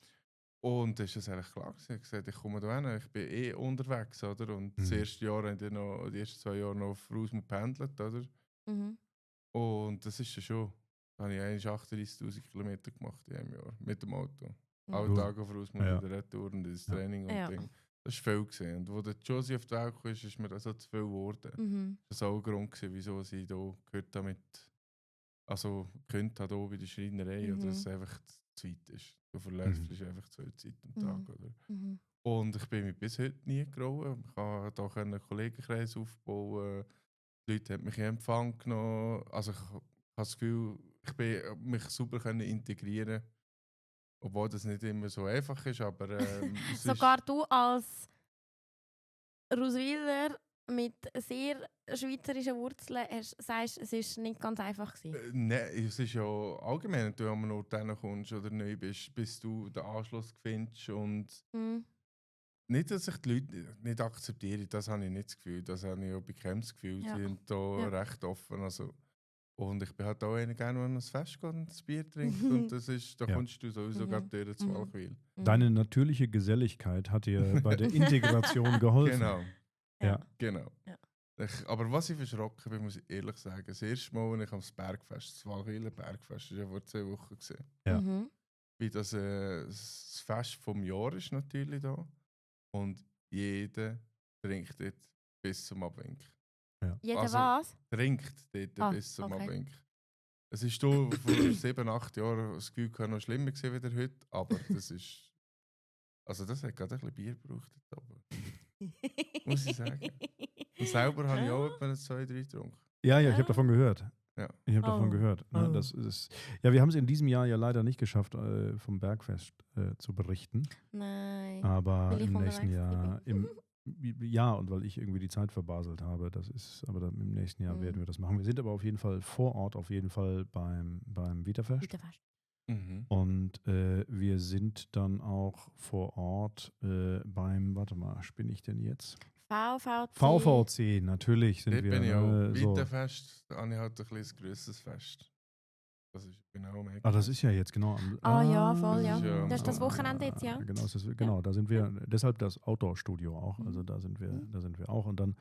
Und da ist das eigentlich klar gewesen. Ich gesagt, ich komme da hin, ich bin unterwegs, oder? Und das Mhm. erste Jahr haben die ersten 2 Jahre noch auf Rausmut gependelt, oder? Mhm. Und das ist ja schon. Da habe ich eigentlich 38'000 Kilometer gemacht in einem Jahr mit dem Auto. Mhm. Alle Tage auf Rausmut Ja. und Retour und das Ja. Training und Ja. Ding. Das war viel gewesen. Und wo der Josie auf die Welt kam, ist mir das so zu viel geworden. Mhm. Das war auch ein Grund gewesen, wieso sie hier gehört damit. Also, könnt hat hier bei der Schreinerei, Mhm. oder dass es einfach zu weit ist. Du verläufst Mhm. einfach zu viel Zeit am Mhm. Tag, oder? Mhm. Und ich bin mich bis heute nie getraut. Ich konnte hier einen Kollegenkreis aufbauen. Die Leute haben mich in Empfang genommen. Also ich habe das Gefühl, ich bin mich super können integrieren. Obwohl das nicht immer so einfach ist, aber es Sogar du als Roswiller mit sehr schweizerischen Wurzeln sagst, es ist nicht ganz einfach gewesen. Nein, es ist ja allgemein, wenn du an einen Ort kommst oder neu bist, bis du den Anschluss findest. Und Mhm. nicht, dass ich die Leute nicht akzeptiere, das habe ich nicht das Gefühl. Das habe ich auch bekommen das Gefühl. Ja. Sie sind da Ja. recht offen. Also, und ich bin halt auch einer gerne, der an ein Fest geht und ein Bier trinkt. Und das ist, da Ja. kommst du sowieso Mhm. gerade durch zu Mhm. Walchwil. Mhm. Deine natürliche Geselligkeit hat dir bei der Integration geholfen. Genau. Ja. Genau. Ja. Aber was ich verschrocken bin, muss ich ehrlich sagen, das erste Mal, als ich am Bergfest, das Walchwiler Bergfest, das war ja vor 2 Wochen gesehen. Ja. Mhm. Wie das das Fest vom Jahr ist natürlich da. Und jeder trinkt dort bis zum Abwink. Jeder Also- was? Trinkt dort Ah, bis zum okay. Abwink. Es ist hier vor 7, 8 Jahren das Gefühl noch schlimmer gewesen wieder heute, aber das ist. Also das hat gerade ein bisschen Bier gebraucht. dort oben. Muss ich sagen. Und selber habe ich auch etwa 2, 3 getrunken. Ja, ich Ja. habe davon gehört. Ja. Ich habe davon Oh. gehört. Ne? Oh. Das ist, ja, wir haben es in diesem Jahr ja leider nicht geschafft, vom Bergfest zu berichten. Nein. Aber Weil ich im nächsten unterwegs Jahr, bin. ja, und weil ich irgendwie die Zeit verbaselt habe, das ist, aber dann im nächsten Jahr Mhm. werden wir das machen. Wir sind aber auf jeden Fall vor Ort, auf jeden Fall beim Viterfest. Bitte fast. Mhm. Und wir sind dann auch vor Ort beim, warte mal, spinne ich denn jetzt? VVC. VVC, natürlich sind Dort wir. bin ich auch. so. Weiterfest, da habe ich halt ein bisschen grösseres Fest. Das ist genau am Ah, das ist ja jetzt genau am. Ja, voll, ja. Das ist das Wochenende jetzt, ja. Genau, genau, da sind wir, deshalb das Outdoor-Studio auch, also Mhm. da sind wir Mhm. auch. Und dann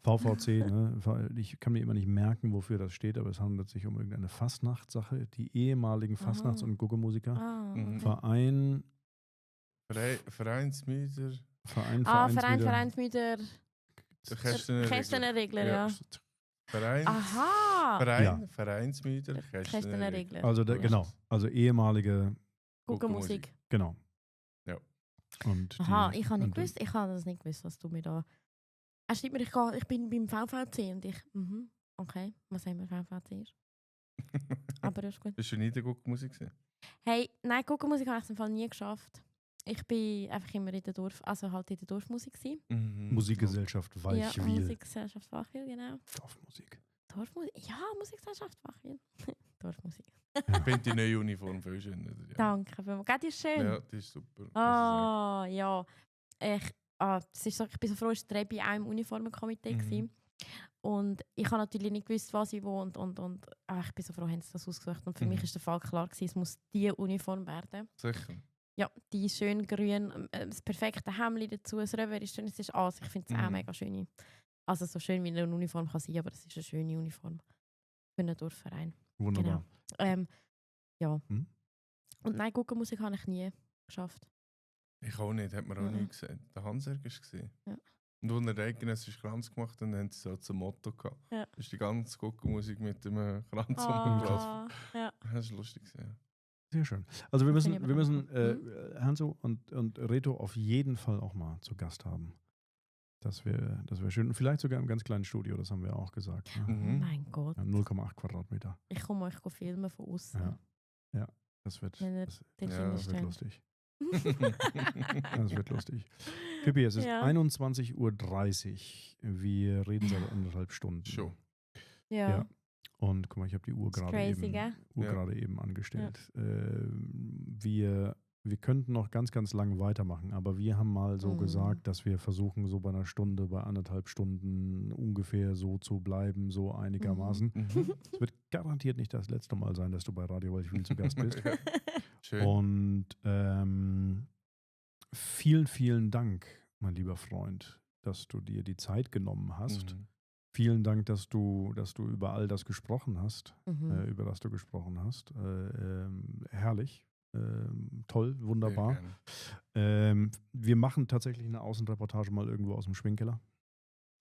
VVC, ne, ich kann mir immer nicht merken, wofür das steht, aber es handelt sich um irgendeine Fastnachtssache. Die ehemaligen Fastnachts- Aha. und Guggemusiker. Ah, Mhm. Verein, Vereinsmüder. Vereinsmüder. Kästener Kästenerregler, ja. Verein. Aha! Vereinsmüder. Kästenerregler. Also Ja. genau, also ehemalige, Guckenmusik. genau. Ja. Und Aha, die- ich habe und- das nicht gewusst, was du mir da... Er schreibt mir, ich bin beim VVC und ich... Okay, was haben wir VVC? Aber ist gut. Bist du nie in der Guckmusik gewesen? Hey, nein, Guckenmusik habe ich im Fall nie geschafft. Ich bin einfach immer in der Dorfmusik gewesen. Musikgesellschaft Ja, Walchwil. Musikgesellschaft Wachwil, genau. Dorfmusik. Dorfmusik? Ja, Musikgesellschaft Wachwil. Dorfmusik. Ich finde die neue Uniform viel schöner. Ja. Danke. Geht die ist schön? Ja, die ist super. muss ich sagen. Ah, ja. das ist so, ich bin so froh, dass der Rebi auch im Uniformenkomitee war. Und ich habe natürlich nicht gewusst, was ich will. Und ich bin so froh, haben sie das ausgesucht. Und für mich ist der Fall klar gewesen, es muss die Uniform werden. Sicher. Ja, die schön grün, das perfekte Hemdli dazu, das Revers ist schön, es ist alles. Ich finde es auch mega schön. Also so schön wie eine Uniform kann sein, aber es ist eine schöne Uniform für einen Dorfverein. Wunderbar. Genau. Ja. Und nein, Guckenmusik habe ich nie geschafft. Ich auch nicht, hat man auch nie gesehen. Der Hanserg war es. Ja. Und als er regelmäßig Kranz gemacht hat, dann haben sie so zum Motto gehabt. Ja. Das ist die ganze Guckenmusik mit dem Kranz um den Glas. Ja. Das war lustig. Ja. Sehr schön. Also wir müssen Hanso und Reto auf jeden Fall auch mal zu Gast haben. Das wäre schön. Und vielleicht sogar im ganz kleinen Studio, das haben wir auch gesagt. Ne? Oh mein Gott. Ja, 0,8 Quadratmeter. Ich komme euch filmen von außen. Ja, das wird lustig. Das wird lustig. Pippi, es ist 21:30 Uhr. Wir reden seit 1,5 Stunden. Schon. Ja. Und guck mal, ich habe die Uhr gerade eben angestellt. Ja. Wir könnten noch ganz, ganz lang weitermachen, aber wir haben mal so gesagt, dass wir versuchen, so bei einer Stunde, bei 1,5 Stunden ungefähr so zu bleiben, so einigermaßen. Es wird garantiert nicht das letzte Mal sein, dass du bei Radio Waldwil zu Gast bist. Schön. Und vielen, vielen Dank, mein lieber Freund, dass du dir die Zeit genommen hast. Vielen Dank, dass du über all das gesprochen hast, über das du gesprochen hast. Herrlich. Toll, wunderbar. Wir machen tatsächlich eine Außenreportage mal irgendwo aus dem Schwingkeller.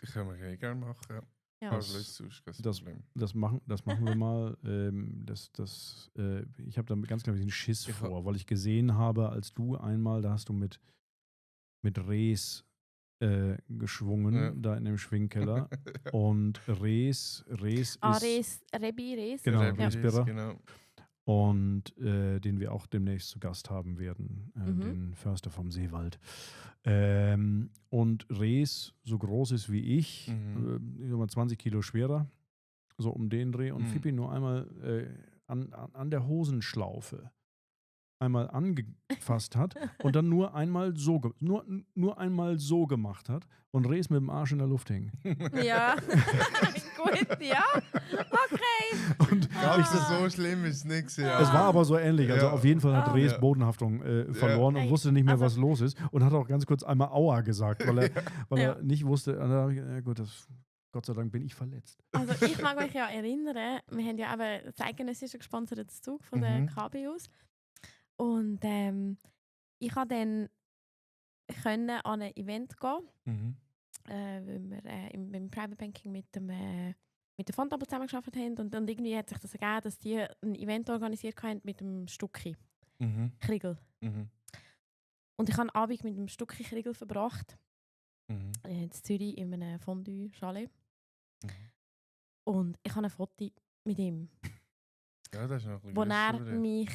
Ich kann mich gerne machen. Ja. Das machen wir mal. Ich habe da ganz klar ein bisschen Schiss vor, weil ich gesehen habe, als du einmal, da hast du mit Rees geschwungen, da in dem Schwingkeller. Und Rees ist... Rebi. Genau, Rebi, Rees Birrer. Genau. Und den wir auch demnächst zu Gast haben werden, den Förster vom Seewald. Und Rees, so groß ist wie ich, 20 Kilo schwerer, so um den Dreh. Und Pippi nur einmal an der Hosenschlaufe einmal angefasst hat und dann nur einmal so gemacht hat und Rees mit dem Arsch in der Luft hing. Ja, gut, ja, okay. Und so schlimm ist es nicht. Es war aber so ähnlich. Also auf jeden Fall hat Rees Bodenhaftung verloren und wusste nicht mehr, was los ist. Und hat auch ganz kurz einmal Aua gesagt, weil er nicht wusste. Gott sei Dank bin ich verletzt. Also ich mag mich ja erinnern, wir haben ja eben das eidgenössische gesponsertes Zug von der KBUs. Und ich konnte dann an ein Event gehen, weil wir im Private Banking mit der Fondabo zusammengearbeitet haben. Und irgendwie hat sich das ergeben, dass die ein Event organisiert haben mit dem Stucki Kriegel. Und ich habe einen Abend mit dem Stucki Kriegel verbracht. In Zürich in einem Fondue-Chalet. Und ich habe ein Foto mit ihm. Ja, das ist noch ein wo er mich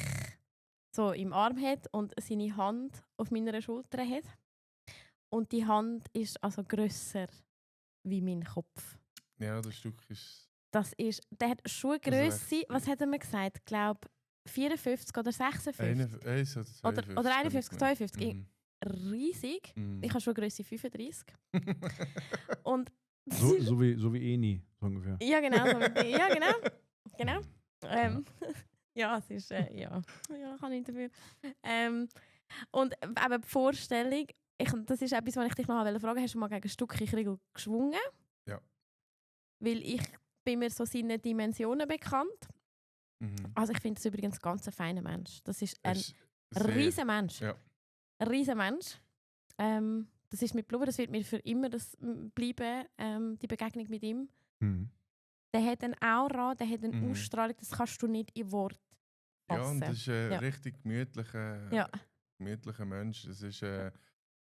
so im Arm hat und seine Hand auf meiner Schulter hat. Und die Hand ist also grösser wie mein Kopf. Ja, das Stück ist... Der hat Schuhgrösse, was hat er mir gesagt? Ich glaube 54 oder 56. Oder 51, 52. Riesig. Ich habe Schuhgrösse 35. Und so wie Eni, so ungefähr. Ja, genau. Genau. Ja, es ist, ja, kann ich dafür. Und eben die Vorstellung, das ist etwas, was ich dich noch fragen wollte. Hast du mal gegen Stucki Kriegel geschwungen? Ja. Weil ich bin mir so seine Dimensionen bekannt. Also ich finde das übrigens ganz ein feiner Mensch. Das ist ein riesen Mensch. Ja. Ein riesen Mensch. Das ist mit Blubber, das wird mir für immer bleiben, die Begegnung mit ihm. Der hat eine Aura, der hat eine Ausstrahlung, das kannst du nicht in Wort fassen. Ja, und das ist ein richtig gemütlicher Mensch. Das ist, ich habe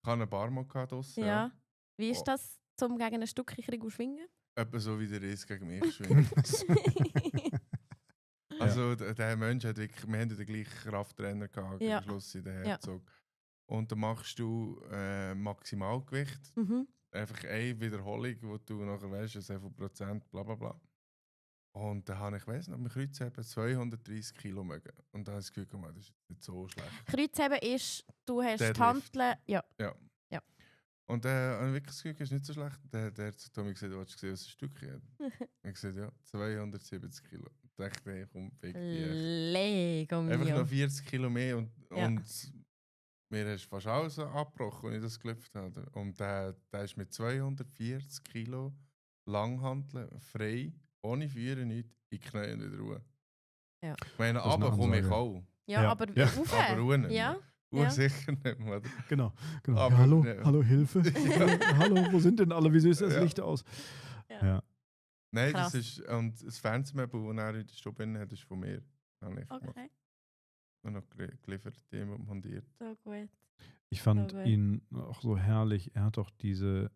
eine Barmo draussen. Ja. Wie ist das, zum gegen ein Stückchen zu schwingen? Etwa so wie der Rees gegen mich schwingt. Also der Mensch hat wirklich, wir hatten den gleichen Krafttrainer gehabt, am Schluss in der Herzog. Und dann machst du Maximalgewicht. Einfach eine Wiederholung, wo du nachher weißt, so viel Prozent, bla bla bla. Und dann habe ich, weiss noch, mit Kreuzheben 230 Kilo mögen. Und dann habe ich das Gefühl, das ist nicht so schlecht. Kreuzheben ist, du hast die Hanteln... Ja. Und habe ich wirklich das Gefühl, ist nicht so schlecht. Der hat zu Tommy gesagt, willst du sehen, was ein Stück hat? Ich gesagt, ja, 270 Kilo. Ich dachte, hey, komm, fick dich. Lego Einfach mio. noch 40 Kilo mehr Ja. und mir ist fast alles abgebrochen, als ich das gelüpft habe. Und der ist mit 240 Kilo Langhanteln frei, ohne Führen, nichts, in die Knie und wieder Ruhe. Ja. Ich meine, Das ist eine aber komme ich Ansage. auch. Ja, Ja. aber Ja. rauf. Aber Ruhe nicht Ja. mehr. Ruhe sicher nicht mehr. Oder? Genau. Aber, Ja, hallo, ja. hallo, Hilfe. Hallo, wo sind denn alle? Wieso ist das Ja. Licht aus? Ja. Ja. Nein, Krass. das ist, und das Fernsehmöbel, das er in der Stube hat, ist von mir. Habe ich gemacht. Okay, Und noch geliefert, dem montiert. so gut. Ich fand Okay. ihn auch so herrlich. Er hat doch diese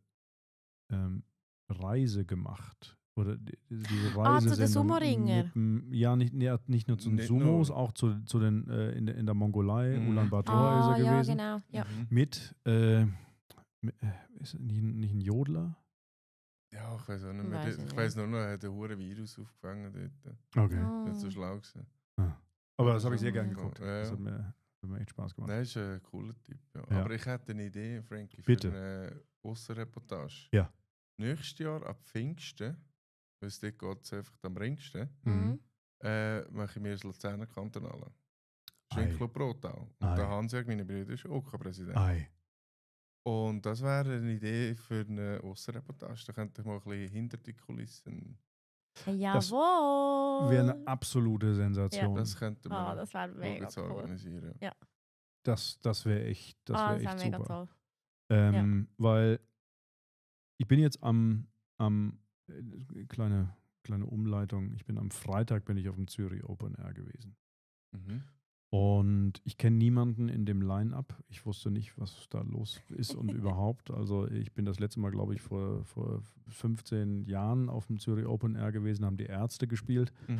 Reise gemacht. Oder diese Reise. zu den Sumo-Ringer. Ja, nicht nur zu den Nicht Sumos, nur. auch zu den in der Mongolei. Mhm. Ulaanbaatar ist er ja, gewesen. genau. Ja. Mhm. Mit, ist er nicht ein Jodler? Ja, ich weiß auch nicht mehr. Weiss ich Ich nicht. weiß nur noch, er hat ein hohes Virus aufgefangen dort. Okay. Oh. Nicht so schlau gewesen. Aber das habe ich sehr Ja. gerne geguckt. Ja, Das ja. hat mir echt Spaß gemacht. Nein, ist ein cooler Typ. Ja. Ja. Aber ich hätte eine Idee, Frankie, für Bitte. eine Aussenreportage. Ja. Nächstes Jahr ab Pfingsten, weil es dort geht es einfach am ringsten, Mhm. mache ich mir das Luzerner Kantonale. Ei. Schinkel und Brot auch. Und Ei. der Hans-Jörg, meine Brüder, ist auch kein Präsident. Ei. Und das wäre eine Idee für eine Aussenreportage. Da könnte ich mal ein bisschen hinter die Kulissen. Jawohl. Wäre eine absolute Sensation. Das könnte man Das wäre mega jetzt cool. organisieren. Das wäre echt, das Das wär wäre echt mega super. toll. Weil ich bin jetzt kleine Umleitung, ich bin am Freitag bin ich auf dem Zürich Open Air gewesen. Mhm. Und ich kenne niemanden in dem Line-Up. Ich wusste nicht, was da los ist und überhaupt. Also ich bin das letzte Mal, glaube ich, vor 15 Jahren auf dem Zürich Open Air gewesen, haben die Ärzte gespielt. Mhm.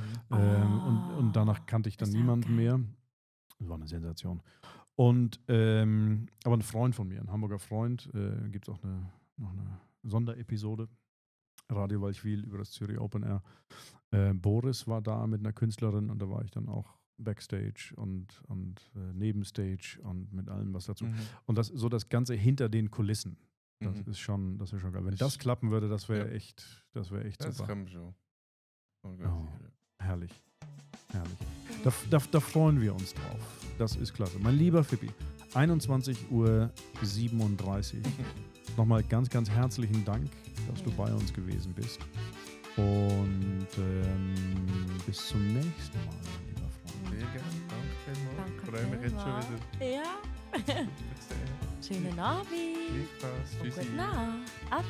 Und danach kannte ich dann ist auch niemanden geil. mehr. Das war eine Sensation. Und aber ein Freund von mir, ein Hamburger Freund, gibt es auch noch eine Sonderepisode, Radio Walchwil über das Zürich Open Air. Boris war da mit einer Künstlerin und da war ich dann auch Backstage und Nebenstage und mit allem, was dazu. Mhm. Und das Ganze hinter den Kulissen. Das Mhm. ist schon geil. Wenn Ist- das klappen würde, das wäre Ja. echt Das super. können wir schon organisieren. Herrlich. Da freuen wir uns drauf. Das ist klasse. Mein lieber Fippi, 21:37 Uhr. Nochmal ganz, ganz herzlichen Dank, dass du bei uns gewesen bist. Und bis zum nächsten Mal, mein lieber Freund. Sehr gerne. Danke vielmals. Danke Ich freue mich jetzt schon vielmals. wieder Ja. zu sehen. Schönen Abend. Viel Spaß. Und Tschüssi. gute Nacht. Ade.